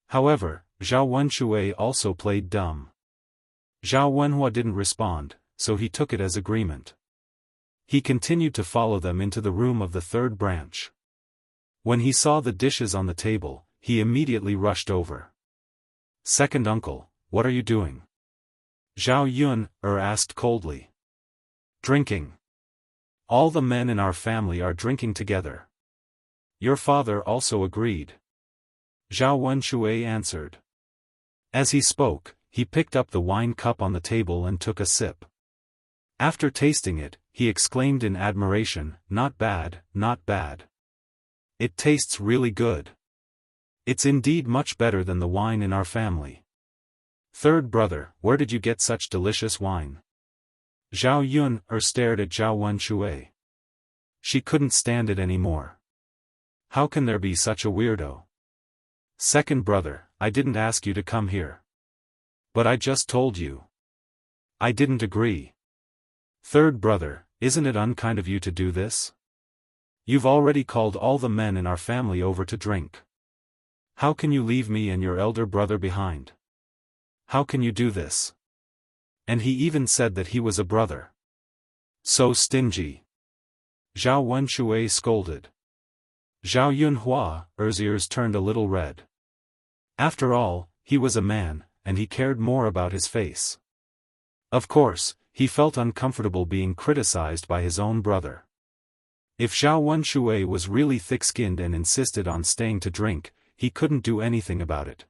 However, Zhao Wenshi also played dumb. Zhao Wenhua didn't respond, so he took it as agreement. He continued to follow them into the room of the third branch. When he saw the dishes on the table, he immediately rushed over. Second uncle, what are you doing? Zhao Yun asked coldly. Drinking. All the men in our family are drinking together. Your father also agreed. Zhao Wenshui answered. As he spoke, he picked up the wine cup on the table and took a sip. After tasting it, he exclaimed in admiration, "Not bad, not bad. It tastes really good. It's indeed much better than the wine in our family. Third brother, where did you get such delicious wine?" Zhao Yun stared at Zhao Wenshui. She couldn't stand it anymore. How can there be such a weirdo? Second brother, I didn't ask you to come here. But I just told you. I didn't agree. Third brother, isn't it unkind of you to do this? You've already called all the men in our family over to drink. How can you leave me and your elder brother behind? How can you do this? And he even said that he was a brother. So stingy. Zhao Wenshui scolded. Zhao Yunhua's ears turned a little red. After all, he was a man, and he cared more about his face. Of course, he felt uncomfortable being criticized by his own brother. If Zhao Wenshui was really thick-skinned and insisted on staying to drink, he couldn't do anything about it.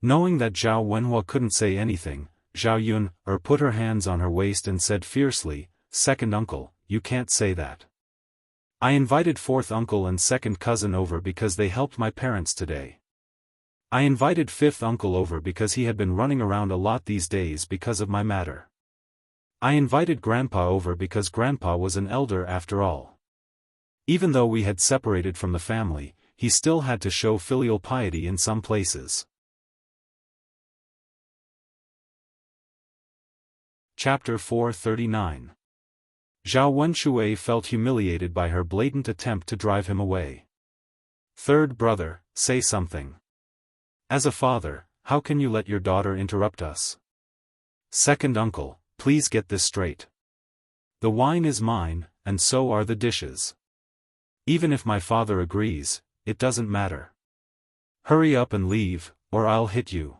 Knowing that Zhao Wenhua couldn't say anything, Zhao Yun put her hands on her waist and said fiercely, "Second uncle, you can't say that. I invited fourth uncle and second cousin over because they helped my parents today. I invited fifth uncle over because he had been running around a lot these days because of my matter. I invited grandpa over because grandpa was an elder after all. Even though we had separated from the family, he still had to show filial piety in some places." Chapter 439. Zhao Wenshui felt humiliated by her blatant attempt to drive him away. Third brother, say something. As a father, how can you let your daughter interrupt us? Second uncle, please get this straight. The wine is mine, and so are the dishes. Even if my father agrees, it doesn't matter. Hurry up and leave, or I'll hit you.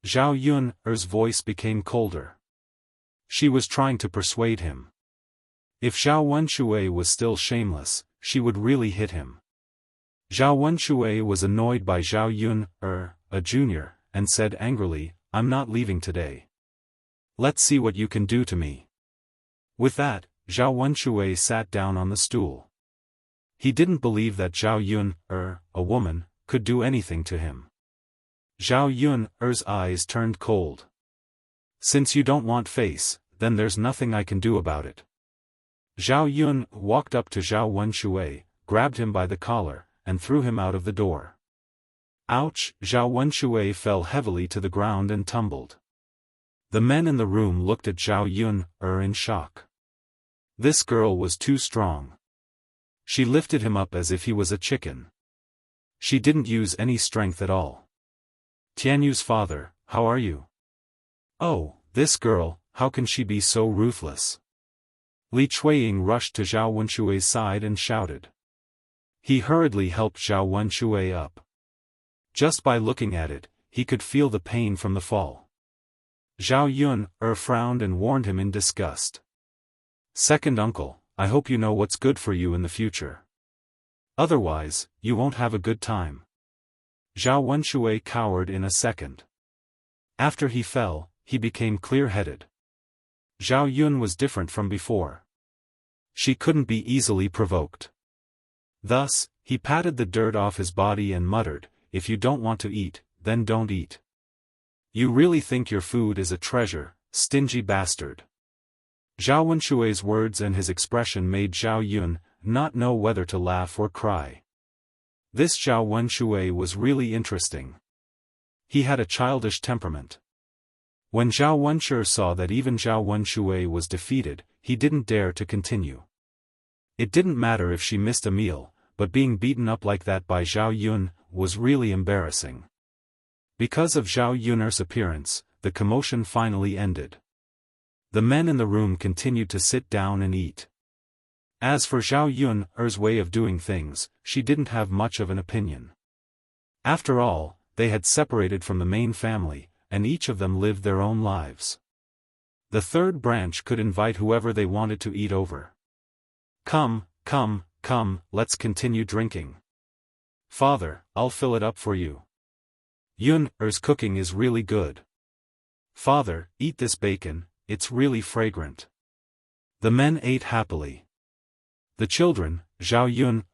Zhao Yun's voice became colder. She was trying to persuade him. If Zhao Wenshui was still shameless, she would really hit him. Zhao Wenshui was annoyed by Zhao Yun, a junior, and said angrily, "I'm not leaving today. Let's see what you can do to me." With that, Zhao Wenshui sat down on the stool. He didn't believe that Zhao Yun, a woman, could do anything to him. Zhao Yun's eyes turned cold. "Since you don't want face, then there's nothing I can do about it." Zhao Yun walked up to Zhao Wenshui, grabbed him by the collar, and threw him out of the door. Ouch! Zhao Wenshui fell heavily to the ground and tumbled. The men in the room looked at Zhao Yun in shock. This girl was too strong. She lifted him up as if he was a chicken. She didn't use any strength at all. "Tianyu's father, how are you?" "Oh, this girl, how can she be so ruthless?" Li Chuiying rushed to Zhao Wenshui's side and shouted. He hurriedly helped Zhao Wenshui up. Just by looking at it, he could feel the pain from the fall. Zhao Yun frowned and warned him in disgust. "Second uncle, I hope you know what's good for you in the future. Otherwise, you won't have a good time." Zhao Wenshui cowered in a second. After he fell, he became clear-headed. Zhao Yun was different from before. She couldn't be easily provoked. Thus, he patted the dirt off his body and muttered, "If you don't want to eat, then don't eat. You really think your food is a treasure, stingy bastard." Zhao Wenshui's words and his expression made Zhao Yun not know whether to laugh or cry. This Zhao Wenshui was really interesting. He had a childish temperament. When Zhao Wenshui saw that even Zhao Wenshui was defeated, he didn't dare to continue. It didn't matter if she missed a meal, but being beaten up like that by Zhao Yun was really embarrassing. Because of Zhao Yun's appearance, the commotion finally ended. The men in the room continued to sit down and eat. As for Zhao Yun's way of doing things, she didn't have much of an opinion. After all, they had separated from the main family, and each of them lived their own lives. The third branch could invite whoever they wanted to eat over. Come, come, come, let's continue drinking. Father, I'll fill it up for you. Yun's cooking is really good. Father, eat this bacon, it's really fragrant. The men ate happily. The children, Zhao Yun,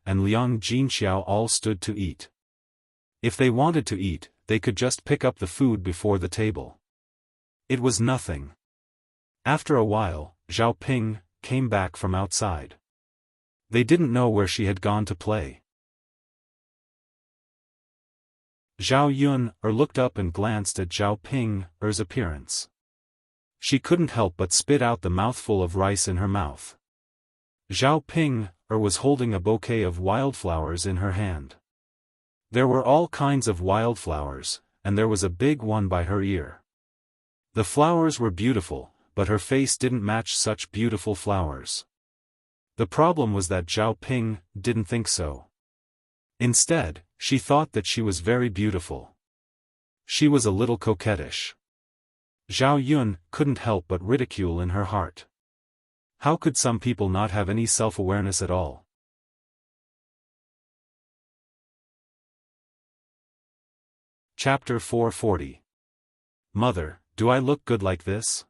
and Liang Jinxiao all stood to eat. If they wanted to eat, they could just pick up the food before the table. It was nothing. After a while, Zhao Ping came back from outside. They didn't know where she had gone to play. Zhao Yun looked up and glanced at Zhao Ping's appearance. She couldn't help but spit out the mouthful of rice in her mouth. Zhao Ping was holding a bouquet of wildflowers in her hand. There were all kinds of wildflowers, and there was a big one by her ear. The flowers were beautiful, but her face didn't match such beautiful flowers. The problem was that Zhao Ping didn't think so. Instead, she thought that she was very beautiful. She was a little coquettish. Zhao Yun couldn't help but ridicule in her heart. How could some people not have any self-awareness at all? Chapter 440. Mother, do I look good like this?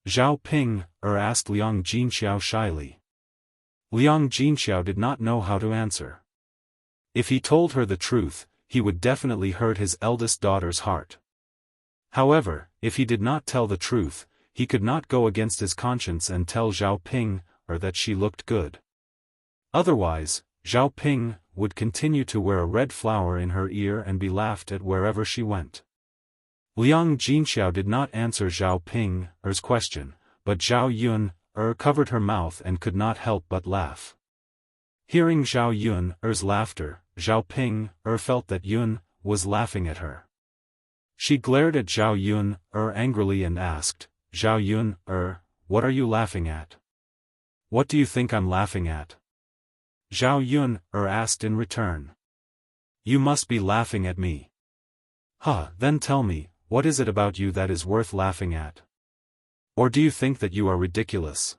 Zhao Ping asked Liang Jinxiao shyly. Liang Jinxiao did not know how to answer. If he told her the truth, he would definitely hurt his eldest daughter's heart. However, if he did not tell the truth, he could not go against his conscience and tell Zhao Ping that she looked good. Otherwise, Zhao Ping would continue to wear a red flower in her ear and be laughed at wherever she went. Liang Jinxiao did not answer Zhao Ping's question, but Zhao Yun covered her mouth and could not help but laugh. Hearing Zhao Yun's laughter, Zhao Ping felt that Yun was laughing at her. She glared at Zhao Yun angrily and asked, Zhao Yun, what are you laughing at? What do you think I'm laughing at? Zhao Yun asked in return. You must be laughing at me. Then tell me, what is it about you that is worth laughing at? Or do you think that you are ridiculous?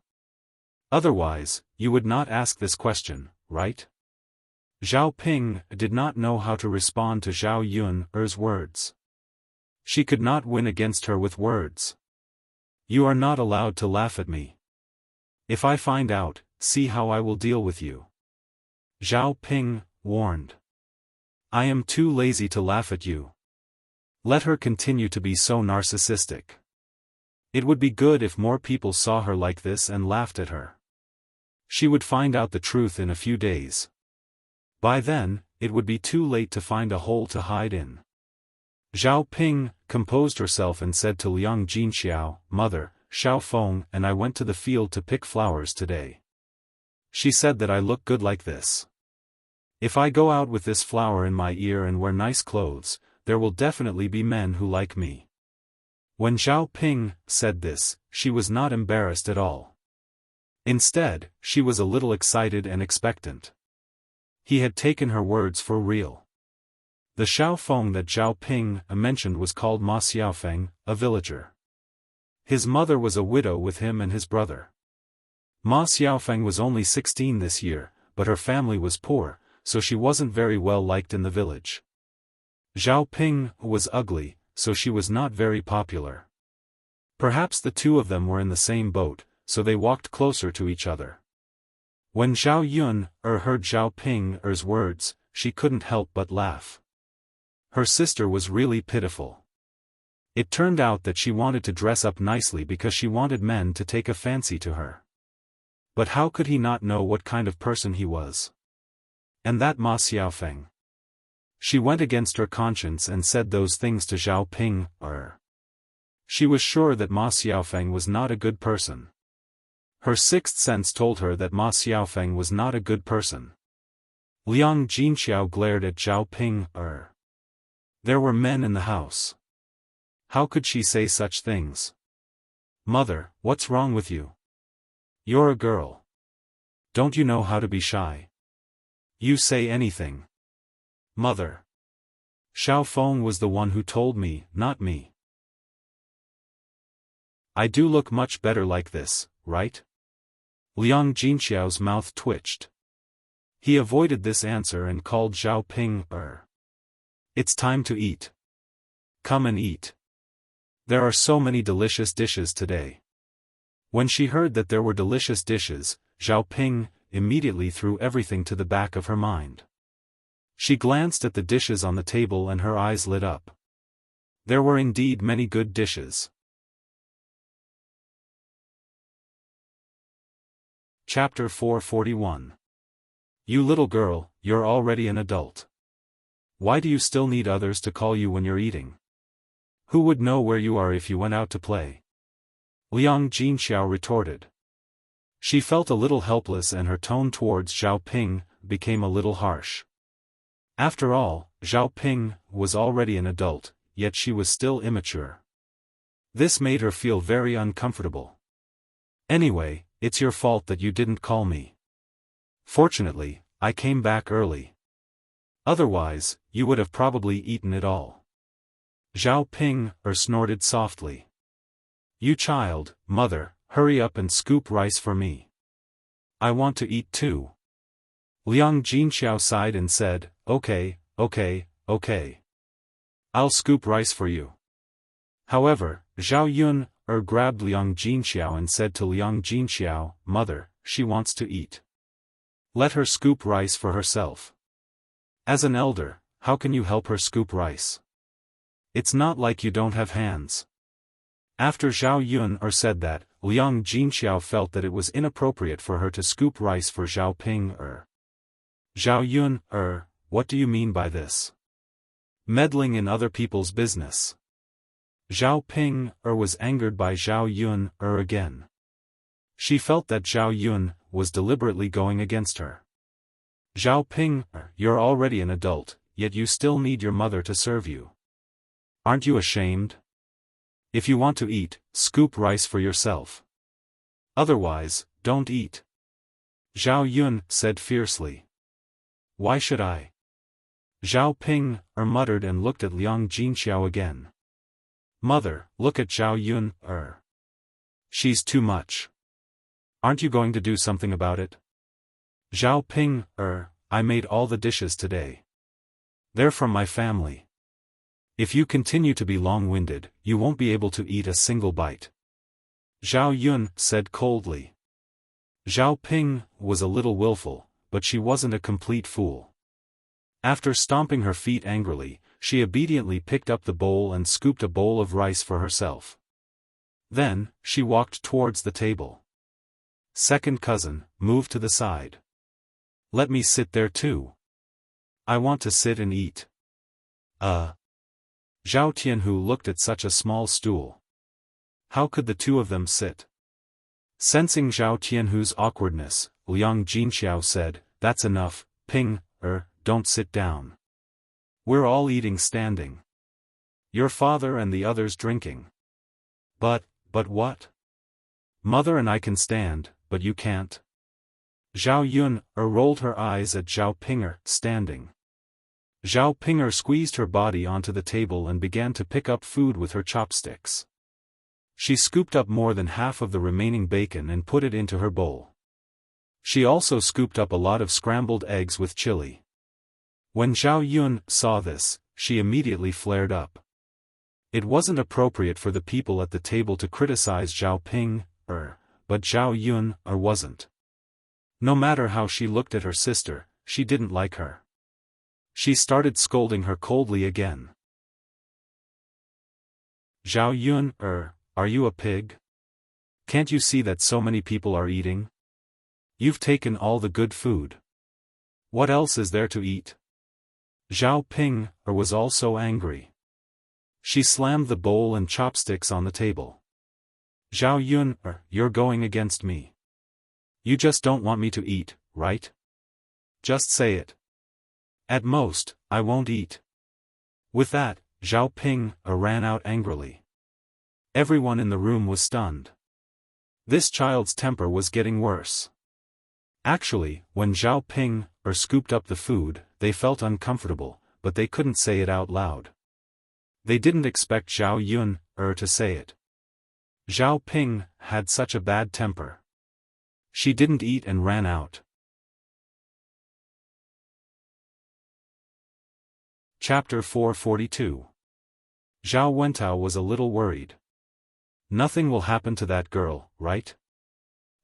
Otherwise, you would not ask this question, right? Zhao Ping did not know how to respond to Zhao Yun's words. She could not win against her with words. You are not allowed to laugh at me. If I find out, see how I will deal with you. Zhao Ping warned. I am too lazy to laugh at you. Let her continue to be so narcissistic. It would be good if more people saw her like this and laughed at her. She would find out the truth in a few days. By then, it would be too late to find a hole to hide in. Zhao Ping composed herself and said to Liang Jinxiao, Mother, Xiaofan and I went to the field to pick flowers today. She said that I look good like this. If I go out with this flower in my ear and wear nice clothes, there will definitely be men who like me. When Zhao Ping said this, she was not embarrassed at all. Instead, she was a little excited and expectant. He had taken her words for real. The Xiaofan that Zhao Ping mentioned was called Ma Xiaofan, a villager. His mother was a widow with him and his brother. Ma Xiaofan was only 16 this year, but her family was poor, so she wasn't very well liked in the village. Zhao Ping was ugly, so she was not very popular. Perhaps the two of them were in the same boat, so they walked closer to each other. When Zhao Yun heard Zhao Ping's words, she couldn't help but laugh. Her sister was really pitiful. It turned out that she wanted to dress up nicely because she wanted men to take a fancy to her. But how could he not know what kind of person he was? And that Ma Xiaofan. She went against her conscience and said those things to Zhao Ping. She was sure that Ma Xiaofan was not a good person. Her sixth sense told her that Ma Xiaofan was not a good person. Liang Jinxiao glared at Zhao Ping. There were men in the house. How could she say such things? Mother, what's wrong with you? You're a girl. Don't you know how to be shy? You say anything. Mother. Xiaofan was the one who told me, not me. I do look much better like this, right? Liang Jinxiao's mouth twitched. He avoided this answer and called Zhao Ping. It's time to eat. Come and eat. There are so many delicious dishes today. When she heard that there were delicious dishes, Zhao Ping immediately threw everything to the back of her mind. She glanced at the dishes on the table and her eyes lit up. There were indeed many good dishes. Chapter 441. You little girl, you're already an adult. Why do you still need others to call you when you're eating? Who would know where you are if you went out to play? Liang Jinxiao retorted. She felt a little helpless and her tone towards Zhao Ping became a little harsh. After all, Zhao Ping was already an adult, yet she was still immature. This made her feel very uncomfortable. Anyway, it's your fault that you didn't call me. Fortunately, I came back early. Otherwise, you would have probably eaten it all. Zhao Ping snorted softly. You child, mother, hurry up and scoop rice for me. I want to eat too. Liang Jinxiao sighed and said, okay. I'll scoop rice for you. However, Zhao Yun grabbed Liang Jinxiao and said to Liang Jinxiao, Mother, she wants to eat. Let her scoop rice for herself. As an elder, how can you help her scoop rice? It's not like you don't have hands. After Zhao Yun said that, Liang Jinxiao felt that it was inappropriate for her to scoop rice for Zhao Ping. Zhao Yun, what do you mean by this? Meddling in other people's business. Zhao Ping was angered by Zhao Yun again. She felt that Zhao Yun was deliberately going against her. Zhao Ping, you're already an adult, yet you still need your mother to serve you. Aren't you ashamed? If you want to eat, scoop rice for yourself. Otherwise, don't eat. Zhao Yun said fiercely. Why should I? Zhao Ping muttered and looked at Liang Jinxiao again. Mother, look at Zhao Yun. She's too much. Aren't you going to do something about it? Zhao Ping, I made all the dishes today. They're from my family. If you continue to be long-winded, you won't be able to eat a single bite. Zhao Yun said coldly. Zhao Ping was a little willful, but she wasn't a complete fool. After stomping her feet angrily, she obediently picked up the bowl and scooped a bowl of rice for herself. Then, she walked towards the table. Second cousin, move to the side. Let me sit there too. I want to sit and eat. Zhao Tianhu looked at such a small stool. How could the two of them sit? Sensing Zhao Tianhu's awkwardness, Liang Jinxiao said, That's enough, Ping, don't sit down. We're all eating standing. Your father and the others drinking. But what? Mother and I can stand, but you can't. Zhao Yun rolled her eyes at Zhao Ping standing. Zhao Ping squeezed her body onto the table and began to pick up food with her chopsticks. She scooped up more than half of the remaining bacon and put it into her bowl. She also scooped up a lot of scrambled eggs with chili. When Zhao Yun saw this, she immediately flared up. It wasn't appropriate for the people at the table to criticize Zhao Ping, but Zhao Yun wasn't. No matter how she looked at her sister, she didn't like her. She started scolding her coldly again. Zhao Yun, are you a pig? Can't you see that so many people are eating? You've taken all the good food. What else is there to eat? Zhao Ping was also angry. She slammed the bowl and chopsticks on the table. Zhao Yun, you're going against me. You just don't want me to eat, right? Just say it. At most, I won't eat. With that, Zhao Ping ran out angrily. Everyone in the room was stunned. This child's temper was getting worse. Actually, when Zhao Ping scooped up the food, they felt uncomfortable, but they couldn't say it out loud. They didn't expect Zhao Yun to say it. Zhao Ping had such a bad temper. She didn't eat and ran out. Chapter 442. Zhao Wentao was a little worried. Nothing will happen to that girl, right?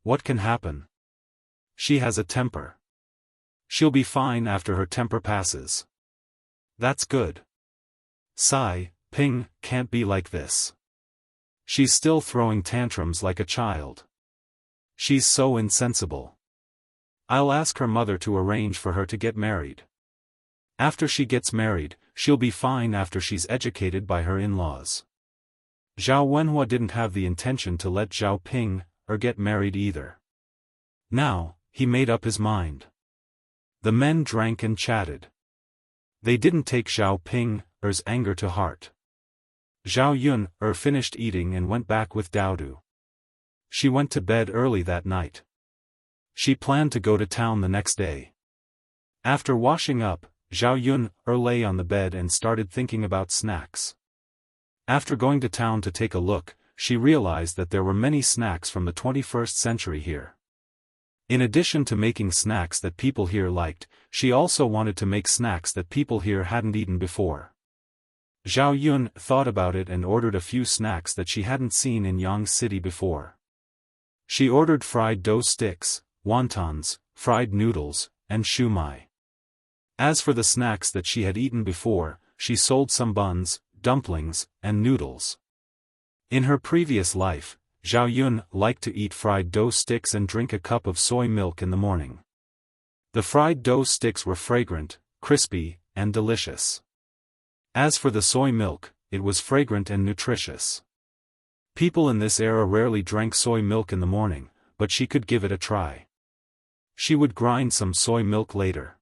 What can happen? She has a temper. She'll be fine after her temper passes. That's good. Sigh, Ping can't be like this. She's still throwing tantrums like a child. She's so insensible. I'll ask her mother to arrange for her to get married. After she gets married, she'll be fine after she's educated by her in-laws. Zhao Wenhua didn't have the intention to let Zhao Ping get married either. Now, he made up his mind. The men drank and chatted. They didn't take Zhao Ping's anger to heart. Zhao Yun finished eating and went back with Daodu. She went to bed early that night. She planned to go to town the next day. After washing up, Zhao Yun lay on the bed and started thinking about snacks. After going to town to take a look, she realized that there were many snacks from the 21st century here. In addition to making snacks that people here liked, she also wanted to make snacks that people here hadn't eaten before. Zhao Yun thought about it and ordered a few snacks that she hadn't seen in Yang City before. She ordered fried dough sticks, wontons, fried noodles, and shumai. As for the snacks that she had eaten before, she sold some buns, dumplings, and noodles. In her previous life, Zhao Yun liked to eat fried dough sticks and drink a cup of soy milk in the morning. The fried dough sticks were fragrant, crispy, and delicious. As for the soy milk, it was fragrant and nutritious. People in this era rarely drank soy milk in the morning, but she could give it a try. She would grind some soy milk later.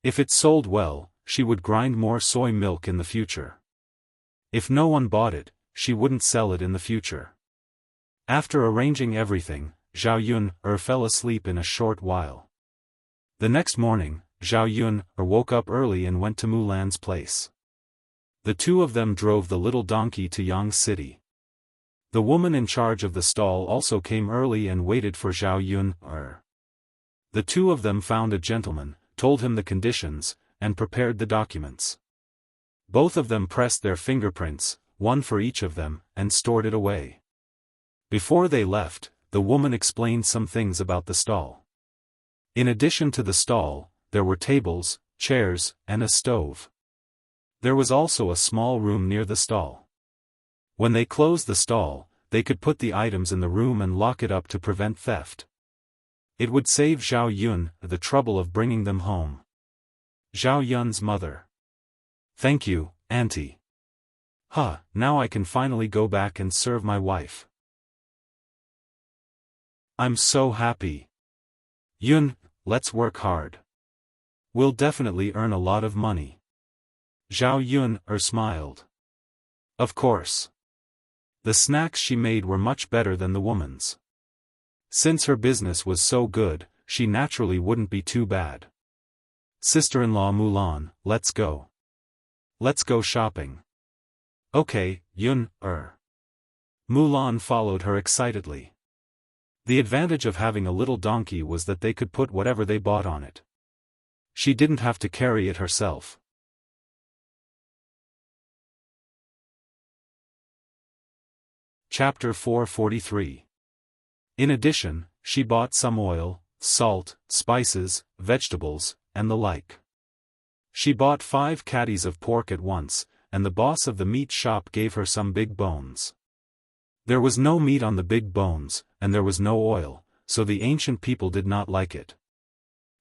If it sold well, she would grind more soy milk in the future. If no one bought it, she wouldn't sell it in the future. After arranging everything, Zhao Yun fell asleep in a short while. The next morning, Zhao Yun woke up early and went to Mulan's place. The two of them drove the little donkey to Yang City. The woman in charge of the stall also came early and waited for Zhao Yun. The two of them found a gentleman, told him the conditions, and prepared the documents. Both of them pressed their fingerprints, one for each of them, and stored it away. Before they left, the woman explained some things about the stall. In addition to the stall, there were tables, chairs, and a stove. There was also a small room near the stall. When they closed the stall, they could put the items in the room and lock it up to prevent theft. It would save Zhao Yun the trouble of bringing them home. Zhao Yun's mother. Thank you, Auntie. Now I can finally go back and serve my wife. I'm so happy. Yun, let's work hard. We'll definitely earn a lot of money. Zhao Yun smiled. Of course. The snacks she made were much better than the woman's. Since her business was so good, she naturally wouldn't be too bad. Sister-in-law Mulan, let's go. Let's go shopping. Okay, Yun. Mulan followed her excitedly. The advantage of having a little donkey was that they could put whatever they bought on it. She didn't have to carry it herself. Chapter 443. In addition, she bought some oil, salt, spices, vegetables, and the like. She bought 5 caddies of pork at once, and the boss of the meat shop gave her some big bones. There was no meat on the big bones, and there was no oil, so the ancient people did not like it.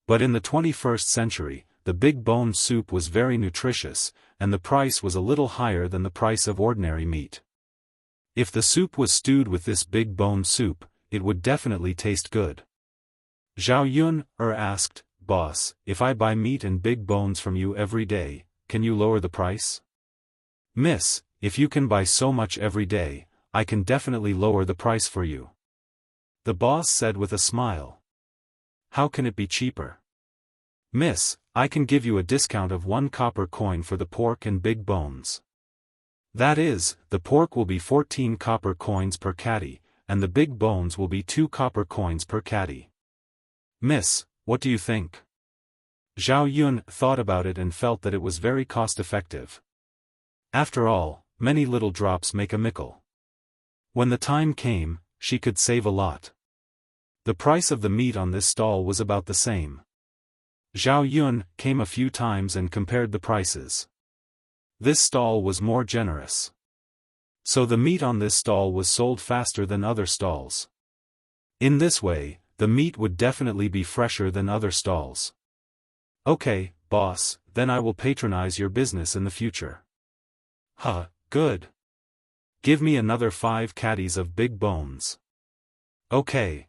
But in the 21st century, the big bone soup was very nutritious, and the price was a little higher than the price of ordinary meat. If the soup was stewed with this big bone soup, it would definitely taste good. Zhao Yun asked, Boss, if I buy meat and big bones from you every day, can you lower the price? Miss, if you can buy so much every day, I can definitely lower the price for you. The boss said with a smile. How can it be cheaper? Miss, I can give you a discount of 1 copper coin for the pork and big bones. That is, the pork will be 14 copper coins per catty, and the big bones will be 2 copper coins per catty. Miss, what do you think? Zhao Yun thought about it and felt that it was very cost-effective. After all, many little drops make a mickle. When the time came, she could save a lot. The price of the meat on this stall was about the same. Zhao Yun came a few times and compared the prices. This stall was more generous. So the meat on this stall was sold faster than other stalls. In this way, the meat would definitely be fresher than other stalls. Okay, boss, then I will patronize your business in the future. Huh, good. Give me another 5 catties of big bones. Okay.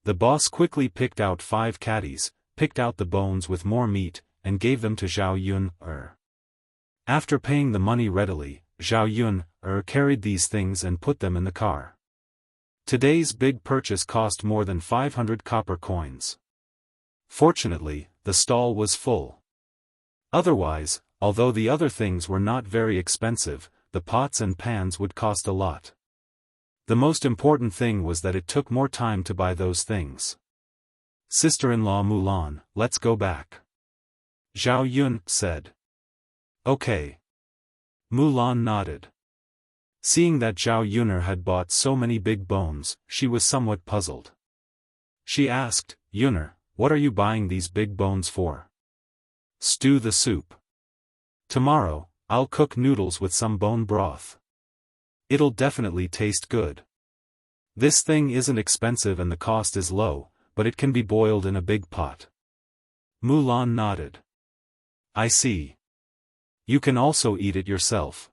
The boss quickly picked out 5 catties, picked out the bones with more meat, and gave them to Zhao Yun. After paying the money readily, Zhao Yun carried these things and put them in the car. Today's big purchase cost more than 500 copper coins. Fortunately, the stall was full. Otherwise, although the other things were not very expensive, the pots and pans would cost a lot. The most important thing was that it took more time to buy those things. Sister-in-law Mulan, let's go back. Zhao Yun said. Okay. Mulan nodded. Seeing that Zhao Yuner had bought so many big bones, she was somewhat puzzled. She asked, Yuner, what are you buying these big bones for? Stew the soup. Tomorrow, I'll cook noodles with some bone broth. It'll definitely taste good. This thing isn't expensive and the cost is low, but it can be boiled in a big pot. Mulan nodded. I see. You can also eat it yourself.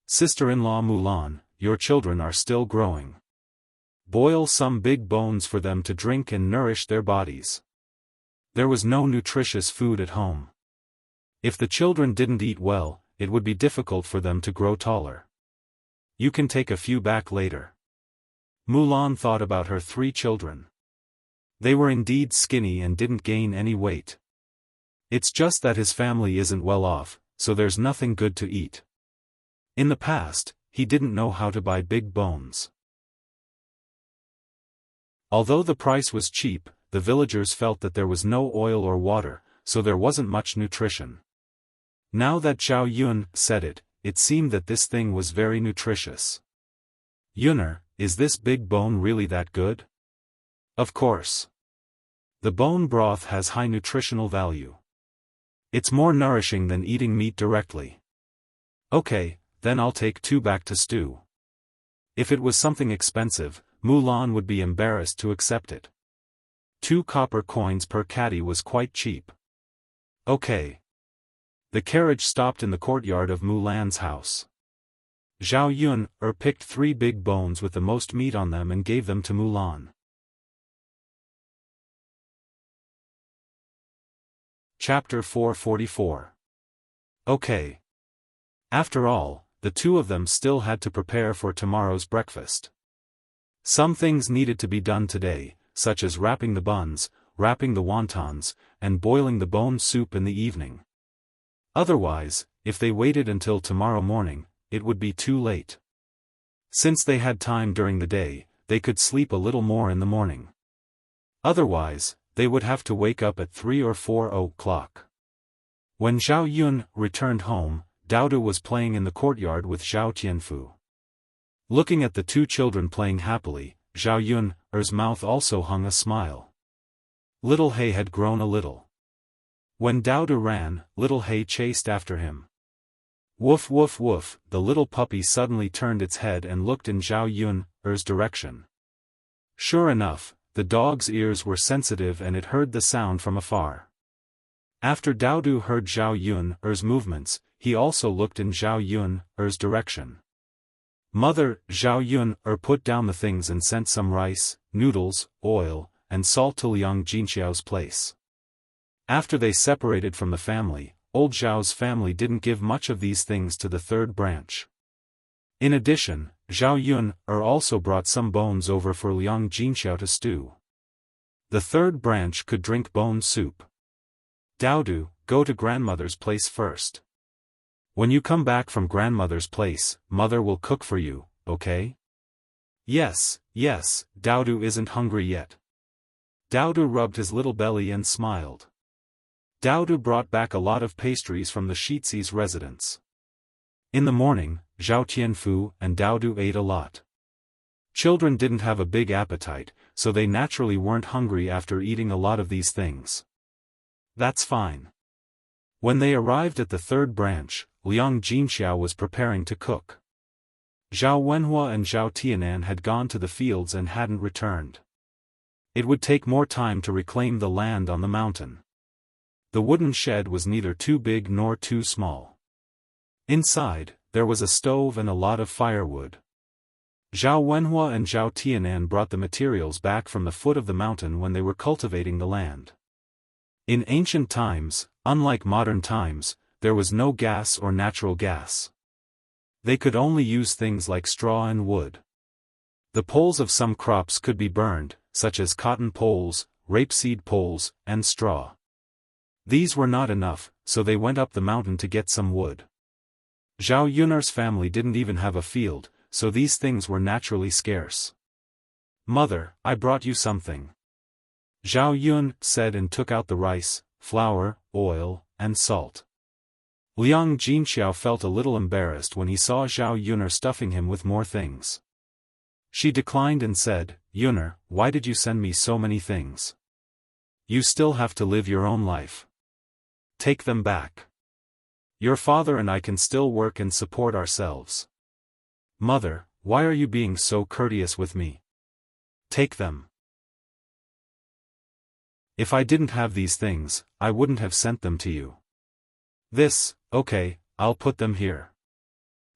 Sister-in-law Mulan, your children are still growing. Boil some big bones for them to drink and nourish their bodies. There was no nutritious food at home. If the children didn't eat well, it would be difficult for them to grow taller. You can take a few back later. Mulan thought about her 3 children. They were indeed skinny and didn't gain any weight. It's just that his family isn't well off, so there's nothing good to eat. In the past, he didn't know how to buy big bones. Although the price was cheap, the villagers felt that there was no oil or water, so there wasn't much nutrition. Now that Zhao Yun said it, it seemed that this thing was very nutritious. Yuner, is this big bone really that good? Of course. The bone broth has high nutritional value. It's more nourishing than eating meat directly. Okay, then I'll take 2 back to stew. If it was something expensive, Mulan would be embarrassed to accept it. 2 copper coins per catty was quite cheap. Okay. The carriage stopped in the courtyard of Mulan's house. Zhao Yun picked 3 big bones with the most meat on them and gave them to Mulan. Chapter 444. Okay. After all, the 2 of them still had to prepare for tomorrow's breakfast. Some things needed to be done today, such as wrapping the buns, wrapping the wontons, and boiling the bone soup in the evening. Otherwise, if they waited until tomorrow morning, it would be too late. Since they had time during the day, they could sleep a little more in the morning. Otherwise, they would have to wake up at 3 or 4 o'clock. When Zhao Yun returned home, Daodu was playing in the courtyard with Zhao Tianfu. Looking at the 2 children playing happily, Zhao Yun's mouth also hung a smile. Little He had grown a little. When Daodu ran, Little He chased after him. Woof woof woof, the little puppy suddenly turned its head and looked in Zhao Yun's direction. Sure enough, the dog's ears were sensitive and it heard the sound from afar. After Daodu heard Zhao Yun's movements, he also looked in Zhao Yun's direction. Mother Zhao Yun put down the things and sent some rice, noodles, oil, and salt to Liang Jinxiao's place. After they separated from the family, old Zhao's family didn't give much of these things to the 3rd branch. In addition, Zhao Yun also brought some bones over for Liang Jinxiao to stew. The 3rd branch could drink bone soup. Daodu, go to grandmother's place first. When you come back from grandmother's place, mother will cook for you, okay? Yes, yes, Daodu isn't hungry yet. Daodu rubbed his little belly and smiled. Daodu brought back a lot of pastries from the Shiitsi's residence. In the morning, Zhao Tianfu and Daodu ate a lot. Children didn't have a big appetite, so they naturally weren't hungry after eating a lot of these things. That's fine. When they arrived at the third branch, Liang Jinxiao was preparing to cook. Zhao Wenhua and Zhao Tianan had gone to the fields and hadn't returned. It would take more time to reclaim the land on the mountain. The wooden shed was neither too big nor too small. Inside, there was a stove and a lot of firewood. Zhao Wenhua and Zhao Tianan brought the materials back from the foot of the mountain when they were cultivating the land. In ancient times, unlike modern times, there was no gas or natural gas. They could only use things like straw and wood. The poles of some crops could be burned, such as cotton poles, rapeseed poles, and straw. These were not enough, so they went up the mountain to get some wood. Zhao Yunar's family didn't even have a field, so these things were naturally scarce. "Mother, I brought you something," Zhao Yun said and took out the rice, flour, oil, and salt. Liang Jinxiao felt a little embarrassed when he saw Zhao Yunar stuffing him with more things. She declined and said, "Yunar, why did you send me so many things? You still have to live your own life. Take them back. Your father and I can still work and support ourselves." "Mother, why are you being so courteous with me? Take them. If I didn't have these things, I wouldn't have sent them to you." Okay, I'll put them here.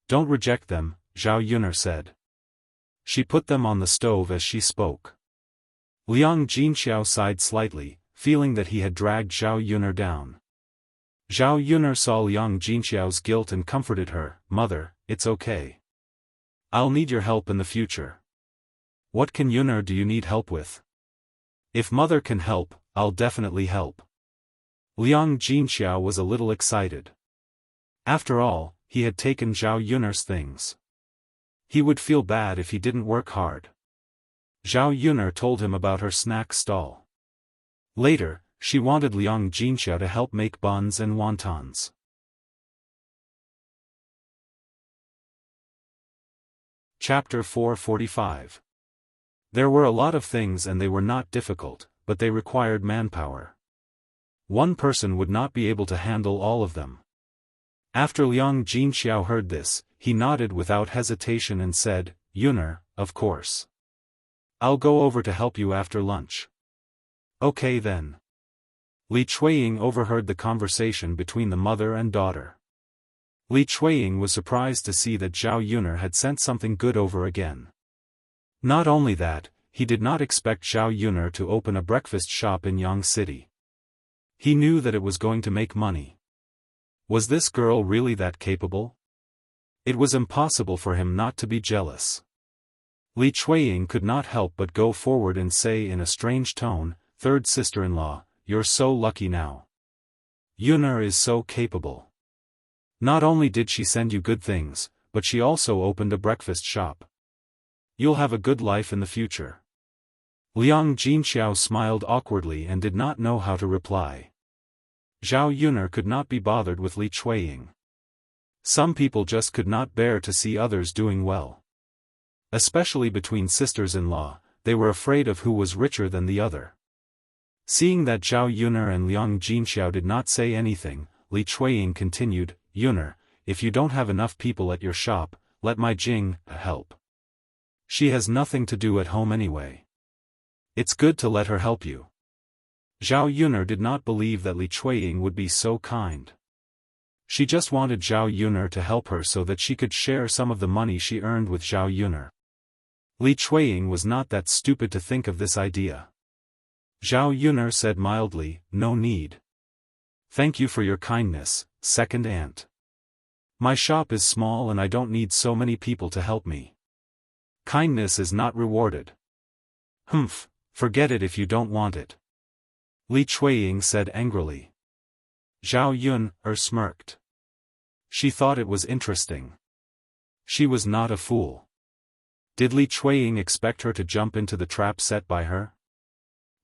Don't reject them, Zhao Yunar said. She put them on the stove as she spoke. Liang Jinxiao sighed slightly, feeling that he had dragged Zhao Yunar down. Zhao Yunar saw Liang Jinxiao's guilt and comforted her, "Mother, it's okay. I'll need your help in the future." "What can Yunar do you need help with?" "If mother can help, I'll definitely help." Liang Jinxiao was a little excited. After all, he had taken Zhao Yunar's things. He would feel bad if he didn't work hard. Zhao Yunar told him about her snack stall. Later, she wanted Liang Jinxiao to help make buns and wontons. Chapter 445. There were a lot of things and they were not difficult, but they required manpower. One person would not be able to handle all of them. After Liang Jinxiao heard this, he nodded without hesitation and said, "Yunar, of course. I'll go over to help you after lunch." "Okay then." Li Chuiying overheard the conversation between the mother and daughter. Li Chuiying was surprised to see that Zhao Yunar had sent something good over again. Not only that, he did not expect Zhao Yunar to open a breakfast shop in Yang City. He knew that it was going to make money. Was this girl really that capable? It was impossible for him not to be jealous. Li Chuiying could not help but go forward and say in a strange tone, "Third sister-in-law, you're so lucky now. Yunar is so capable. Not only did she send you good things, but she also opened a breakfast shop. You'll have a good life in the future." Liang Jinxiao smiled awkwardly and did not know how to reply. Zhao Yunar could not be bothered with Li Chuiying. Some people just could not bear to see others doing well. Especially between sisters-in-law, they were afraid of who was richer than the other. Seeing that Zhao Yunar and Liang Jinxiao did not say anything, Li Chuiying continued, "Yunar, if you don't have enough people at your shop, let my Jing help. She has nothing to do at home anyway. It's good to let her help you." Zhao Yunar did not believe that Li Chuiying would be so kind. She just wanted Zhao Yunar to help her so that she could share some of the money she earned with Zhao Yunar. Li Chuiying was not that stupid to think of this idea. Zhao Yunar said mildly, "No need. Thank you for your kindness, second aunt. My shop is small and I don't need so many people to help me. Kindness is not rewarded." "Humph, forget it if you don't want it," Li Chuiying said angrily. Zhao Yunar smirked. She thought it was interesting. She was not a fool. Did Li Chuiying expect her to jump into the trap set by her?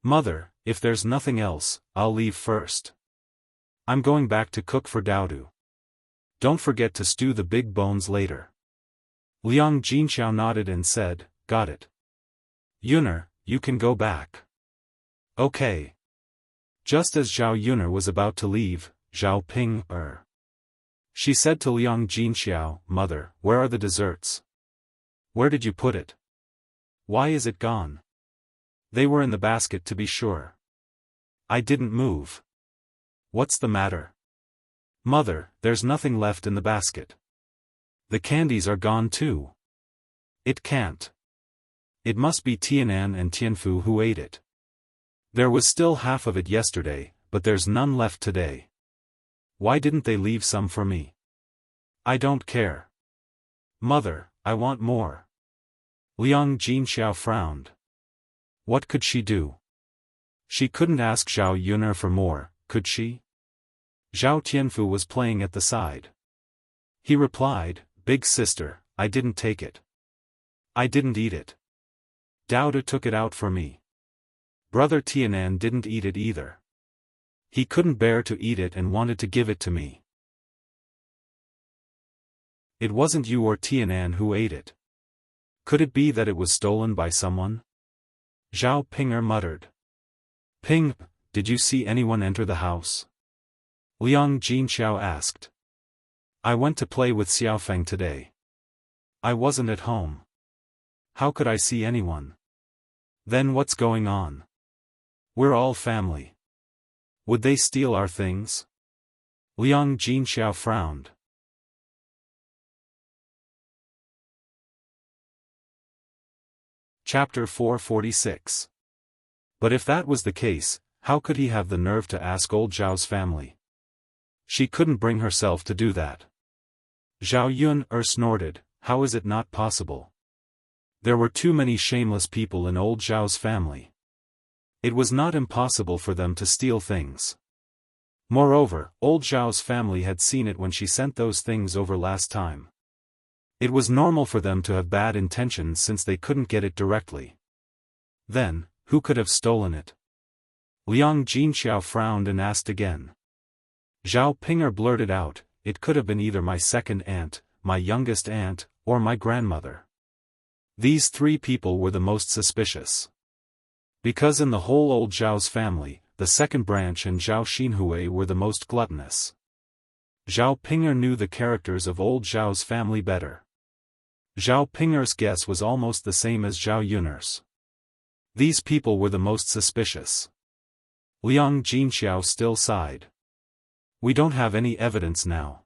Mother, if there's nothing else, I'll leave first. I'm going back to cook for Daodu. Don't forget to stew the big bones later. Liang Jinxiao nodded and said, got it. Yuner, you can go back. Okay. Just as Zhao Yuner was about to leave, Zhao Ping, she said to Liang Jinxiao, Mother, where are the desserts? Where did you put it? Why is it gone? They were in the basket to be sure. I didn't move. What's the matter? Mother, there's nothing left in the basket. The candies are gone too. It can't. It must be Tianan and Tianfu who ate it. There was still half of it yesterday, but there's none left today. Why didn't they leave some for me? I don't care. Mother, I want more. Liang Jinxiao frowned. What could she do? She couldn't ask Zhao Yuner for more, could she? Zhao Tianfu was playing at the side. He replied, Big sister, I didn't take it. I didn't eat it. Daodu took it out for me. Brother Tianan didn't eat it either. He couldn't bear to eat it and wanted to give it to me. It wasn't you or Tianan who ate it. Could it be that it was stolen by someone? Zhao Pinger muttered. Ping, did you see anyone enter the house? Liang Jinxiao asked. I went to play with Xiaofan today. I wasn't at home. How could I see anyone? Then what's going on? We're all family. Would they steal our things? Liang Jinxiao frowned. Chapter 446. But if that was the case, how could he have the nerve to ask old Zhao's family? She couldn't bring herself to do that. Zhao Yun snorted, how is it not possible? There were too many shameless people in old Zhao's family. It was not impossible for them to steal things. Moreover, old Zhao's family had seen it when she sent those things over last time. It was normal for them to have bad intentions since they couldn't get it directly. Then, who could have stolen it? Liang Jinxiao frowned and asked again. Zhao Pinger blurted out, it could have been either my second aunt, my youngest aunt, or my grandmother. These three people were the most suspicious. Because in the whole old Zhao's family, the second branch and Zhao Xinhui were the most gluttonous. Zhao Pinger knew the characters of old Zhao's family better. Zhao Pinger's guess was almost the same as Zhao Yuner's. These people were the most suspicious. Liang Jinxiao still sighed. We don't have any evidence now.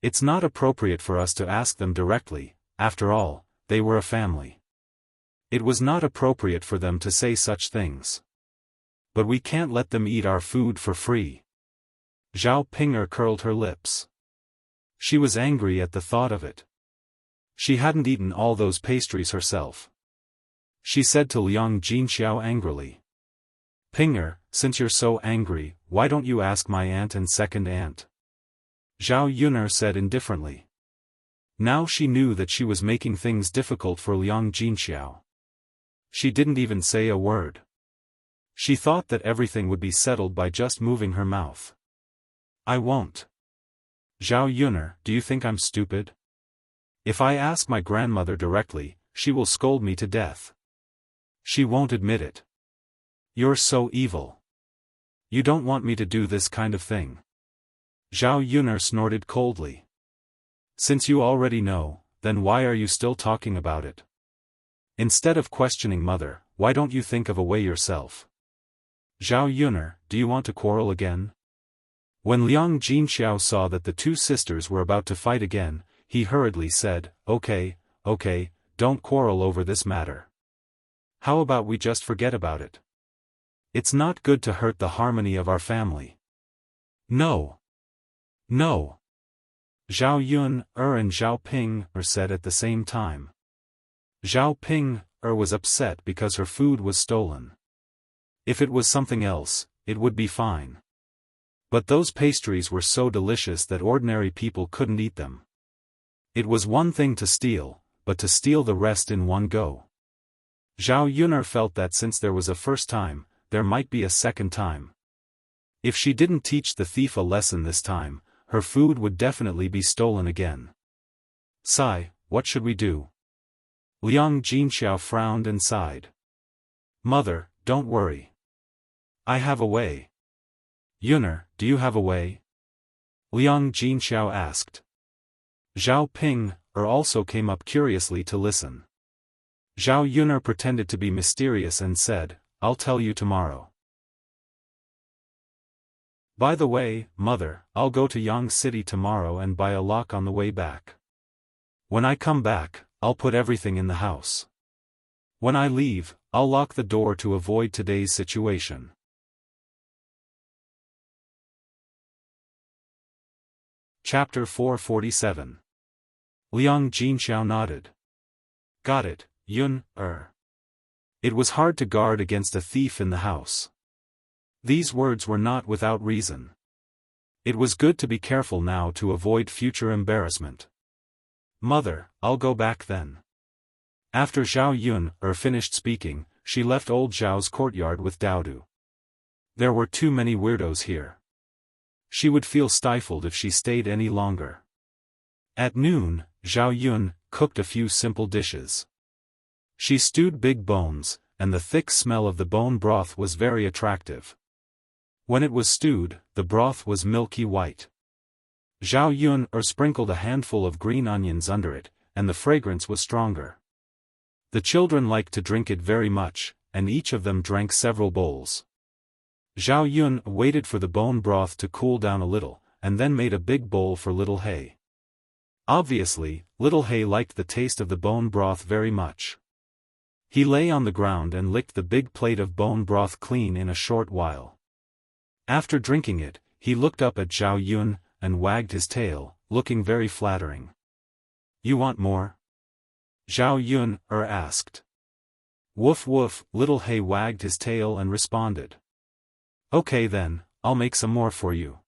It's not appropriate for us to ask them directly, after all, they were a family. It was not appropriate for them to say such things. But we can't let them eat our food for free. Zhao Pinger curled her lips. She was angry at the thought of it. She hadn't eaten all those pastries herself. She said to Liang Jinxiao angrily. Pinger, since you're so angry, why don't you ask my aunt and second aunt? Zhao Yuner said indifferently. Now she knew that she was making things difficult for Liang Jinxiao. She didn't even say a word. She thought that everything would be settled by just moving her mouth. I won't. Zhao Yuner, do you think I'm stupid? If I ask my grandmother directly, she will scold me to death. She won't admit it. You're so evil. You don't want me to do this kind of thing. Zhao Yuner snorted coldly. Since you already know, then why are you still talking about it? Instead of questioning mother, why don't you think of a way yourself? Zhao Yuner, do you want to quarrel again? When Liang Jinxiao saw that the two sisters were about to fight again, he hurriedly said, okay, don't quarrel over this matter. How about we just forget about it? It's not good to hurt the harmony of our family. No. Zhao Yun, and Zhao Ping, said at the same time. Zhao Ping, was upset because her food was stolen. If it was something else, it would be fine. But those pastries were so delicious that ordinary people couldn't eat them. It was one thing to steal, but to steal the rest in one go. Zhao Yun'er felt that since there was a first time, there might be a second time. If she didn't teach the thief a lesson this time, her food would definitely be stolen again. Sigh, what should we do? Liang Jinxiao frowned and sighed. Mother, don't worry. I have a way. Yun'er, do you have a way? Liang Jinxiao asked. Zhao Ping also came up curiously to listen. Zhao Yun'er pretended to be mysterious and said, I'll tell you tomorrow. By the way, Mother, I'll go to Yang City tomorrow and buy a lock on the way back. When I come back, I'll put everything in the house. When I leave, I'll lock the door to avoid today's situation. Chapter 447. Liang Jinxiao nodded. Got it, Yun'er. It was hard to guard against a thief in the house. These words were not without reason. It was good to be careful now to avoid future embarrassment. Mother, I'll go back then. After Zhao Yun'er finished speaking, she left old Zhao's courtyard with Daodu. There were too many weirdos here. She would feel stifled if she stayed any longer. At noon, Zhao Yun cooked a few simple dishes. She stewed big bones, and the thick smell of the bone broth was very attractive. When it was stewed, the broth was milky white. Zhao Yun'er sprinkled a handful of green onions under it, and the fragrance was stronger. The children liked to drink it very much, and each of them drank several bowls. Zhao Yun waited for the bone broth to cool down a little, and then made a big bowl for Little Hay. Obviously, Little Hay liked the taste of the bone broth very much. He lay on the ground and licked the big plate of bone broth clean in a short while. After drinking it, he looked up at Zhao Yun and wagged his tail, looking very flattering. You want more? Zhao Yun'er asked. Woof woof, Little Hay wagged his tail and responded. Okay then, I'll make some more for you.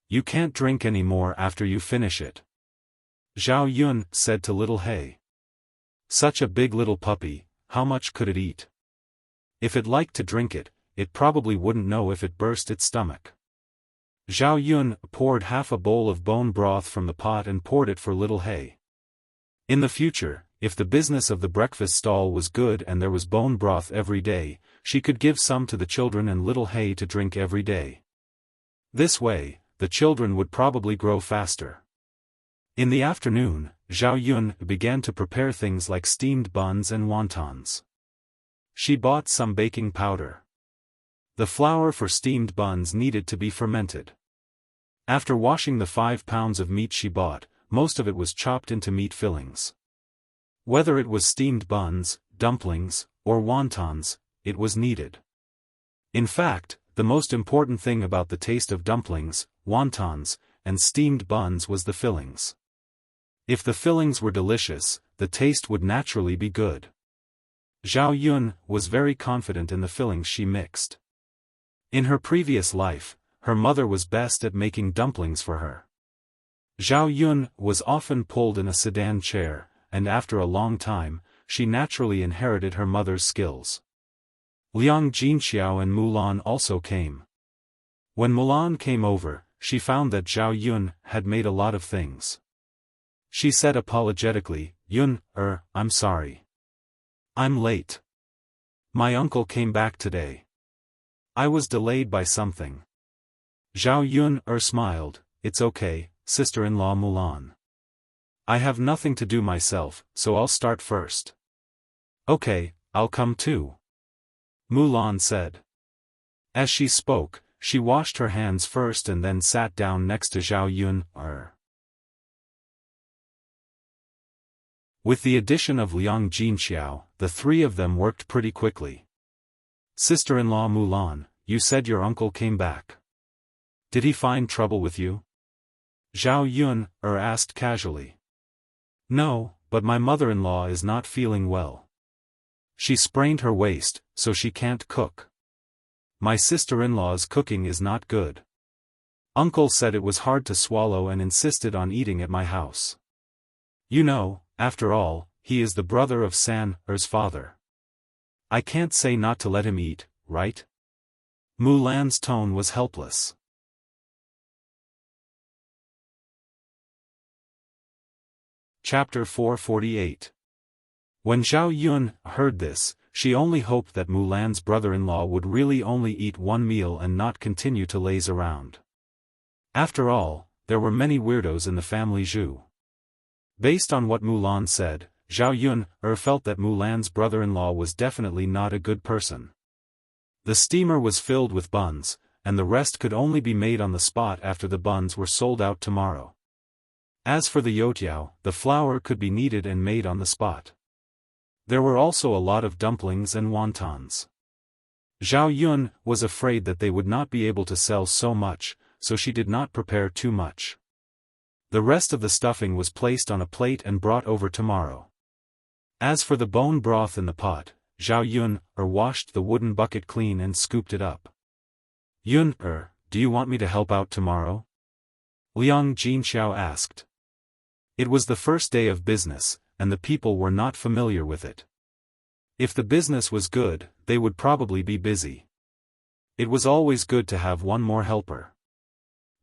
You can't drink any more after you finish it. Zhao Yun said to Little Hay. Such a big little puppy, how much could it eat? If it liked to drink it, it probably wouldn't know if it burst its stomach. Zhao Yun poured half a bowl of bone broth from the pot and poured it for Little Hay. In the future, if the business of the breakfast stall was good and there was bone broth every day, she could give some to the children and Little Hay to drink every day. This way, the children would probably grow faster. In the afternoon, Zhao Yun began to prepare things like steamed buns and wontons. She bought some baking powder. The flour for steamed buns needed to be fermented. After washing the 5 pounds of meat she bought, most of it was chopped into meat fillings. Whether it was steamed buns, dumplings, or wontons, it was needed. In fact, the most important thing about the taste of dumplings, wontons, and steamed buns was the fillings. If the fillings were delicious, the taste would naturally be good. Zhao Yun was very confident in the fillings she mixed. In her previous life, her mother was best at making dumplings for her. Zhao Yun was often pulled in a sedan chair, and after a long time, she naturally inherited her mother's skills. Liang Jinxiao and Mulan also came. When Mulan came over, she found that Zhao Yun had made a lot of things. She said apologetically, Yun-er, I'm sorry. I'm late. My uncle came back today. I was delayed by something. Zhao Yun-er smiled, it's okay, sister-in-law Mulan. I have nothing to do myself, so I'll start first. Okay, I'll come too. Mulan said. As she spoke, she washed her hands first and then sat down next to Zhao Yun-er. With the addition of Liang Jinxiao, the three of them worked pretty quickly. Sister-in-law Mulan, you said your uncle came back. Did he find trouble with you? Zhao Yun-er asked casually. No, but my mother-in-law is not feeling well. She sprained her waist, so she can't cook. My sister-in-law's cooking is not good. Uncle said it was hard to swallow and insisted on eating at my house. You know, after all, he is the brother of San-er's father. I can't say not to let him eat, right? Mulan's tone was helpless. Chapter 448. When Zhao Yun heard this, she only hoped that Mulan's brother-in-law would really only eat one meal and not continue to laze around. After all, there were many weirdos in the family Zhu. Based on what Mulan said, Zhao Yun felt that Mulan's brother-in-law was definitely not a good person. The steamer was filled with buns, and the rest could only be made on the spot after the buns were sold out tomorrow. As for the youtiao, the flour could be kneaded and made on the spot. There were also a lot of dumplings and wontons. Zhao Yun was afraid that they would not be able to sell so much, so she did not prepare too much. The rest of the stuffing was placed on a plate and brought over tomorrow. As for the bone broth in the pot, Zhao Yun washed the wooden bucket clean and scooped it up. Yun do you want me to help out tomorrow? Liang Jinxiao asked. It was the first day of business, and the people were not familiar with it. If the business was good, they would probably be busy. It was always good to have one more helper.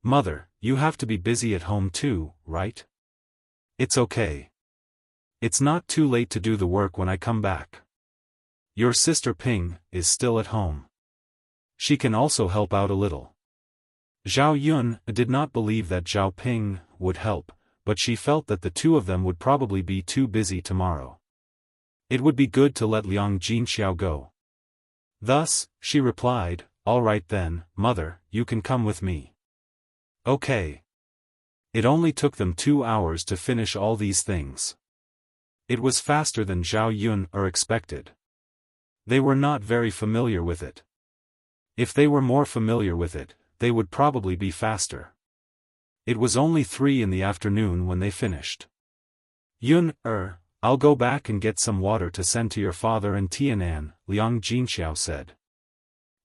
Mother, you have to be busy at home too, right? It's okay. It's not too late to do the work when I come back. Your sister Ping is still at home. She can also help out a little. Zhao Yun did not believe that Zhao Ping would help, but she felt that the two of them would probably be too busy tomorrow. It would be good to let Liang Jinxiao go. Thus, she replied, all right then, mother, you can come with me. Okay. It only took them 2 hours to finish all these things. It was faster than Zhao Yun expected. They were not very familiar with it. If they were more familiar with it, they would probably be faster. It was only 3 in the afternoon when they finished. Yun, I'll go back and get some water to send to your father and Tianan, Liang Jinxiao said.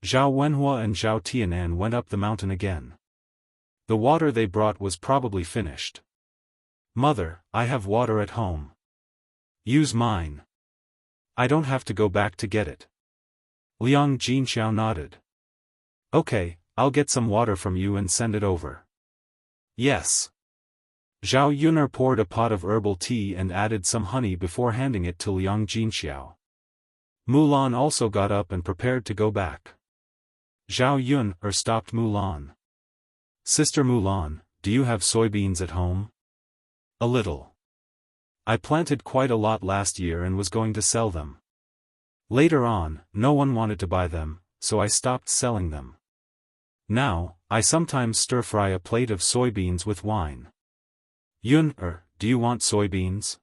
Zhao Wenhua and Zhao Tianan went up the mountain again. The water they brought was probably finished. Mother, I have water at home. Use mine. I don't have to go back to get it. Liang Jinxiao nodded. Okay, I'll get some water from you and send it over. Yes. Zhao Yun poured a pot of herbal tea and added some honey before handing it to Liang Jinxiao. Mulan also got up and prepared to go back. Zhao Yun stopped Mulan. Sister Mulan, do you have soybeans at home? A little. I planted quite a lot last year and was going to sell them. Later on, no one wanted to buy them, so I stopped selling them. Now, I sometimes stir-fry a plate of soybeans with wine. Yun, do you want soybeans?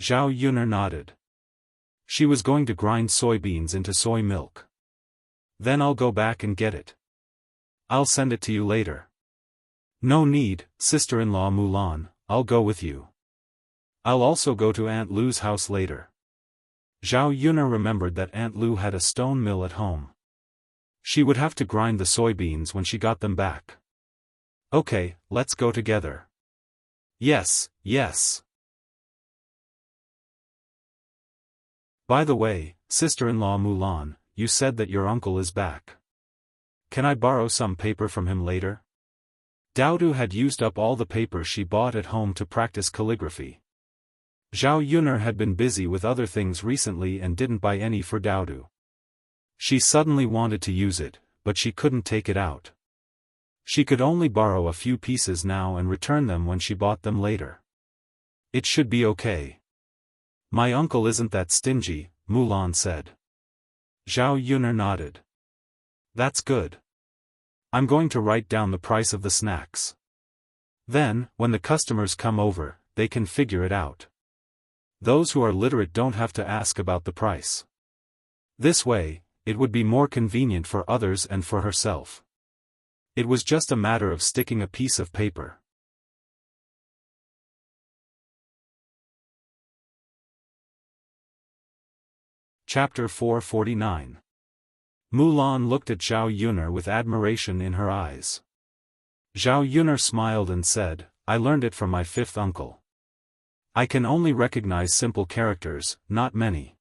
Zhao Yun nodded. She was going to grind soybeans into soy milk. Then I'll go back and get it. I'll send it to you later. No need, sister-in-law Mulan, I'll go with you. I'll also go to Aunt Lu's house later. Zhao Yun remembered that Aunt Lu had a stone mill at home. She would have to grind the soybeans when she got them back. Okay, let's go together. Yes, yes. By the way, sister-in-law Mulan, you said that your uncle is back. Can I borrow some paper from him later? Daodu had used up all the paper she bought at home to practice calligraphy. Zhao Yun had been busy with other things recently and didn't buy any for Daodu. She suddenly wanted to use it, but she couldn't take it out. She could only borrow a few pieces now and return them when she bought them later. It should be okay. My uncle isn't that stingy, Mulan said. Zhao Yun nodded. That's good. I'm going to write down the price of the snacks. Then, when the customers come over, they can figure it out. Those who are literate don't have to ask about the price. This way, it would be more convenient for others and for herself. It was just a matter of sticking a piece of paper. Chapter 449. Mulan looked at Zhao Yun with admiration in her eyes. Zhao Yuner smiled and said, I learned it from my fifth uncle. I can only recognize simple characters, not many.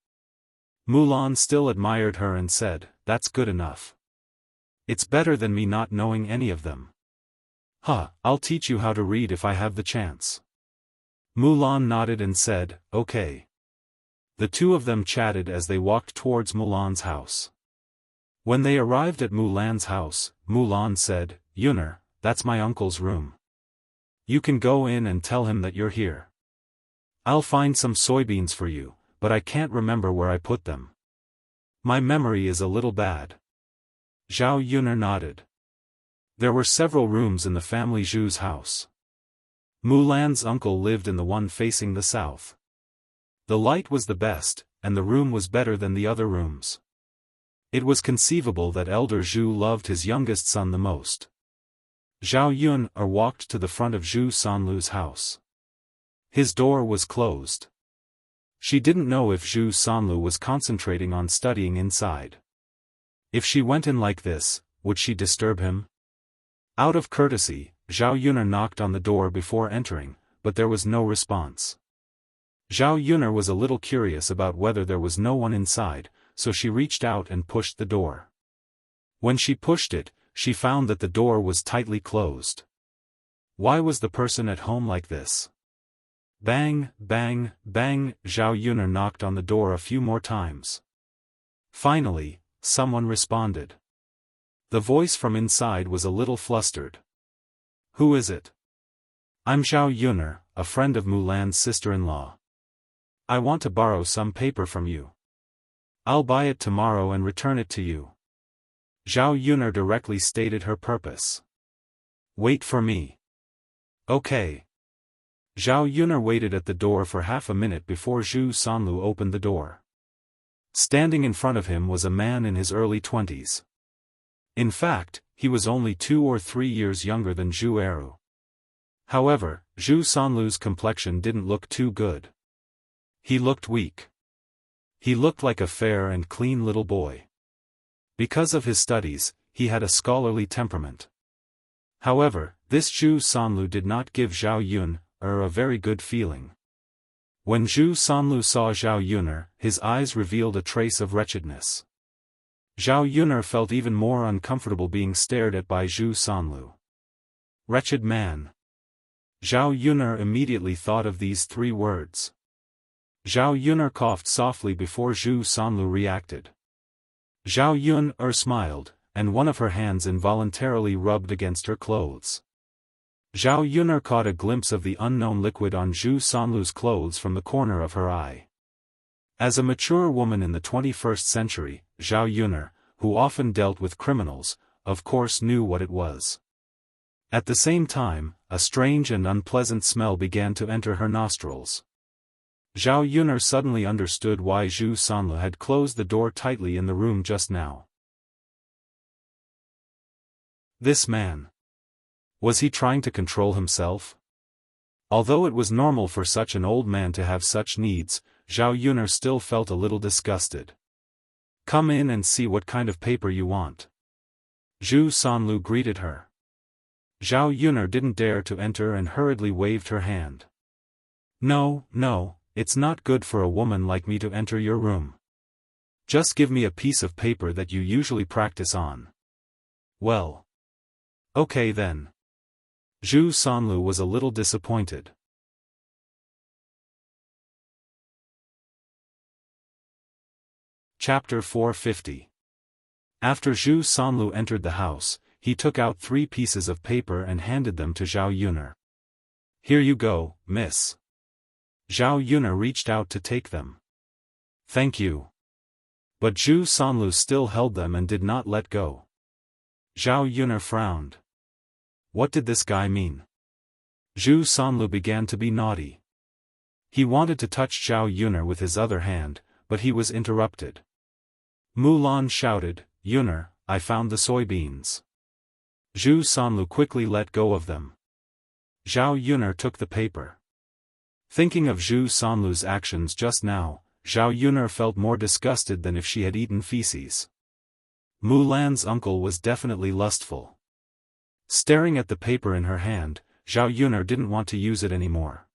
Mulan still admired her and said, that's good enough. It's better than me not knowing any of them. I'll teach you how to read if I have the chance. Mulan nodded and said, okay. The two of them chatted as they walked towards Mulan's house. When they arrived at Mulan's house, Mulan said, Yuner, that's my uncle's room. You can go in and tell him that you're here. I'll find some soybeans for you, but I can't remember where I put them. My memory is a little bad. Zhao Yuner nodded. There were several rooms in the family Zhu's house. Mulan's uncle lived in the one facing the south. The light was the best, and the room was better than the other rooms. It was conceivable that elder Zhu loved his youngest son the most. Zhao Yuner walked to the front of Zhu Sanlu's house. His door was closed. She didn't know if Zhu Sanlu was concentrating on studying inside. If she went in like this, would she disturb him? Out of courtesy, Zhao Yuner knocked on the door before entering, but there was no response. Zhao Yuner was a little curious about whether there was no one inside, so she reached out and pushed the door. When she pushed it, she found that the door was tightly closed. Why was the person at home like this? Bang, bang, bang, Zhao Yuner knocked on the door a few more times. Finally, someone responded. The voice from inside was a little flustered. Who is it? I'm Zhao Yuner, a friend of Mulan's sister-in-law. I want to borrow some paper from you. I'll buy it tomorrow and return it to you. Zhao Yuner directly stated her purpose. Wait for me. Okay. Zhao Yuner waited at the door for half a minute before Zhu Sanlu opened the door. Standing in front of him was a man in his early 20s. In fact, he was only 2 or 3 years younger than Zhu Eru. However, Zhu Sanlu's complexion didn't look too good. He looked weak. He looked like a fair and clean little boy. Because of his studies, he had a scholarly temperament. However, this Zhu Sanlu did not give Zhao Yuner a very good feeling. When Zhu Sanlu saw Zhao Yuner, his eyes revealed a trace of wretchedness. Zhao Yuner felt even more uncomfortable being stared at by Zhu Sanlu. Wretched man. Zhao Yuner immediately thought of these 3 words. Zhao Yuner coughed softly before Zhu Sanlu reacted. Zhao Yuner smiled, and one of her hands involuntarily rubbed against her clothes. Zhao Yuner caught a glimpse of the unknown liquid on Zhu Sanlu's clothes from the corner of her eye. As a mature woman in the 21st century, Zhao Yuner, who often dealt with criminals, of course knew what it was. At the same time, a strange and unpleasant smell began to enter her nostrils. Zhao Yuner suddenly understood why Zhu Sanlu had closed the door tightly in the room just now. This man. Was he trying to control himself? Although it was normal for such an old man to have such needs, Zhao Yuner still felt a little disgusted. Come in and see what kind of paper you want. Zhu Sanlu greeted her. Zhao Yuner didn't dare to enter and hurriedly waved her hand. No, it's not good for a woman like me to enter your room. Just give me a piece of paper that you usually practice on. Well. Okay then. Zhu Sanlu was a little disappointed. Chapter 450. After Zhu Sanlu entered the house, he took out 3 pieces of paper and handed them to Zhao Yuner. Here you go, miss. Zhao Yuner reached out to take them. Thank you. But Zhu Sanlu still held them and did not let go. Zhao Yuner frowned. What did this guy mean? Zhu Sanlu began to be naughty. He wanted to touch Zhao Yuner with his other hand, but he was interrupted. Mulan shouted, Yuner, I found the soybeans. Zhu Sanlu quickly let go of them. Zhao Yuner took the paper. Thinking of Zhu Sanlu's actions just now, Zhao Yuner felt more disgusted than if she had eaten feces. Mulan's uncle was definitely lustful. Staring at the paper in her hand, Zhao Yuner didn't want to use it anymore.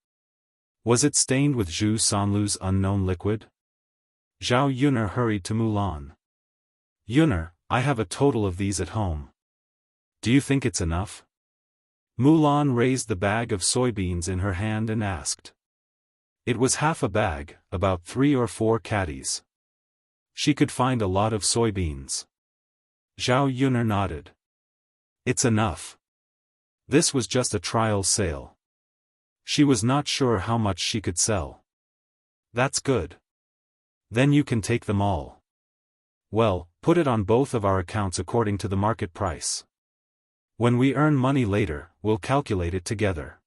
Was it stained with Zhu Sanlu's unknown liquid? Zhao Yuner hurried to Mulan. Yuner, I have a total of these at home. Do you think it's enough? Mulan raised the bag of soybeans in her hand and asked. It was half a bag, about 3 or 4 caddies. She could find a lot of soybeans. Zhao Yuner nodded. It's enough. This was just a trial sale. She was not sure how much she could sell. That's good. Then you can take them all. Well, put it on both of our accounts according to the market price. When we earn money later, we'll calculate it together.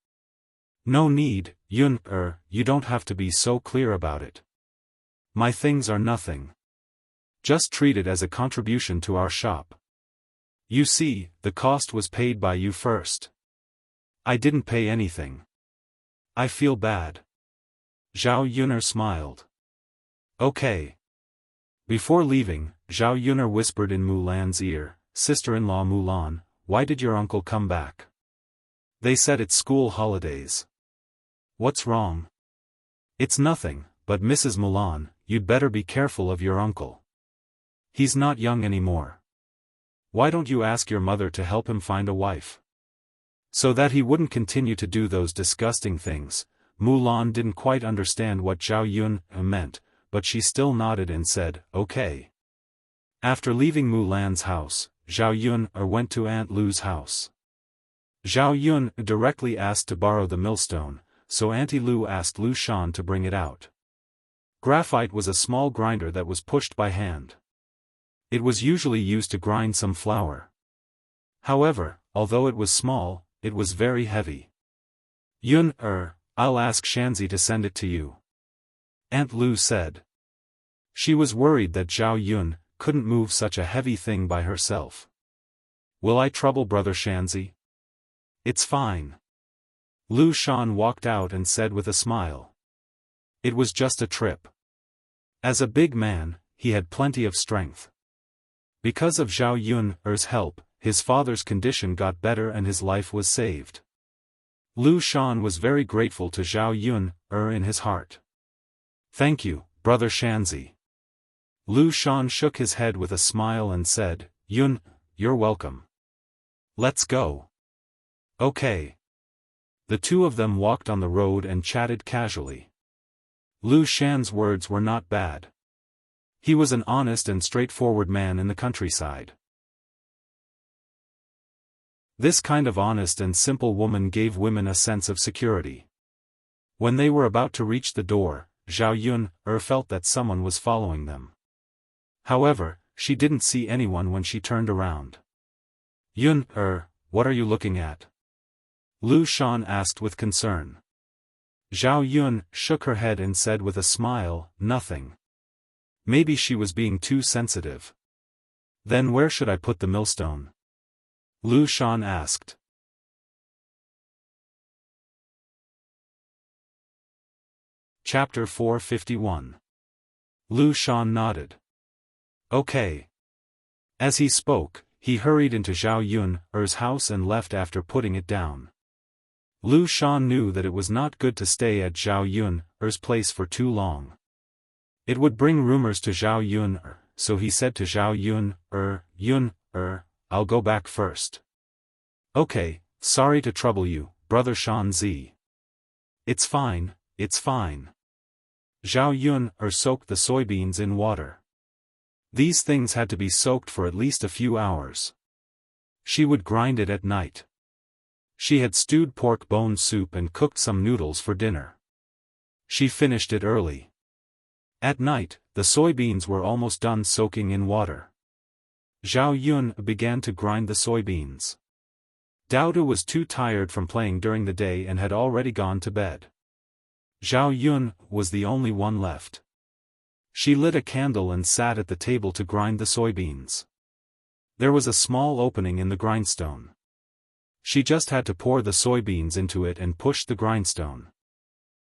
No need, Yuner, you don't have to be so clear about it. My things are nothing. Just treat it as a contribution to our shop. You see, the cost was paid by you first. I didn't pay anything. I feel bad. Zhao Yuner smiled. Okay. Before leaving, Zhao Yuner whispered in Mulan's ear, Sister-in-law Mulan, why did your uncle come back? They said it's school holidays. What's wrong? It's nothing, but Mrs. Mulan, you'd better be careful of your uncle. He's not young anymore. Why don't you ask your mother to help him find a wife? So that he wouldn't continue to do those disgusting things. Mulan didn't quite understand what Zhao Yuner meant, but she still nodded and said, okay. After leaving Mulan's house, Zhao Yuner went to Aunt Lu's house. Zhao Yuner directly asked to borrow the millstone, so Auntie Lu asked Lu Shan to bring it out. Graphite was a small grinder that was pushed by hand. It was usually used to grind some flour. However, although it was small, it was very heavy. Yuner, I'll ask Shanzi to send it to you. Aunt Lu said. She was worried that Zhao Yuner couldn't move such a heavy thing by herself. Will I trouble Brother Shanzi? It's fine. Lu Shan walked out and said with a smile. It was just a trip. As a big man, he had plenty of strength. Because of Zhao Yuner's help, his father's condition got better and his life was saved. Lu Shan was very grateful to Zhao Yuner in his heart. Thank you, Brother Shanzi. Lu Shan shook his head with a smile and said, Yuner, you're welcome. Let's go. Okay. The two of them walked on the road and chatted casually. Lu Shan's words were not bad. He was an honest and straightforward man in the countryside. This kind of honest and simple woman gave women a sense of security. When they were about to reach the door, Zhao Yuner felt that someone was following them. However, she didn't see anyone when she turned around. Yuner, what are you looking at? Lu Shan asked with concern. Zhao Yuner shook her head and said with a smile, nothing. Maybe she was being too sensitive. Then where should I put the millstone? Lu Shan asked. Chapter 451. Lu Shan nodded. Okay. As he spoke, he hurried into Zhao Yuner's house and left after putting it down. Lu Shan knew that it was not good to stay at Zhao Yuner's place for too long. It would bring rumors to Zhao Yuner, so he said to Zhao Yuner, I'll go back first. Okay, sorry to trouble you, Brother Shanzi. It's fine, it's fine. Zhao Yuner soaked the soybeans in water. These things had to be soaked for at least a few hours. She would grind it at night. She had stewed pork bone soup and cooked some noodles for dinner. She finished it early. At night, the soybeans were almost done soaking in water. Zhao Yuner began to grind the soybeans. Daodu was too tired from playing during the day and had already gone to bed. Zhao Yuner was the only one left. She lit a candle and sat at the table to grind the soybeans. There was a small opening in the grindstone. She just had to pour the soybeans into it and push the grindstone.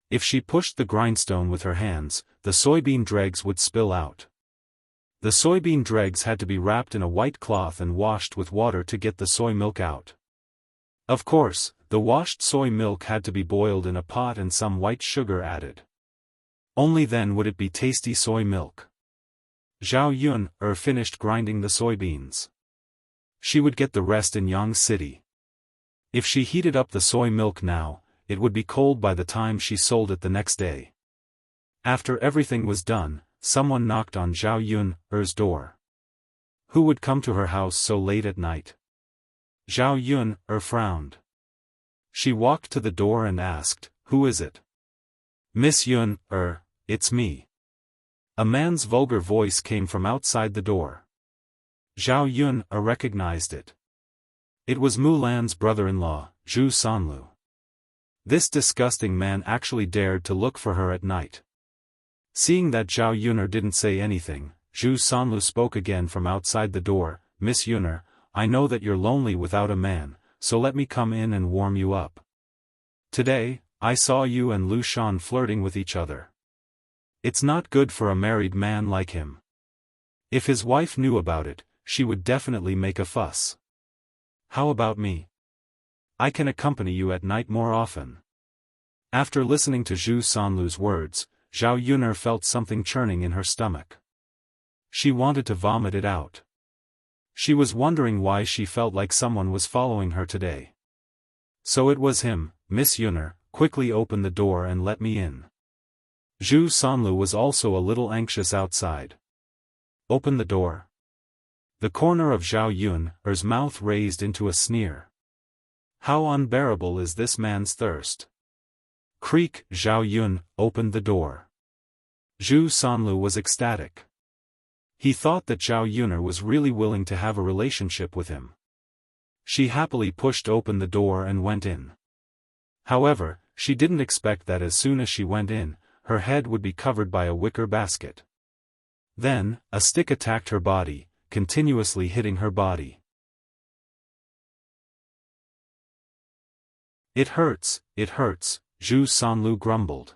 If she pushed the grindstone with her hands, the soybean dregs would spill out. The soybean dregs had to be wrapped in a white cloth and washed with water to get the soy milk out. Of course, the washed soy milk had to be boiled in a pot and some white sugar added. Only then would it be tasty soy milk. Zhao Yun finished grinding the soybeans. She would get the rest in Yang City. If she heated up the soy milk now, it would be cold by the time she sold it the next day. After everything was done, someone knocked on Zhao Yun's door. Who would come to her house so late at night? Zhao Yun frowned. She walked to the door and asked, "Who is it?" "Miss Yun, it's me." A man's vulgar voice came from outside the door. Zhao Yun recognized it. It was Mulan's brother-in-law, Zhu Sanlu. This disgusting man actually dared to look for her at night. Seeing that Zhao Yun didn't say anything, Zhu Sanlu spoke again from outside the door. "Miss Yun, I know that you're lonely without a man, so let me come in and warm you up. Today, I saw you and Lu Shan flirting with each other. It's not good for a married man like him. If his wife knew about it, she would definitely make a fuss. How about me? I can accompany you at night more often." After listening to Zhu Sanlu's words, Zhao Yun felt something churning in her stomach. She wanted to vomit it out. She was wondering why she felt like someone was following her today. "So it was him, Miss Yun, quickly open the door and let me in." Zhu Sanlu was also a little anxious outside. "Open the door." The corner of Zhao Yun's mouth raised into a sneer. How unbearable is this man's thirst? Creak! Zhao Yun opened the door. Zhu Sanlu was ecstatic. He thought that Zhao Yun was really willing to have a relationship with him. She happily pushed open the door and went in. However, she didn't expect that as soon as she went in, her head would be covered by a wicker basket. Then, a stick attacked her body, continuously hitting her body. It hurts, Zhu Sanlu grumbled.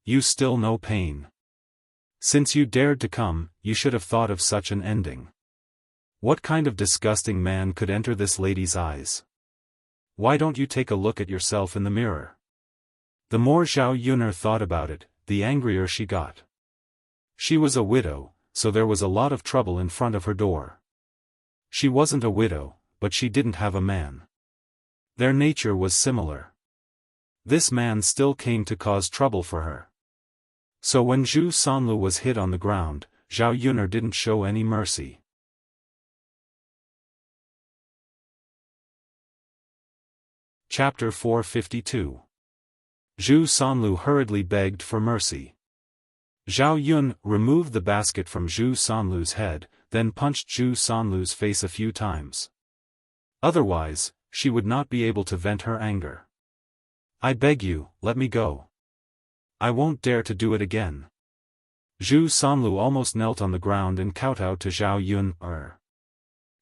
"You still no pain. Since you dared to come, you should have thought of such an ending. What kind of disgusting man could enter this lady's eyes? Why don't you take a look at yourself in the mirror?" The more Zhao Yun thought about it, the angrier she got. She was a widow, so there was a lot of trouble in front of her door. She wasn't a widow, but she didn't have a man. Their nature was similar. This man still came to cause trouble for her. So when Zhu Sanlu was hit on the ground, Zhao Yun didn't show any mercy. Chapter 452. Zhu Sanlu hurriedly begged for mercy. Zhao Yun removed the basket from Zhu Sanlu's head, then punched Zhu Sanlu's face a few times. Otherwise, she would not be able to vent her anger. "I beg you, let me go. I won't dare to do it again." Zhu Sanlu almost knelt on the ground and kowtowed to Zhao Yun.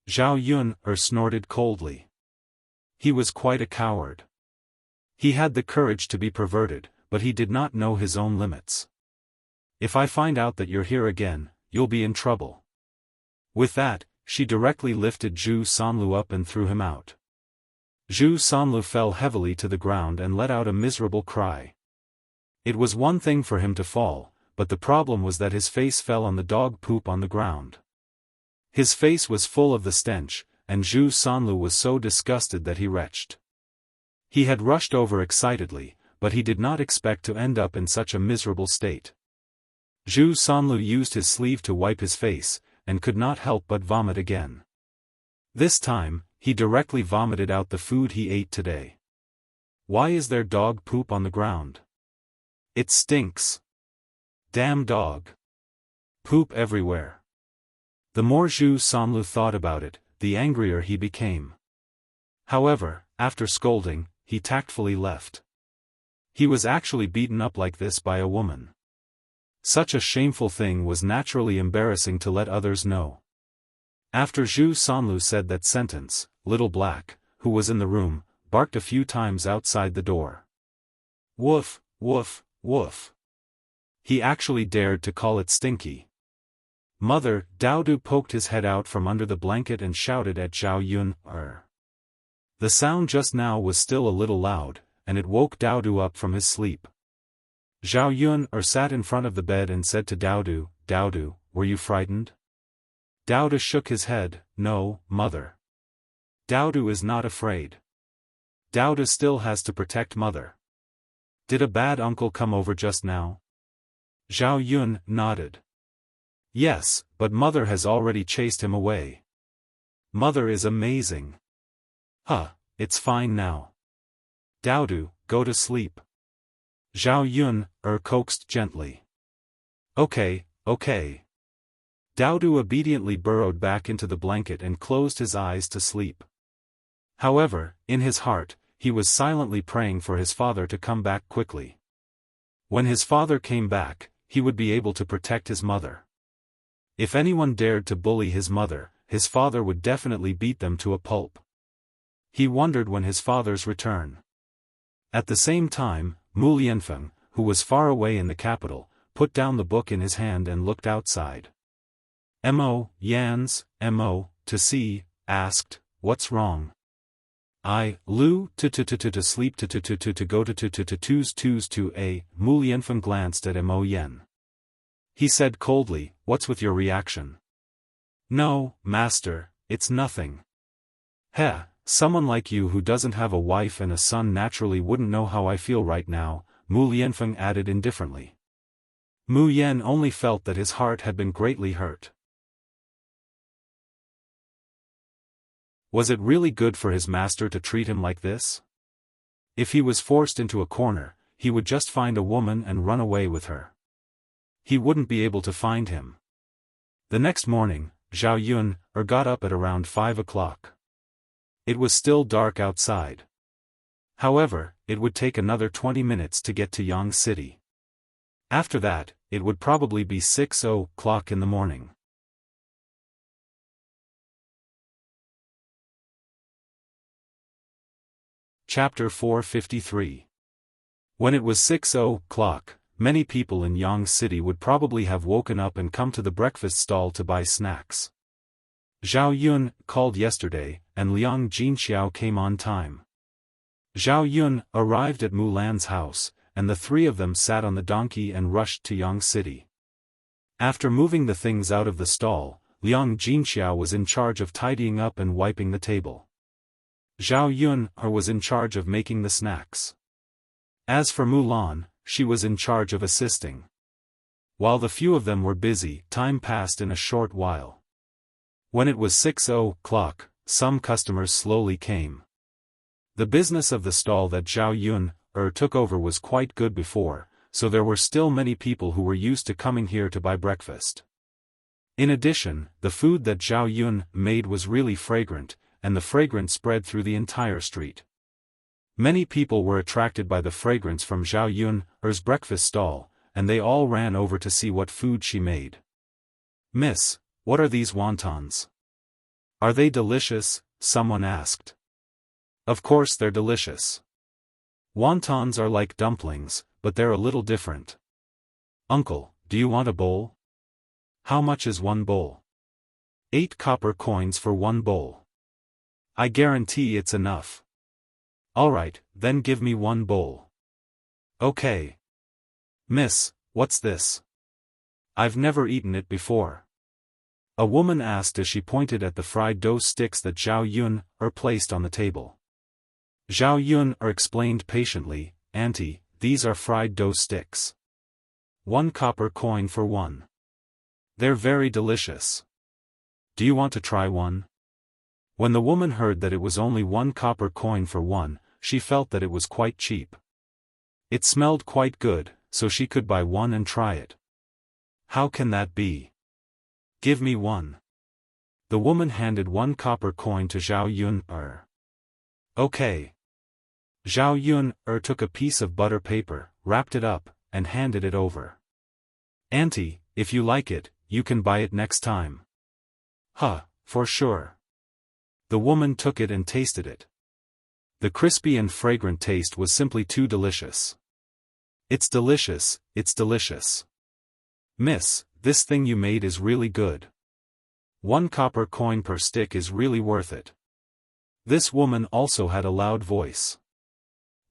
Zhao Yun snorted coldly. He was quite a coward. He had the courage to be perverted, but he did not know his own limits. "If I find out that you're here again, you'll be in trouble." With that, she directly lifted Zhu Sanlu up and threw him out. Zhu Sanlu fell heavily to the ground and let out a miserable cry. It was one thing for him to fall, but the problem was that his face fell on the dog poop on the ground. His face was full of the stench, and Zhu Sanlu was so disgusted that he retched. He had rushed over excitedly, but he did not expect to end up in such a miserable state. Zhu Sanlu used his sleeve to wipe his face, and could not help but vomit again. This time, he directly vomited out the food he ate today. "Why is there dog poop on the ground? It stinks. Damn dog. Poop everywhere." The more Zhu Sanlu thought about it, the angrier he became. However, after scolding, he tactfully left. He was actually beaten up like this by a woman. Such a shameful thing was naturally embarrassing to let others know. After Zhu Sanlu said that sentence, Little Black, who was in the room, barked a few times outside the door. Woof, woof, woof. He actually dared to call it stinky. Mother Daodu poked his head out from under the blanket and shouted at Zhao Yun. The sound just now was still a little loud, and it woke Daodu up from his sleep. Zhao Yun sat in front of the bed and said to Daodu, "Daodu, were you frightened?" Daodu shook his head, "No, mother. Daodu is not afraid. Daodu still has to protect mother." "Did a bad uncle come over just now?" Zhao Yun nodded. "Yes, but mother has already chased him away. Mother is amazing." "Huh, it's fine now. Daodu, go to sleep." Zhao Yun coaxed gently. Okay. Daodu obediently burrowed back into the blanket and closed his eyes to sleep. However, in his heart, he was silently praying for his father to come back quickly. When his father came back, he would be able to protect his mother. If anyone dared to bully his mother, his father would definitely beat them to a pulp. He wondered when his father's return. At the same time, Mu Lianfeng, who was far away in the capital, put down the book in his hand and looked outside. Mo Yan's, to see, asked, "What's wrong?" "Lu, to sleep to go to a." Mu Lianfeng glanced at Mo Yan. He said coldly, "What's with your reaction?" "No, master, it's nothing." "Heh, someone like you who doesn't have a wife and a son naturally wouldn't know how I feel right now," Mu Lianfeng added indifferently. Mu Yan only felt that his heart had been greatly hurt. Was it really good for his master to treat him like this? If he was forced into a corner, he would just find a woman and run away with her. He wouldn't be able to find him. The next morning, Zhao Yun got up at around 5 o'clock. It was still dark outside. However, it would take another 20 minutes to get to Yang City. After that, it would probably be 6 o'clock in the morning. Chapter 453. When it was 6 o'clock, many people in Yang City would probably have woken up and come to the breakfast stall to buy snacks. Zhao Yun called yesterday, and Liang Jinxiao came on time. Zhao Yun arrived at Mulan's house, and the three of them sat on the donkey and rushed to Yang City. After moving the things out of the stall, Liang Jinxiao was in charge of tidying up and wiping the table. Zhao Yun was in charge of making the snacks. As for Mulan, she was in charge of assisting. While the few of them were busy, time passed in a short while. When it was 6 o'clock, some customers slowly came. The business of the stall that Zhao Yun took over was quite good before, so there were still many people who were used to coming here to buy breakfast. In addition, the food that Zhao Yun made was really fragrant, and the fragrance spread through the entire street. Many people were attracted by the fragrance from Zhao Yun's breakfast stall, and they all ran over to see what food she made. "Miss, what are these wontons? Are they delicious?" someone asked. "Of course they're delicious. Wontons are like dumplings, but they're a little different." "Uncle, do you want a bowl?" "How much is one bowl?" 8 copper coins for one bowl. "I guarantee it's enough." "Alright, then give me one bowl." "Okay." "Miss, what's this? I've never eaten it before." A woman asked as she pointed at the fried dough sticks that Zhao Yun placed on the table. Zhao Yun explained patiently, "Auntie, these are fried dough sticks. 1 copper coin for one. They're very delicious. Do you want to try one?" When the woman heard that it was only 1 copper coin for one, she felt that it was quite cheap. It smelled quite good, so she could buy one and try it. "How can that be? Give me one." The woman handed 1 copper coin to Zhao Yun. "Okay." Zhao Yun took a piece of butter paper, wrapped it up, and handed it over. "Auntie, if you like it, you can buy it next time." "Huh, for sure." The woman took it and tasted it. The crispy and fragrant taste was simply too delicious. "It's delicious, it's delicious. Miss, this thing you made is really good. 1 copper coin per stick is really worth it." This woman also had a loud voice.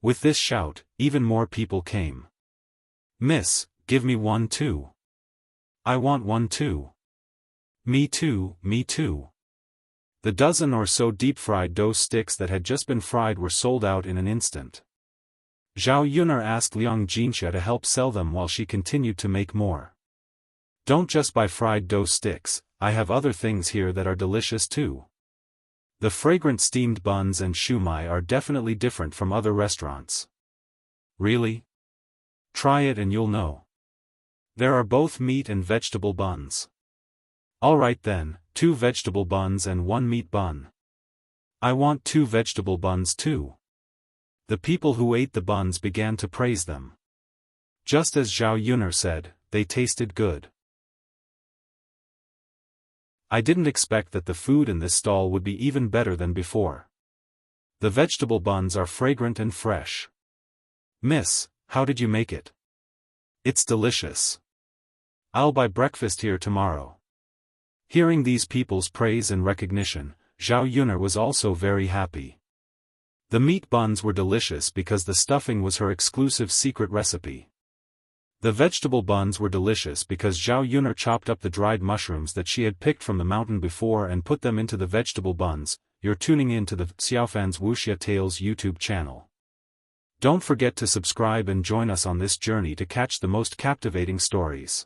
With this shout, even more people came. "Miss, give me one too. I want one too. Me too, me too." The dozen or so deep-fried dough sticks that had just been fried were sold out in an instant. Zhao Yunar asked Liang Jinxia to help sell them while she continued to make more. "Don't just buy fried dough sticks, I have other things here that are delicious too. The fragrant steamed buns and shumai are definitely different from other restaurants." "Really? Try it and you'll know. There are both meat and vegetable buns." "Alright then, 2 vegetable buns and 1 meat bun." "I want 2 vegetable buns too." The people who ate the buns began to praise them. Just as Zhao Yunar said, they tasted good. "I didn't expect that the food in this stall would be even better than before. The vegetable buns are fragrant and fresh. Miss, how did you make it? It's delicious. I'll buy breakfast here tomorrow." Hearing these people's praise and recognition, Zhao Yunar was also very happy. The meat buns were delicious because the stuffing was her exclusive secret recipe. The vegetable buns were delicious because Zhao Yunar chopped up the dried mushrooms that she had picked from the mountain before and put them into the vegetable buns. You're tuning in to the Xiaofan's Wuxia Tales YouTube channel. Don't forget to subscribe and join us on this journey to catch the most captivating stories.